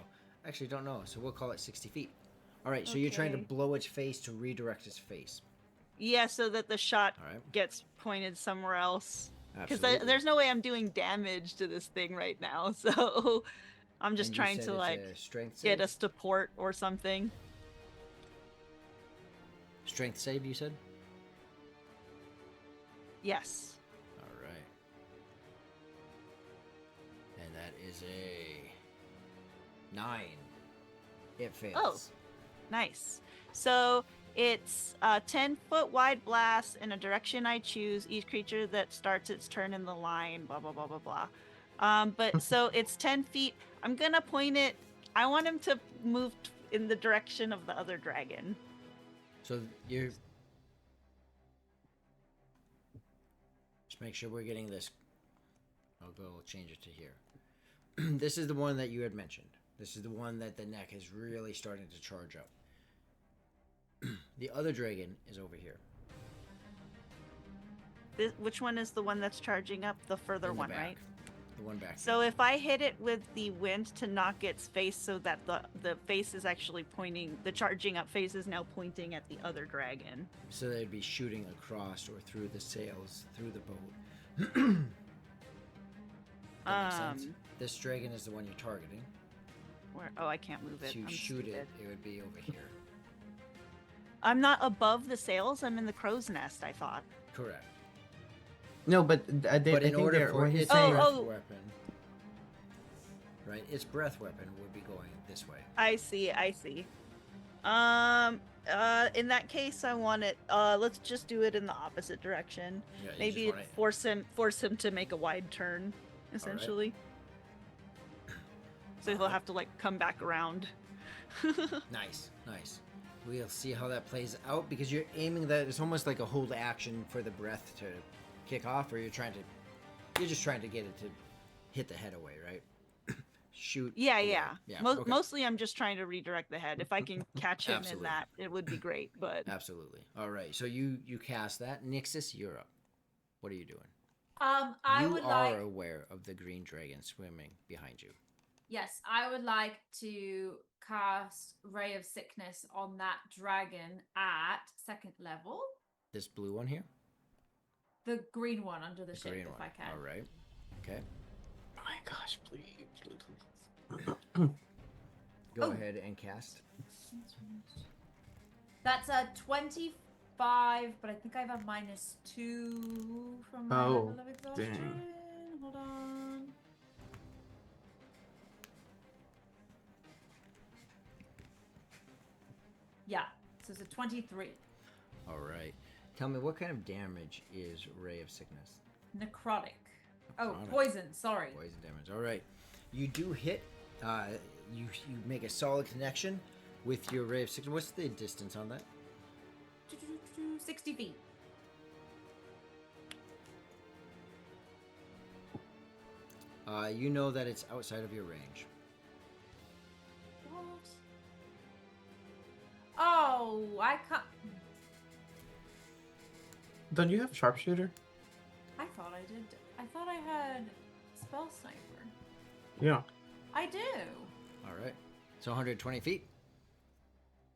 I actually don't know. So we'll call it 60 feet. All right. So you're trying to Okay. blow its face to redirect its face. Yeah, so that the shot All right. gets pointed somewhere else. Because Absolutely. there's no way I'm doing damage to this thing right now, so I'm just And you trying said to it's like a strength get save? us to port or something. Strength save, you said? Yes. All right. And that is a 9. It fails. Oh. Nice. So it's a 10-foot wide blast in a direction I choose. Each creature that starts its turn in the line, blah blah blah blah blah. But so it's 10 feet. I'm gonna point it. I want him to move in the direction of the other dragon. So you're. Just make sure we're getting this. I'll go change it to here. This is the one that you had mentioned. This is the one that the neck is really starting to charge up. The other dragon is over here. Which one is the one that's charging up? The further in the one, back. right? The one back. So if I hit it with the wind to knock its face so that the face is actually pointing, the charging up face is now pointing at the other dragon. So they'd be shooting across or through the sails, through the boat. That makes sense. This dragon is the one you're targeting. Where? Oh, I can't move it. To I'm shoot stupid. it would be over here. I'm not above the sails. I'm in the crow's nest, I thought. Correct. No, but I But in order for when he's its saying, breath Oh. weapon, right? Its breath weapon would be going this way. I see. In that case, I want it. Let's just do it in the opposite direction. Yeah, you just Maybe want it- force him to make a wide turn, essentially. So he'll have to like come back around. Nice. We'll see how that plays out because you're aiming that. It's almost like a hold action for the breath to kick off, or you're just trying to get it to hit the head away, right? Shoot. Yeah, away. yeah. Okay. Mostly, I'm just trying to redirect the head. If I can catch him in Absolutely. that, it would be great. But Absolutely. All right. So you cast that. Nixus, you're up. What are you doing? I You would are like. aware of the green dragon swimming behind you. Yes, I would like to cast Ray of Sickness on that dragon at 2nd level. This blue one here. The green one under the The ship, green if one. I can. All right. Okay. oh my gosh, please. Go Oh. ahead and cast. That's a 25, but I think I have a -2 from my Oh, level of exhaustion. dang. Hold on. Yeah, so it's a 23. All right. Tell me what kind of damage is Ray of Sickness? Necrotic. Oh, Necrotic. poison, sorry. Poison damage. All right. You do hit. You make a solid connection with your Ray of Sickness. What's the distance on that? 60 feet. You know that it's outside of your range. What? Oh, I can't. Don't you have sharpshooter? I thought I did. I thought I had spell sniper. Yeah. I do. All right. So 120 feet.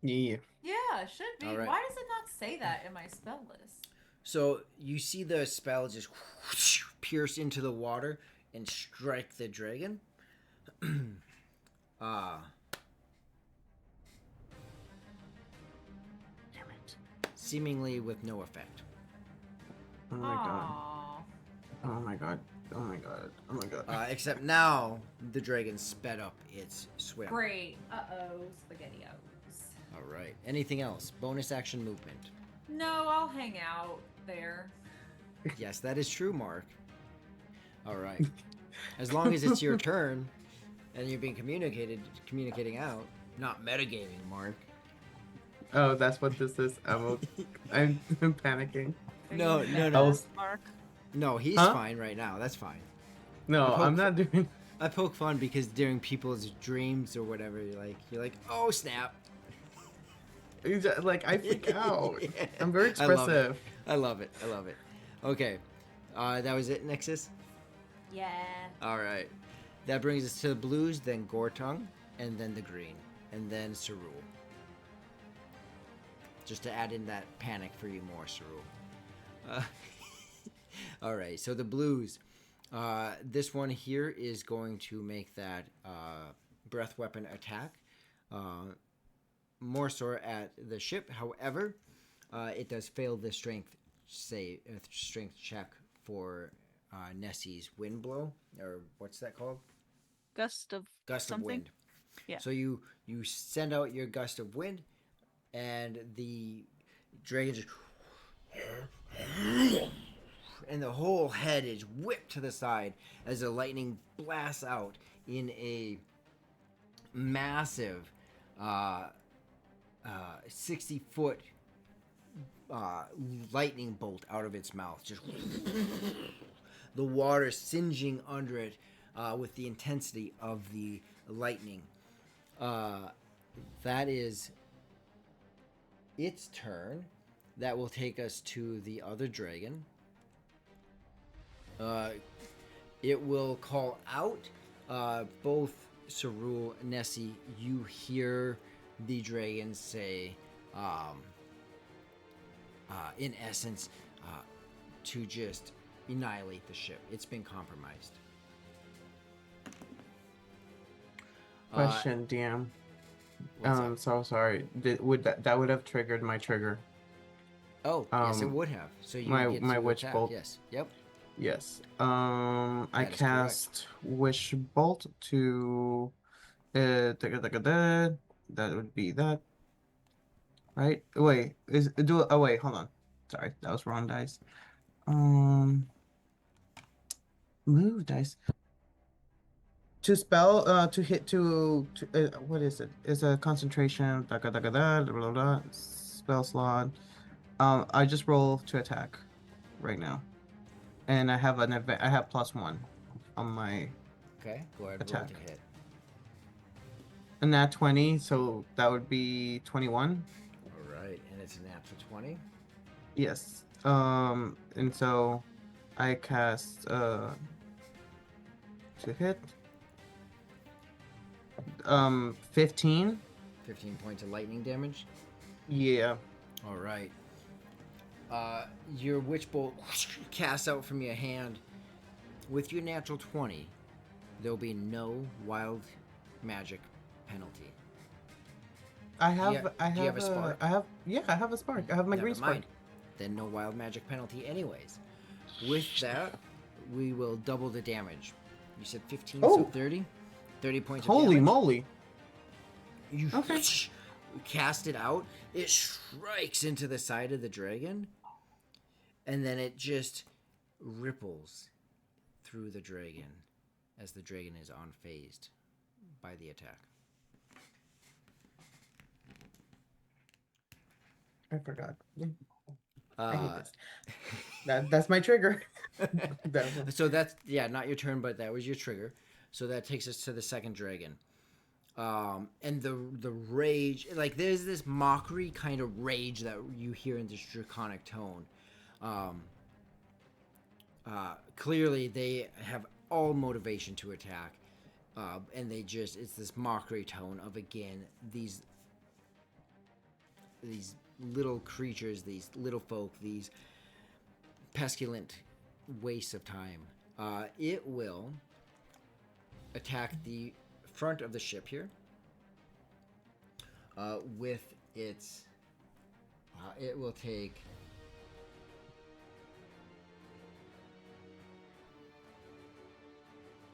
Yeah. Yeah, it should be. All right. Why does it not say that in my spell list? So you see the spell just pierce into the water and strike the dragon. Damn it. Seemingly with no effect. Oh my god. Aww. Oh my god. Oh my god. Oh my god. Except now the dragon sped up its swim. Great. Uh-oh, spaghettios. All right. Anything else? Bonus action movement. No, I'll hang out there. Yes, that is true, Mark. All right. As long as it's your turn and you're being communicating out, not metagaming, Mark. Oh, that's what this is. I'm panicking. Are No, you no, mad no. at us, Mark? No, he's Huh? fine right now. That's fine. No, poke I'm not doing. I poke fun because during people's dreams or whatever, you're like, oh snap. Like I freak out. Yeah. I'm very I love it. expressive. I love it. I love it. Okay, that was it, Nexus. Yeah. All right, that brings us to the blues, then Gortung, and then the green, and then Cerule. Just to add in that panic for you more, Cerule. All right, so the blues. This one here is going to make that breath weapon attack. More so at the ship. However, it does fail the strength check for Nessie's wind blow, or what's that called? Gust of Gust something? of wind. Yeah. So you send out your gust of wind, and the dragon just and the whole head is whipped to the side as the lightning blasts out in a massive 60-foot lightning bolt out of its mouth. Just the water singeing under it with the intensity of the lightning. That is its turn. That will take us to the other dragon. It will call out both Cerule and Nessie. You hear the dragon say, in essence, to just annihilate the ship. It's been compromised. Question, DM. What's up? So sorry. Would that would have triggered my trigger? Oh, yes, it would have. So you my would get my to witch attack. bolt. Yes. Yep. Yes. That I is cast Wish Bolt to. That would be that. Right? Wait. Oh wait. Hold on. Sorry, that was wrong dice. Move dice. To spell. To hit. What is it? It's a concentration. Blah, blah, blah, blah, blah, blah, spell slot. I just roll to attack, right now, and I have I have +1 on my Okay. Go ahead. Attack. Roll to hit. and nat 20, so that would be 21. All right, and it's a natural 20. Yes. And so I cast to hit. 15. 15 points of lightning damage. Yeah. All right. Your witch bolt casts out from your hand. With your natural 20, there'll be no wild magic penalty. I have. you- I do you have have a spark? I have. Yeah, I have a spark. I have my Never green spark. mind. Then no wild magic penalty anyways. With that, we will double the damage. You said 15, so Oh. 30? 30 points of Holy damage. moly! You Okay. cast it out. It strikes into the side of the dragon, and then it just ripples through the dragon as the dragon is unfazed by the attack. I forgot. I hate Uh, this. That's my trigger. Definitely. so that's not your turn, but that was your trigger. So that takes us to the second dragon. And the rage, like there's this mockery kind of rage that you hear in this draconic tone. Um, Clearly, they have all motivation to attack, and it's this mockery tone of again these little creatures, these little folk, these pestilent wastes of time. It will attack the front of the ship here with its. It will take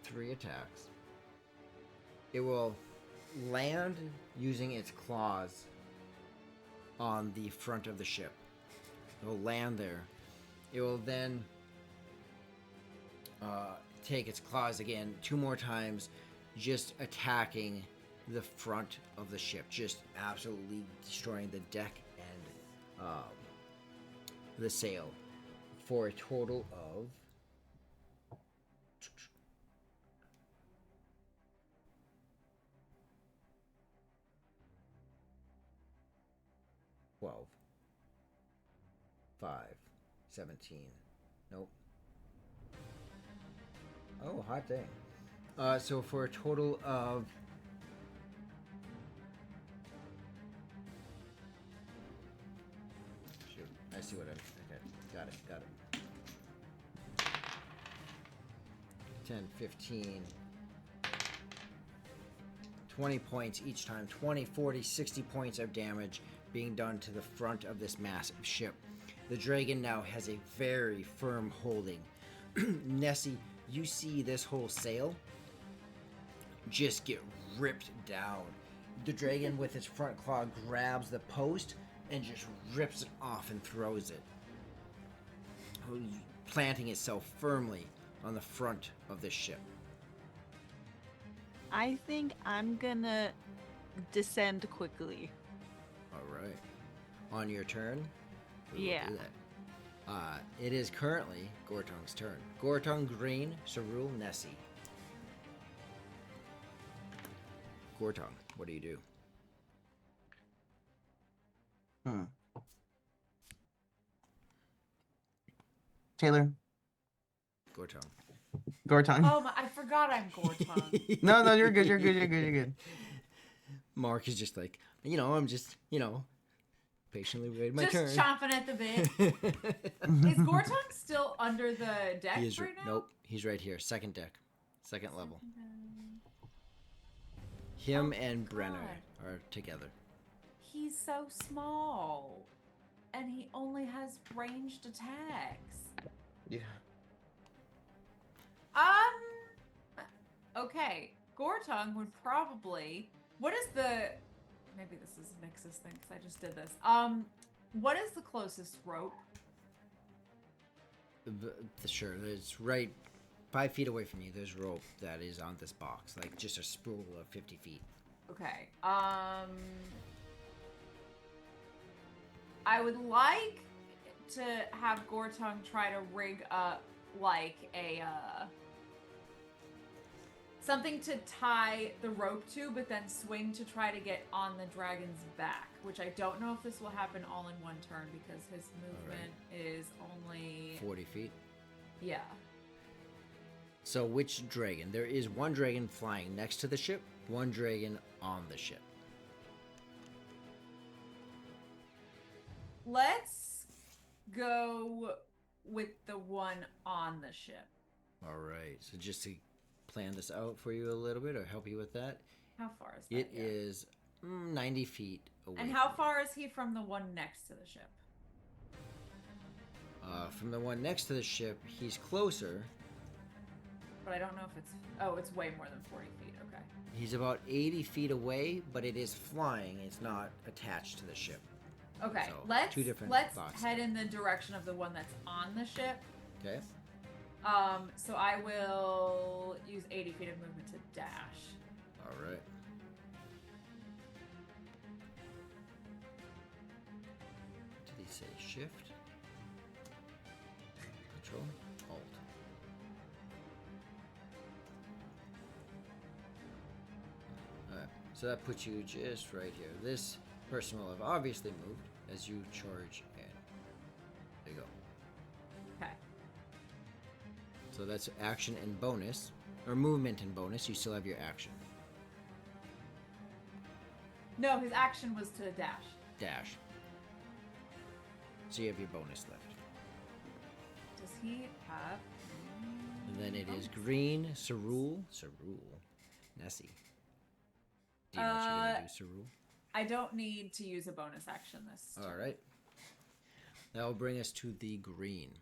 3 attacks. It will land using its claws on the front of the ship. It will land there. It will then take its claws again 2 more times, just attacking the front of the ship, just absolutely destroying the deck and the sail for a total of 12. 5. 17. Nope. Oh, hot dang. So for a total of... Shoot, I see what I'm... Okay, got it. 10, 15... 20 points each time. 20, 40, 60 points of damage being done to the front of this massive ship. The dragon now has a very firm holding. Nessie, you see this whole sail just get ripped down. The dragon with its front claw grabs the post and just rips it off and throws it, planting itself firmly on the front of the ship. I think I'm gonna descend quickly. All right. On your turn, we will Yeah. do that. It is currently Gortong's turn. Gortong, Green, Sarul, Nessie. Gortong, what do you do? Taylor, Gortong. Gorton. Oh, I forgot I'm Gortong. No, you're good. You're good. Mark is just like, I'm just, patiently waiting my Just turn. chomping at the bit. Is Gortong still under the deck He is right now? Nope, he's right here. Second deck. Second level. Him and Brenna God. are together. He's so small. And he only has ranged attacks. Yeah. Okay. Gortong would probably... What is the... Maybe this is Nix's thing, because I just did this. What is the closest rope? Sure, it's right 5 feet away from you. There's rope that is on this box, like just a spool of 50 feet. Okay. I would like to have Gortong try to rig up like a something to tie the rope to, but then swing to try to get on the dragon's back, which I don't know if this will happen all in one turn because his movement is only 40 feet. Yeah. So which dragon? There is one dragon flying next to the ship, one dragon on the ship. Let's go with the one on the ship. All right. So just to plan this out for you a little bit or help you with that, How far is that? it is 90 feet away. And how from far is he from the one next to the ship? you. From the one next to the ship, he's closer. But I don't know if it's... Oh, it's way more than 40 feet. Okay. He's about 80 feet away, but it is flying. It's not attached to the ship. Okay, So, let's two different let's thoughts head there. in the direction of the one that's on the ship. Okay. So I will use 80 feet of movement to dash. All right. Did he say shift? Control Alt. Alright, so that puts you just right here. This person will have obviously moved as you charge in. There you go. Okay. So that's action and bonus, or movement and bonus. You still have your action. No, his action was to dash. Dash. So you have your bonus left. Does he have? And then it is green, Cerule. Nessie. Do you know what you're gonna do, Cerule? I don't need to use a bonus action this turn. Alright. That will bring us to the green.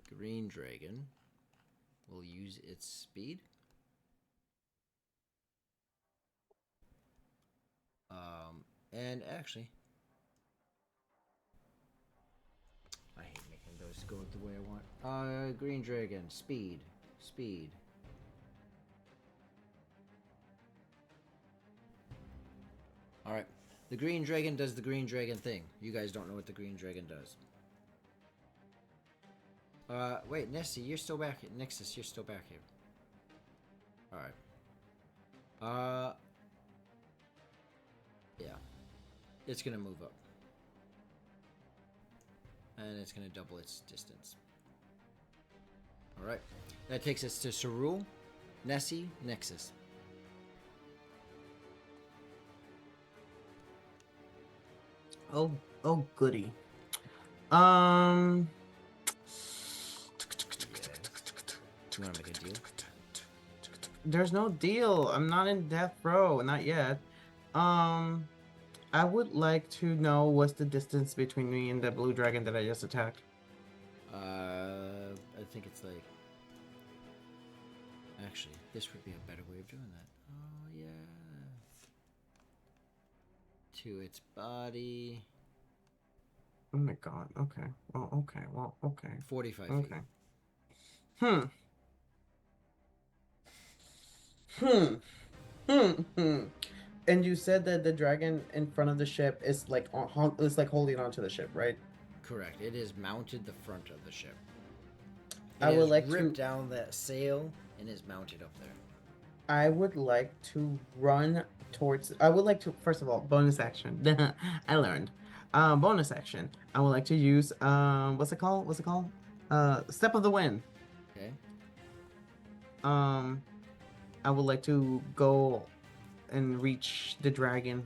The green dragon will use its speed. And actually, I hate making those go the way I want. Green dragon, speed. Alright. The green dragon does the green dragon thing. You guys don't know what the green dragon does. Wait, Nessie, you're still back here. Nexus, you're still back here. Alright. Yeah. It's gonna move up. And it's gonna double its distance. Alright. That takes us to Cerule, Nessie, Nexus. Oh, goody. Do you want to make a deal? There's no deal. I'm not in death row, not yet. I would like to know what's the distance between me and the blue dragon that I just attacked. I think it's like... Actually, this would be a better way of doing that. Oh, yeah. To its body. Oh my god. Okay. Well, okay. Well, okay. 45 feet. Okay. And you said that the dragon in front of the ship is like it's like holding onto the ship, right? Correct. It is mounted the front of the ship. It I would has like ripped to. down that sail and is mounted up there. I would like to run towards. I would like to. First of all, bonus action. I learned. Bonus action. I would like to use. What's it called? Step of the wind. Okay. I would like to go and reach the dragon.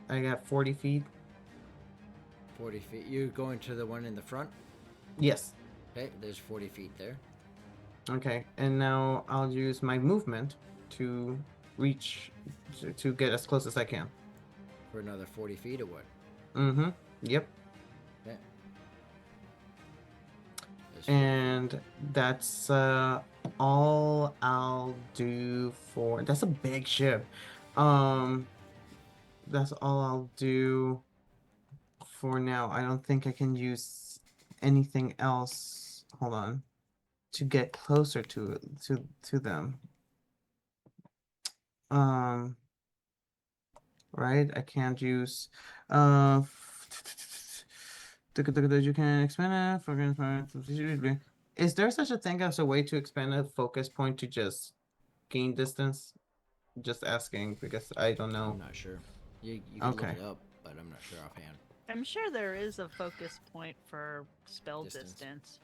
I got 40 feet. 40 feet. You're going to the one in the front? Yes. Okay, there's 40 feet there. Okay, and now I'll use my movement to reach, to get as close as I can. For another 40 feet or what? Mm-hmm. Yep. Okay. There's And that's all I'll do for. That's a big ship. That's all I'll do for now. I don't think I can use anything else. Hold on. To get closer to them. Right? I can't use you can expand it. Is there such a thing as a way to expand a focus point to just gain distance? Just asking because I don't know. I'm not sure. You can Okay. look it up, but I'm not sure offhand. I'm sure there is a focus point for spell Distance. distance.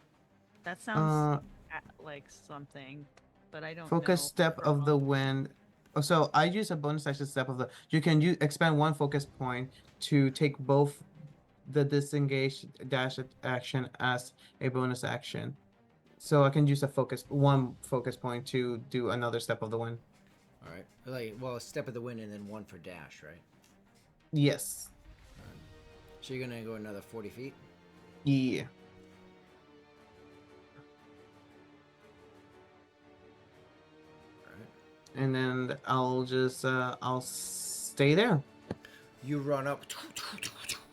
That sounds Uh, like something, but I don't focus know step for of the one. wind. Oh, so I use a bonus action step of the. You can expand one focus point to take both the disengage dash action as a bonus action. So I can use one focus point to do another step of the wind. All right. Well, a step of the wind and then one for dash, right? Yes. So you're gonna go another 40 feet. Yeah. All right. And then I'll just I'll stay there. You run up,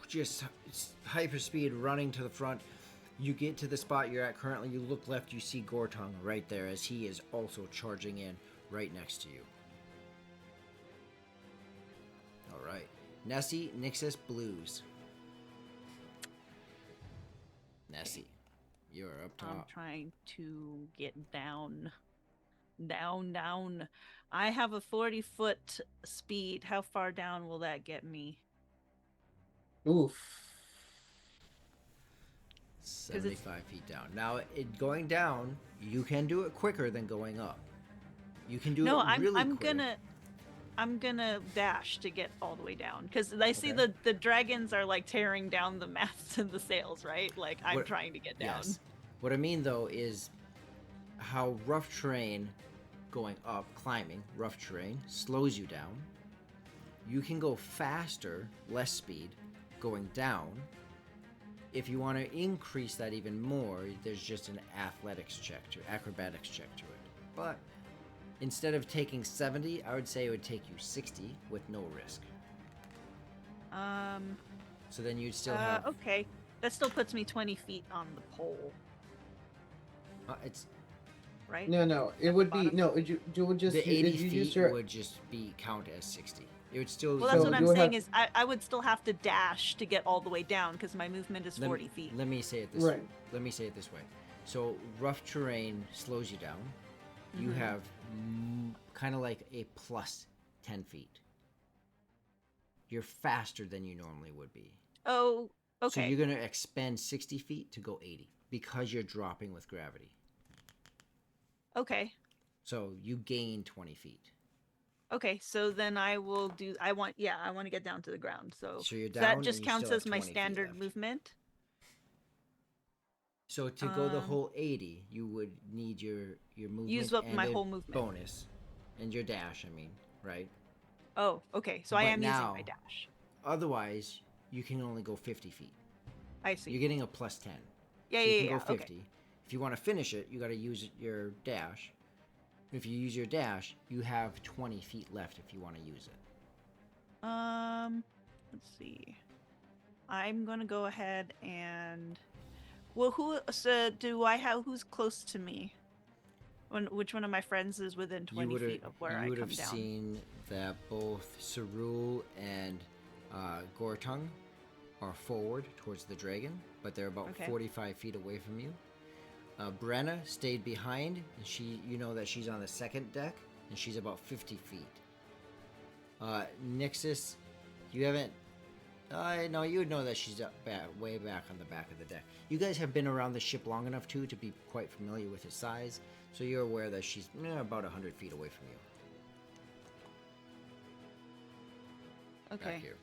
just hyper speed running to the front. You get to the spot you're at currently. You look left, you see Gortung right there as he is also charging in right next to you. All right. Nessie, Nixus, Blues. Nessie, you're up I'm top. trying to get down. Down. I have a 40-foot speed. How far down will that get me? Oof. 75 feet down. Now, going down, you can do it quicker than going up. You can do No, it really I'm quick. I'm gonna dash to get all the way down because I see Okay. the dragons are like tearing down the masts and the sails, right? Like I'm What- trying to get down. Yes. What I mean, though, is how rough terrain going up, climbing, rough terrain, slows you down. You can go faster, less speed, going down. If you want to increase that even more, there's just an acrobatics check to it. But instead of taking 70, I would say it would take you 60 with no risk. So then you'd still have. Okay, that still puts me 20 feet on the pole, It's right? No. It At would the be bottom? no. You would just the you 80 use feet your would just be count as 60. It would still. Well, that's So what you I'm saying have- is I would still have to dash to get all the way down because my movement is 40 feet. Let me say it this. Right. Let me say it this way. So rough terrain slows you down. You Mhm. have kind of like a plus 10 feet. You're faster than you normally would be. Oh, So okay. you're going to expend 60 feet to go 80 because you're dropping with gravity. Okay. So you gain 20 feet. Okay, so then I will do. I want to get down to the ground. So, So you're that down just and you counts still as have my 20 feet standard left. movement. So to go the Um, whole 80, you would need your movement Use up and my a whole movement. bonus, and your dash. I mean, right? Oh, okay. So I But am using now- my dash. Otherwise, you can only go 50 feet. I see. You're getting a plus 10. yeah, So you yeah, can yeah. go 50. Okay. If you want to finish it, you got to use your dash. If you use your dash, you have 20 feet left if you want to use it. Let's see. I'm gonna go ahead and. Well, who's close to me? Which one of my friends is within 20 feet of where I would come have down? seen that both Cerule and Gortung are forward towards the dragon, but they're about Okay. 45 feet away from you. Brenna stayed behind, and you know that she's on the second deck, and she's about 50 feet. Nixus, you haven't. No, you would know that she's way back on the back of the deck. You guys have been around the ship long enough too to be quite familiar with its size, so you're aware that she's about 100 feet away from you. Okay. Back here.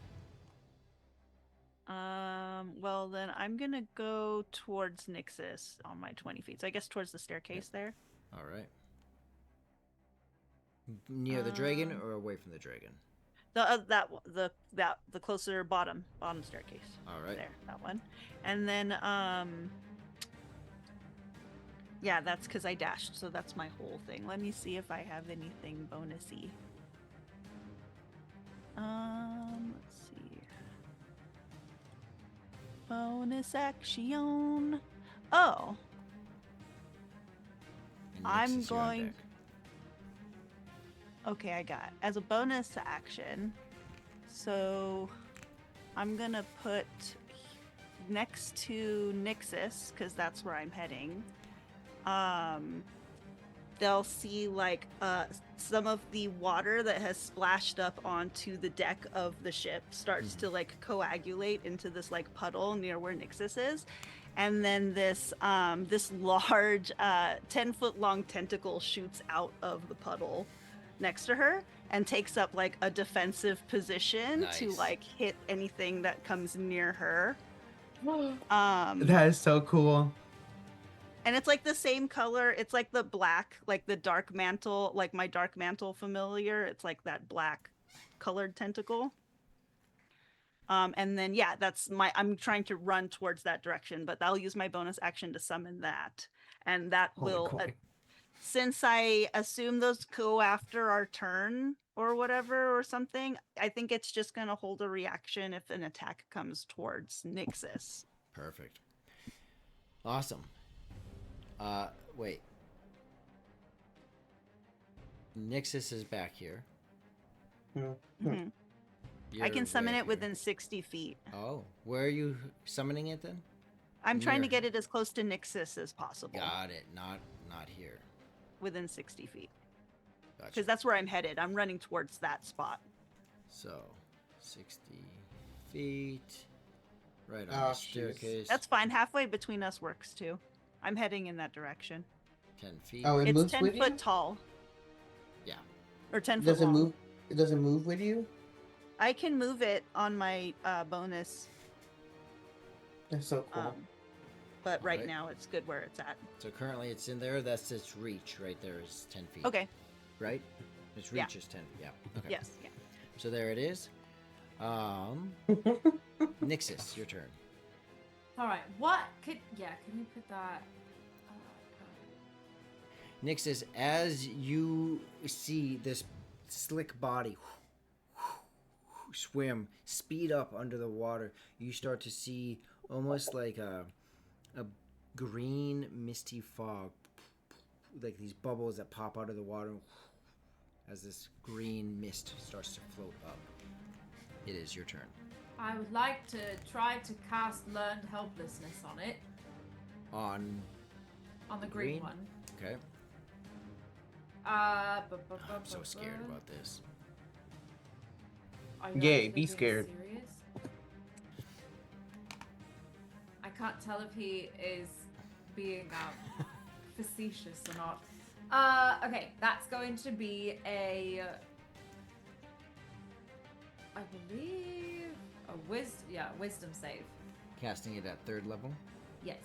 Well then I'm gonna go towards Nixus on my 20 feet. So I guess towards the staircase there. All right. Near the dragon Um, or away from the dragon? The closer bottom staircase. All right. There, that one. And then yeah, that's because I dashed, so that's my whole thing. Let me see if I have anything bonusy. Let's see. Bonus action. Oh, And I'm Nixus, you're on going- deck. okay, I got as a bonus action. So I'm gonna put next to Nixus because that's where I'm heading. They'll see like some of the water that has splashed up onto the deck of the ship starts to like coagulate into this like puddle near where Nixus is, and then this large 10-foot long tentacle shoots out of the puddle next to her and takes up like a defensive position to Nice. like hit anything that comes near her. That is so cool. And it's like the same color. It's like the black, like the dark mantle, like my dark mantle familiar. It's like that black colored tentacle. And then yeah, I'm trying to run towards that direction, but I'll use my bonus action to summon that. And that Holy will coin. since I assume those go after our turn or whatever or something, I think it's just gonna hold a reaction if an attack comes towards Nixus. Perfect. Awesome. Wait. Nixus is back here. Yeah. Mhm. I can You're summon way it up here. within 60 feet. Oh, where are you summoning it then? I'm trying to Near. get it as close to Nixus as possible. Got it. Not here. Within 60 feet. Gotcha. Because that's where I'm headed. I'm running towards that spot. So, 60 feet. Right on Oh, the jeez. staircase. That's fine. Halfway between us works too. I'm heading in that direction. 10 feet. Oh, it It's moves 10 with foot you? tall. Yeah. Or 10 foot Does it long. move? Does it move with you? I can move it on my bonus. That's so cool. But right Alright. now it's good where it's at. So currently it's in there. That's its reach right there is 10 feet. Okay. Right? Its Yeah. reach is 10. Yeah. Okay. Yes. Yeah. So there it is. Nixus, your turn. All right. What could? Yeah. Can you put that? Nixus, as you see this slick body swim, speed up under the water, you start to see almost like a green misty fog, like these bubbles that pop out of the water as this green mist starts to float up. It is your turn. I would like to try to cast Learned Helplessness on it, On on the green Green? one. okay. I'm I'm so scared about this. Are you Yay, actually be being scared. Serious? I can't tell if he is being facetious or not. Okay, that's going to be a, I believe, a wisdom save. Casting it at 3rd level. Yes.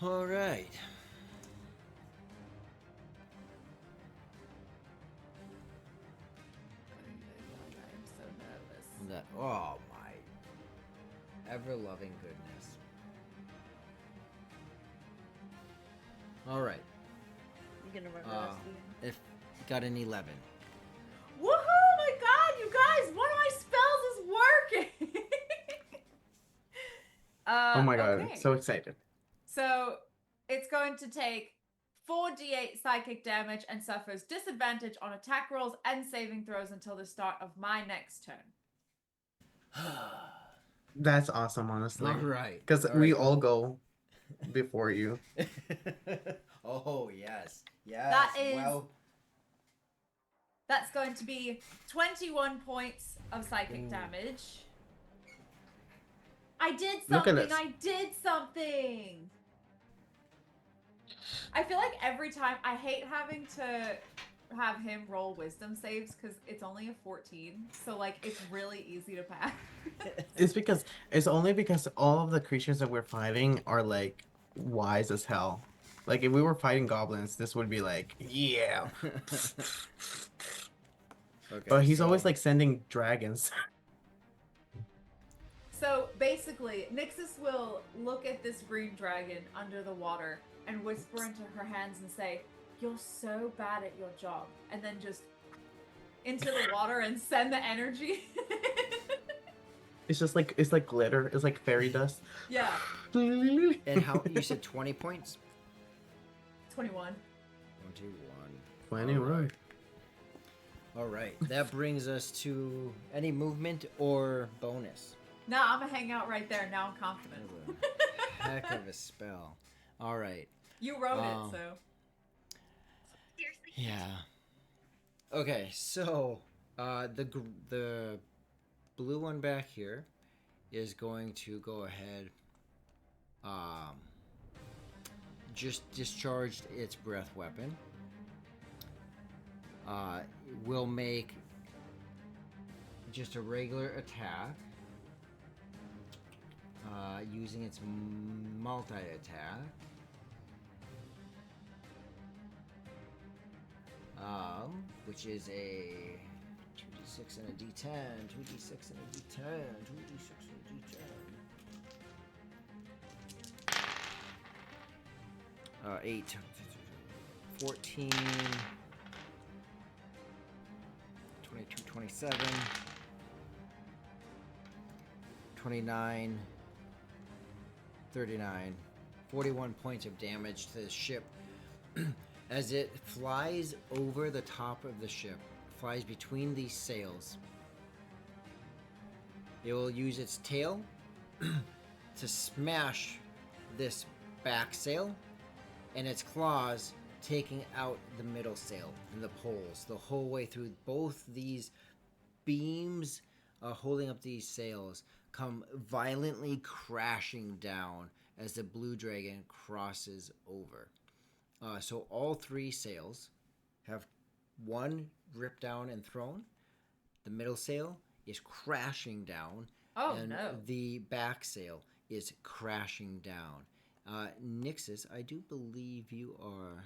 All right. I'm so nervous. That oh my ever-loving goodness. All right. You gonna run Uh, if got an 11. Woohoo! My God, you guys, one of my spells is working. Oh my god, okay. so excited. So it's going to take 4d8 psychic damage and suffers disadvantage on attack rolls and saving throws until the start of my next turn. That's awesome, honestly. All right. Because All we right. all go before you. Oh yes, yes. That is- well. That's going to be 21 points of psychic Ooh. damage. I did Look at something! this. I did something! I feel like every time I hate having to have him roll wisdom saves because it's only a 14. So like it's really easy to pass. It's only because all of the creatures that we're fighting are like wise as hell. Like if we were fighting goblins, this would be like, yeah. Okay, But he's so- always like sending dragons. So basically, Nixus will look at this green dragon under the water and whisper into her hands and say, "You're so bad at your job," and then just into the water and send the energy. It's just like glitter. It's like fairy dust. Yeah, And how you said 20 points? 21. 21. 21. All right. That brings us to any movement or bonus. Now I'm gonna hang out right there. Now I'm confident. That was a heck of a spell. All right. You wrote Um, it, so. Yeah. Okay, so the blue one back here is going to go ahead. Just discharged its breath weapon. Will make just a regular attack. Using its multi-attack. Which is a 2d6 and a d10, 2d6 and a d10, 2d6 and a d10. 8, 14, 22, 27, 29, 39, 41 points of damage to the ship As it flies over the top of the ship, flies between these sails, it will use its tail to smash this back sail, and its claws taking out the middle sail and the poles the whole way through. Both these beams holding up these sails come violently crashing down as the blue dragon crosses over. So all three sails have one ripped down and thrown. The middle sail is crashing down. Oh, and no. the back sail is crashing down. Nixus, I do believe you are...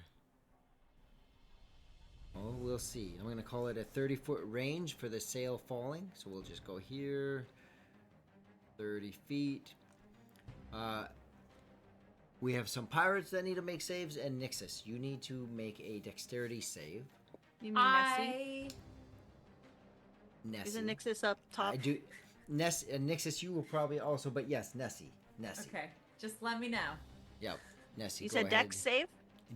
Oh, we'll see. I'm going to call it a 30-foot range for the sail falling. So we'll just go here. 30 feet. We have some pirates that need to make saves, and Nixus, you need to make a dexterity save. You mean Nessie? Nessie. Isn't Nixus up top? I do. Nixus, you will probably also, but yes, Nessie. Okay, just let me know. Yep, Nessie. You go said ahead. Dex save?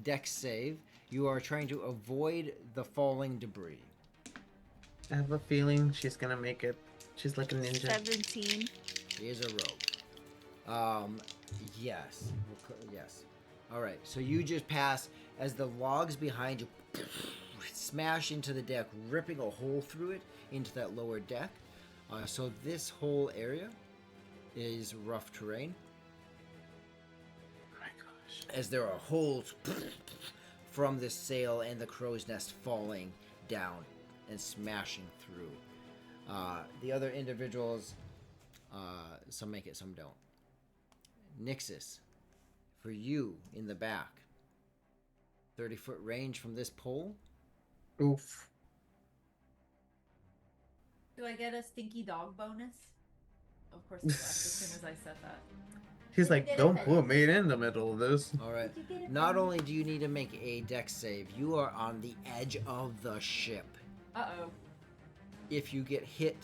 Dex save. You are trying to avoid the falling debris. I have a feeling she's gonna make it. She's like a ninja. 17. She is a rogue. Yes. Yes. All right. So you just pass as the logs behind you smash into the deck, ripping a hole through it into that lower deck. So this whole area is rough terrain. Oh my gosh. As there are holes from the sail and the crow's nest falling down and smashing through. The other individuals, some make it, some don't. Nixus, for you in the back, 30-foot range from this pole. Oof. Do I get a stinky dog bonus? Of course, I left as soon as I said that. He's like, don't put me in the middle of this. All right. Not only do you need to make a dex save, you are on the edge of the ship. Uh-oh. If you get hit,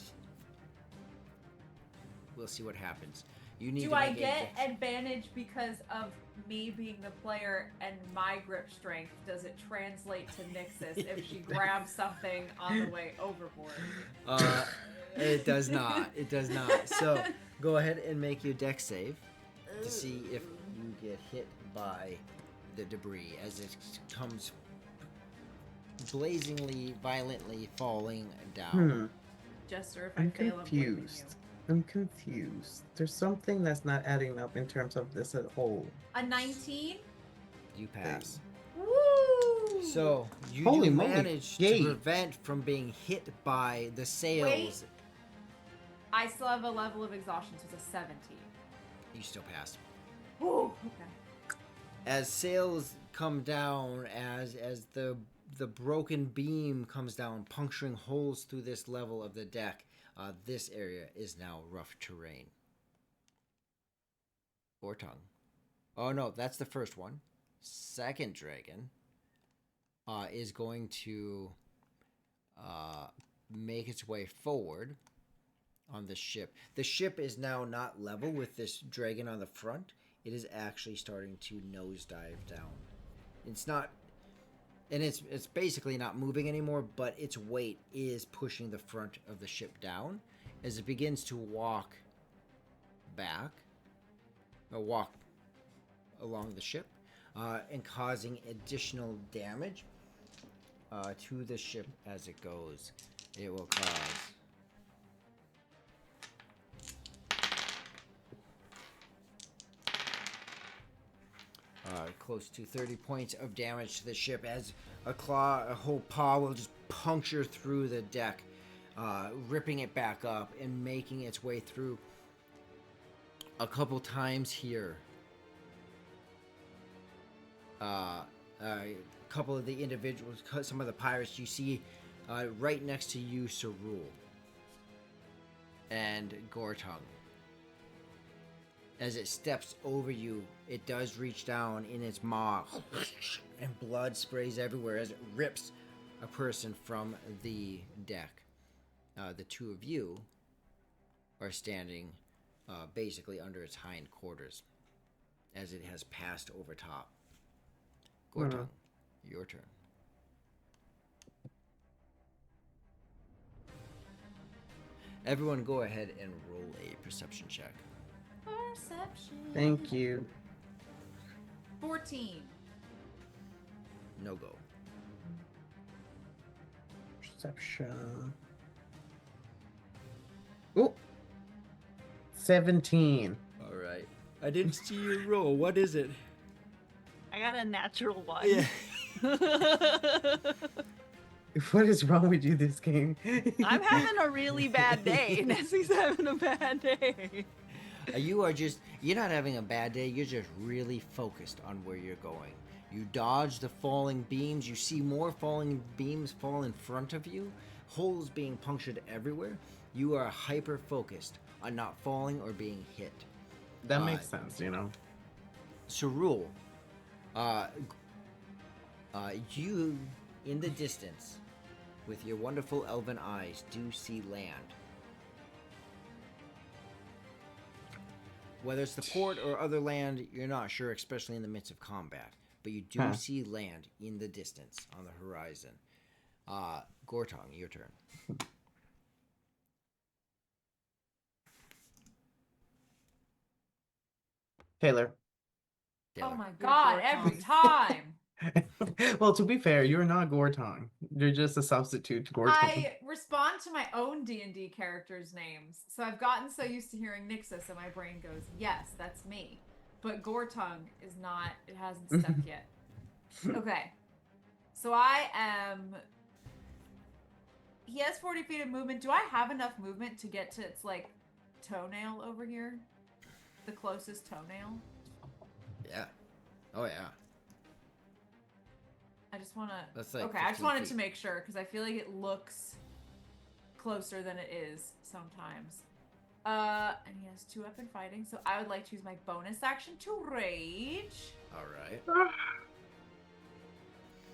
we'll see what happens. You need Do to I make a get dex- advantage because of me being the player and my grip strength? Does it translate to Nixus if she grabs something on the way overboard? It does not. It does not. So go ahead and make your dex save to see if you get hit by the debris as it comes blazingly, violently falling down. Jester, if I I'm fail, confused. I'm confused. There's something that's not adding up in terms of this at all. A 19? You pass. Woo! So you Holy do moly, manage yay. to prevent from being hit by the sails. Wait. I still have a level of exhaustion, so it's a 17. You still pass. Woo! Okay. As sails come down, as the broken beam comes down, puncturing holes through this level of the deck, this area is now rough terrain. Or tongue. Oh no, that's the first one. Second dragon is going to make its way forward on the ship. The ship is now not level with this dragon on the front. It is actually starting to nosedive down. It's not, and it's basically not moving anymore, but its weight is pushing the front of the ship down as it begins to walk back, or walk along the ship, and causing additional damage to the ship as it goes. It will cause close to 30 points of damage to the ship as a whole paw will just puncture through the deck, ripping it back up and making its way through a couple times here. A couple of the individuals, some of the pirates you see right next to you, Sarul and Gortung. As it steps over you, it does reach down in its maw, and blood sprays everywhere as it rips a person from the deck. The two of you are standing basically under its hindquarters as it has passed over top. Gortung, your turn. Everyone, go ahead and roll a perception check. Perception. Thank you. 14. No go. Perception. Oh. 17. All right. I didn't see you roll. What is it? I got a natural one. Yeah. What is wrong with you this game? I'm having a really bad day. Nessie's having a bad day. You're not having a bad day. You're just really focused on where you're going. You dodge the falling beams. You see more falling beams fall in front of you. Holes being punctured everywhere. You are hyper focused on not falling or being hit. That makes sense, you know. Cerule, you in the distance, with your wonderful elven eyes, do see land. Whether it's the port or other land, you're not sure, especially in the midst of combat. But you do see land in the distance on the horizon. Gortong, your turn. Taylor. Oh Taylor. my god, every time. Well, to be fair, you're not Gortong. You're just a substitute to Gortong. I respond to my own D&D characters' names. So I've gotten so used to hearing Nixus and my brain goes, yes, that's me. But Gortung is not, it hasn't stuck yet. Okay. So I am... He has 40 feet of movement. Do I have enough movement to get to its, like, toenail over here? The closest toenail? Yeah. Oh, yeah. I just want to... That's like okay, I just 15 wanted feet. to make sure, because I feel like it looks closer than it is sometimes. And he has 2 weapon fighting, so I would like to use my bonus action to rage. All right.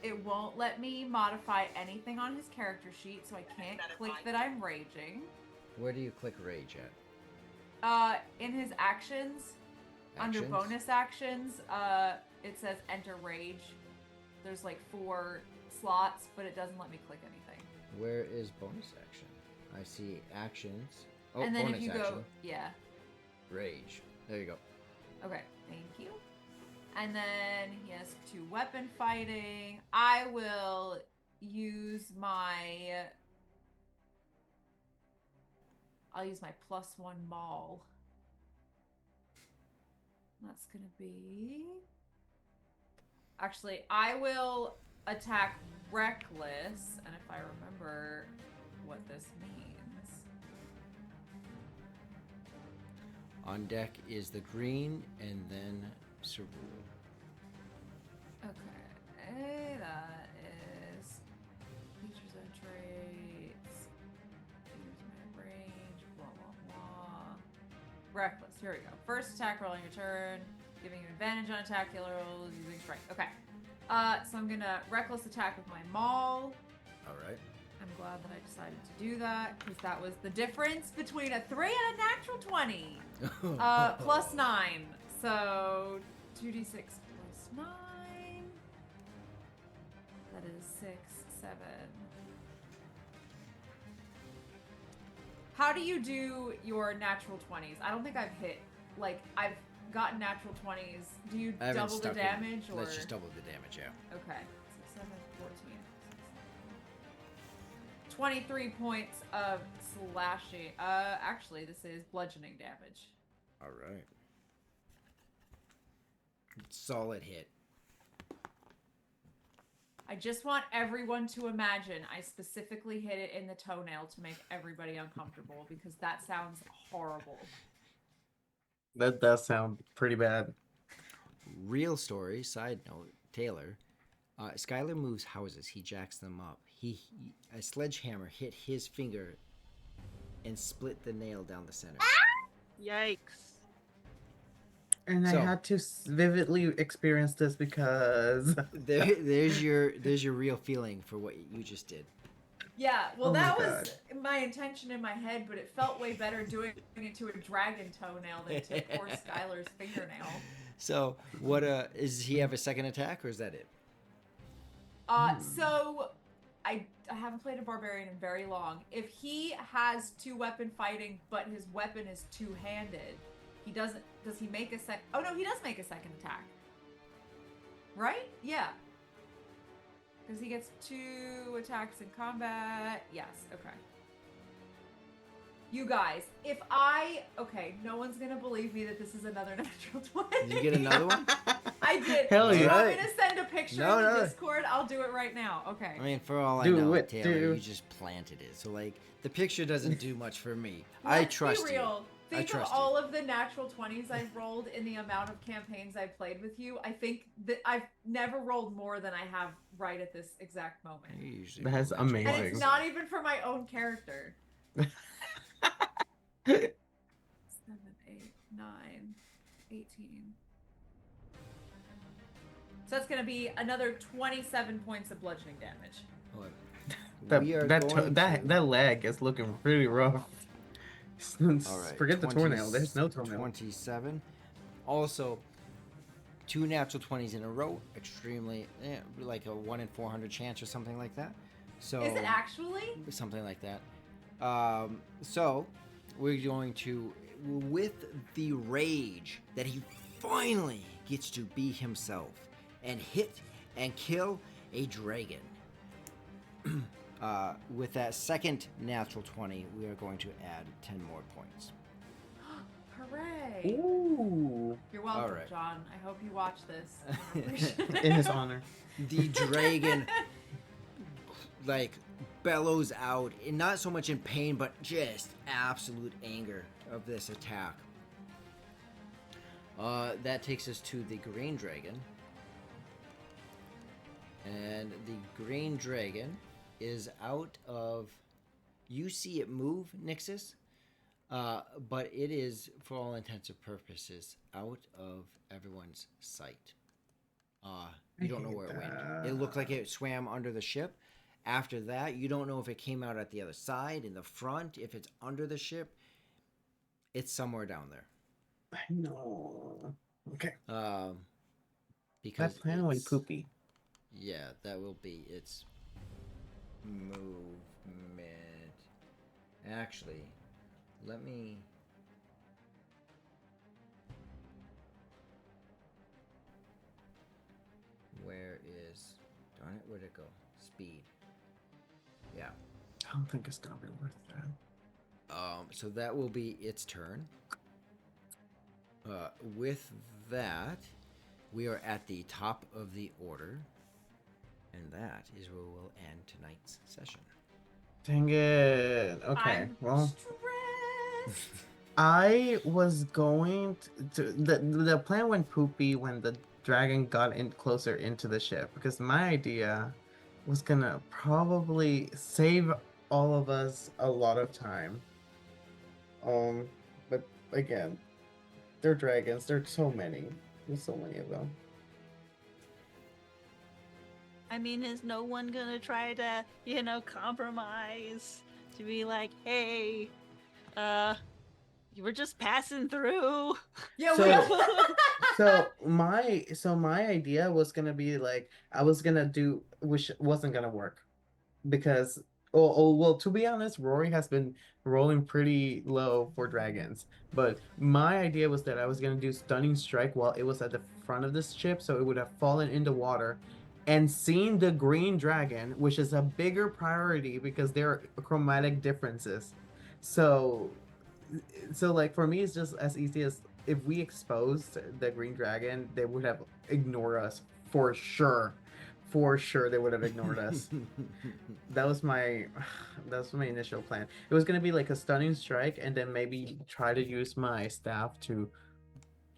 It won't let me modify anything on his character sheet, so I can't click that I'm raging. Where do you click rage at? In his actions, under Actions? bonus actions, it says enter rage. There's like 4 slots, but it doesn't let me click anything. Where is bonus action? I see actions. Oh, and then bonus if you action. go, yeah. Rage. There you go. Okay, thank you. And then he has 2 weapon fighting. I will use my... I'll use my +1 maul. That's gonna be... Actually, I will attack Reckless, and if I remember what this means... On deck is the green, and then Cerule. Okay, that is features and traits. Use my range. Blah blah blah. Reckless. Here we go. First attack roll on your turn, giving you advantage on attack rolls using strike. Okay. So I'm gonna reckless attack with my maul. All right. I'm glad that I decided to do that because that was the difference between a 3 and a natural 20. Plus 9. So 2d6 plus 9. That is 6, 7. How do you do your natural 20s? I don't think I've hit, like, I've gotten natural 20s. Do you I haven't double the stuck it. damage? Or... Let's just double the damage, yeah. Okay. 6, 7, 14. 23 points of slashing. Actually, this is bludgeoning damage. All right. Solid hit. I just want everyone to imagine I specifically hit it in the toenail to make everybody uncomfortable because that sounds horrible. That does sound pretty bad. Real story, side note, Taylor. Skylar moves houses. He jacks them up. A sledgehammer hit his finger and split the nail down the center. Yikes. And So- I had to vividly experience this because There's your real feeling for what you just did. Yeah, well, Oh my that God. was my intention in my head, but it felt way better doing it to a dragon toenail than to poor Skylar's fingernail. So what? Does he have a second attack or is that it? So I haven't played a barbarian in very long. If he has 2-weapon fighting, but his weapon is two-handed, he doesn't. Does he make a sec? Oh no, he does make a second attack. Right? Yeah. Because he gets 2 attacks in combat. Yes. Okay. You guys, if okay, no one's gonna believe me that this is another natural 20. Did you get another one? I did. Hell Do you yeah. want me to send a picture No, in the no. Discord? I'll do it right now. Okay. I mean, for all I Do know, it, Taylor, do. you just planted it. So, like, the picture doesn't do much for me. I Let's trust be you. real. I Think of trust you. all of the natural 20s I've rolled in the amount of campaigns I've played with you. I think that I've never rolled more than I have right at this exact moment. You usually That's roll natural amazing. And it's ones. not even for my own character. 7, 8, 9, 18. So that's going to be another 27 points of bludgeoning damage. Look, That we are that going that to- that leg is looking pretty rough. All right, Forget the 20 toenail. There's no toenail. 27. Also, 2 natural 20s in a row. Extremely, like a 1 in 400 chance or something like that. So Is it actually? something like that. So we're going to, with the rage that he finally gets to be himself and hit and kill a dragon. With that second natural 20, we are going to add 10 more points. Hooray. Ooh, You're welcome, All right. John. I hope you watch this. in his honor. The dragon like bellows out, and not so much in pain, but just absolute anger of this attack. That takes us to the green dragon, and the green dragon is out of. You see it move, Nixus, but it is, for all intents and purposes, out of everyone's sight. You don't know where it went. It looked like it swam under the ship. After that, you don't know if it came out at the other side, in the front, if it's under the ship. It's somewhere down there. I know. Okay. Because That plan went it's- poopy. Yeah, that will be its movement. Actually, let me. Where is? Darn it, where'd it go? Speed. Yeah. I don't think it's gonna be worth that. So that will be its turn. With that, we are at the top of the order, and that is where we'll end tonight's session. Dang it. Okay. I'm Well, stressed. I was going to the plan went poopy when the dragon got in closer into the ship because my idea was gonna probably save all of us a lot of time. But again, they're dragons. There's so many. There's so many of them. I mean, is no one gonna try to, compromise to be like, hey, you were just passing through. Yeah, So my idea was gonna be like I was gonna do, which wasn't gonna work because well, to be honest, Rory has been rolling pretty low for dragons, but my idea was that I was gonna do stunning strike while it was at the front of this ship, so it would have fallen in the water and seen the green dragon, which is a bigger priority because there are chromatic differences. So like for me, it's just as easy as if we exposed the green dragon, they would have ignored us for sure. For sure, they would have ignored us. That was my initial plan. It was gonna be like a stunning strike, and then maybe try to use my staff to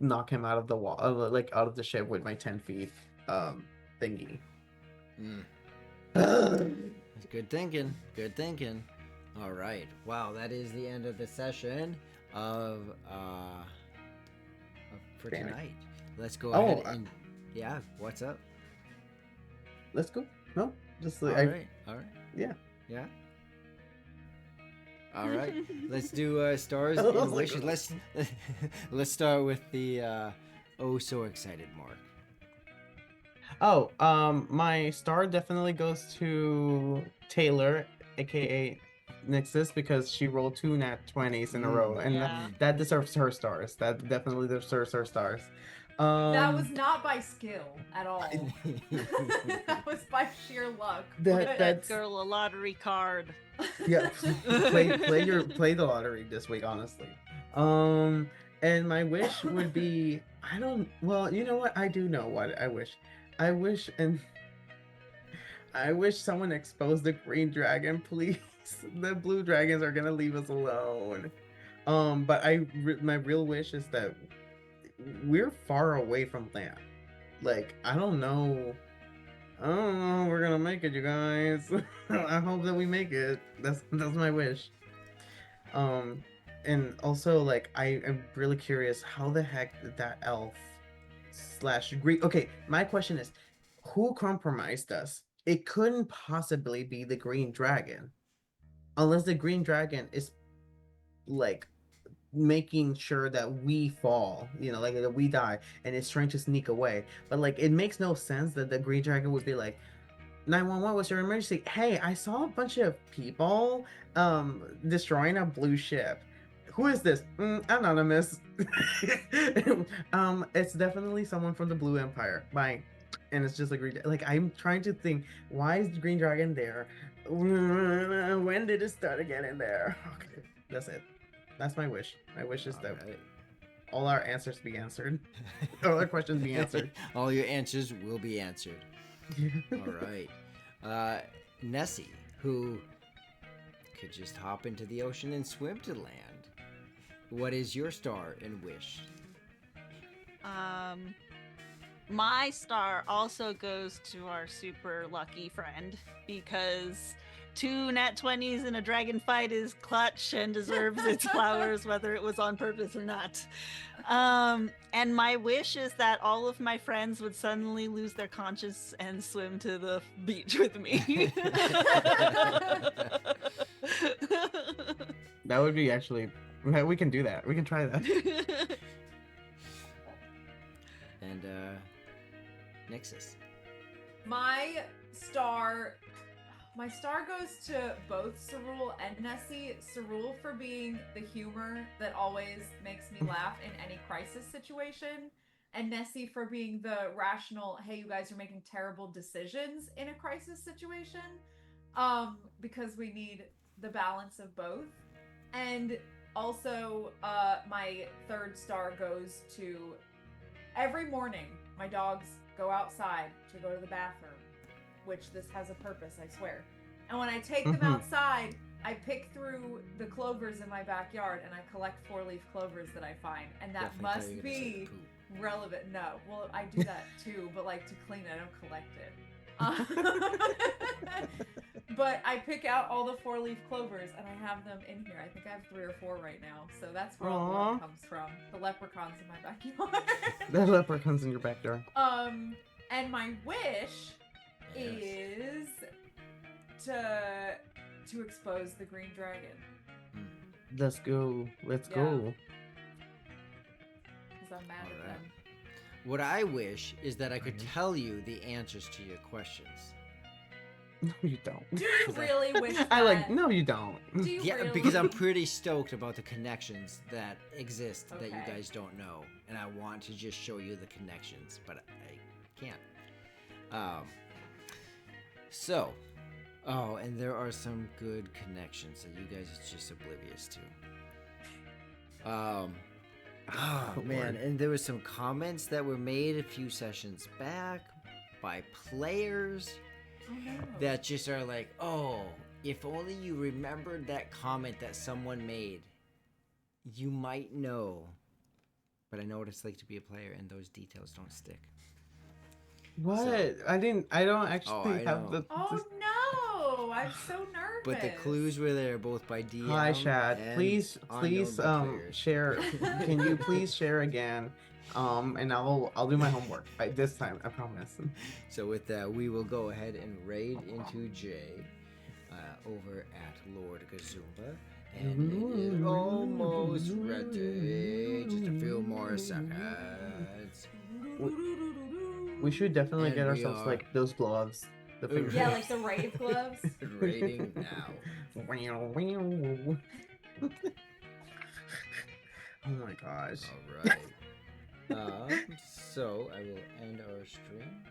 knock him out of the wall, like out of the ship with my 10 feet thingy. That's good thinking. Good thinking. All right. Wow, that is the end of the session of for Damn it. tonight. Let's go Oh, ahead and yeah. What's up? Let's go. No, just All like right. All right. yeah. Yeah. All right. Let's do stars I was and like, wishes. Let's start with the oh so excited Mark. Oh, my star definitely goes to Taylor, aka Nixus, because she rolled two nat 20s in a row, and Yeah. that deserves her stars. That definitely deserves her stars. That was not by skill at all. Mm. That was by sheer luck. That- but- that's- Girl, a lottery card. yeah. Play the lottery this week, honestly. And my wish would be I don't. Well, you know what? I do know what I wish. I wish and I wish someone exposed the green dragon, please. The blue dragons are gonna leave us alone. But my real wish is that we're far away from land. Like I don't know. I don't know. We're gonna make it, you guys. I hope that we make it. That's my wish. Um, and also like I am really curious how the heck did that elf slash Greek. Okay, my question is, who compromised us? It couldn't possibly be the green dragon, unless the green dragon is like making sure that we fall, like that we die, and it's trying to sneak away. But like, it makes no sense that the green dragon would be like, 911, what's your emergency? Hey, I saw a bunch of people destroying a blue ship. Who is this? Anonymous. It's definitely someone from the Blue Empire. Bye. And it's just a green. Like I'm trying to think, why is the green dragon there? When did it start again in there? Okay, that's it. That's my wish. My wish is that Alright. all our answers be answered. All our questions be answered. All your answers will be answered. All right. Nessie, who could just hop into the ocean and swim to land. What is your star and wish? My star also goes to our super lucky friend because 2 nat 20s in a dragon fight is clutch and deserves its flowers, whether it was on purpose or not. And my wish is that all of my friends would suddenly lose their conscience and swim to the beach with me. That would be actually. We can do that. We can try that. And Nexus. My star goes to both Cerule and Nessie. Cerule for being the humor that always makes me laugh in any crisis situation, and Nessie for being the rational, hey, you guys are making terrible decisions in a crisis situation. Because we need the balance of both. And also, my third star goes to every morning my dogs go outside to go to the bathroom, which this has a purpose, I swear. And when I take them outside, I pick through the clovers in my backyard and I collect 4-leaf clovers that I find. And that Definitely thought must you were gonna say be poop. relevant. No, well, I do that too, but like to clean it, I don't collect it. But I pick out all the 4-leaf clovers and I have them in here. I think I have 3 or 4 right now. So that's where all the love comes from. The leprechauns in my backyard. The leprechauns in your backyard. And my wish is to expose the green dragon. Let's go. Let's Yeah. go. Because I'm mad at Alright. them. What I wish is that I could tell you the answers to your questions. No, you don't. Do you really wish that? I like. No, you don't. Do you Yeah, really? because I'm pretty stoked about the connections that exist that you Okay. guys don't know, and I want to just show you the connections, but I can't. And there are some good connections that you guys are just oblivious to. Oh man, Lord. and there was some comments that were made a few sessions back by players Oh, no. that just are like, oh, if only you remembered that comment that someone made, you might know. But I know what it's like to be a player, and those details don't stick. What? So- I don't actually I have know. the. Oh no! I'm so nervous. But the clues were there both by DM. Hi, Shad. and Please, unknown by players. share. Can you please share again? And I'll do my homework this time. I promise. So with that, we will go ahead and raid into Jay over at Lord Gazumba. And it is almost ready. Just a few more seconds. We We should definitely And get we ourselves are- like those gloves. The finger Yeah, gloves. like the rave gloves. Rating now. Oh my gosh. All right. So I will end our stream.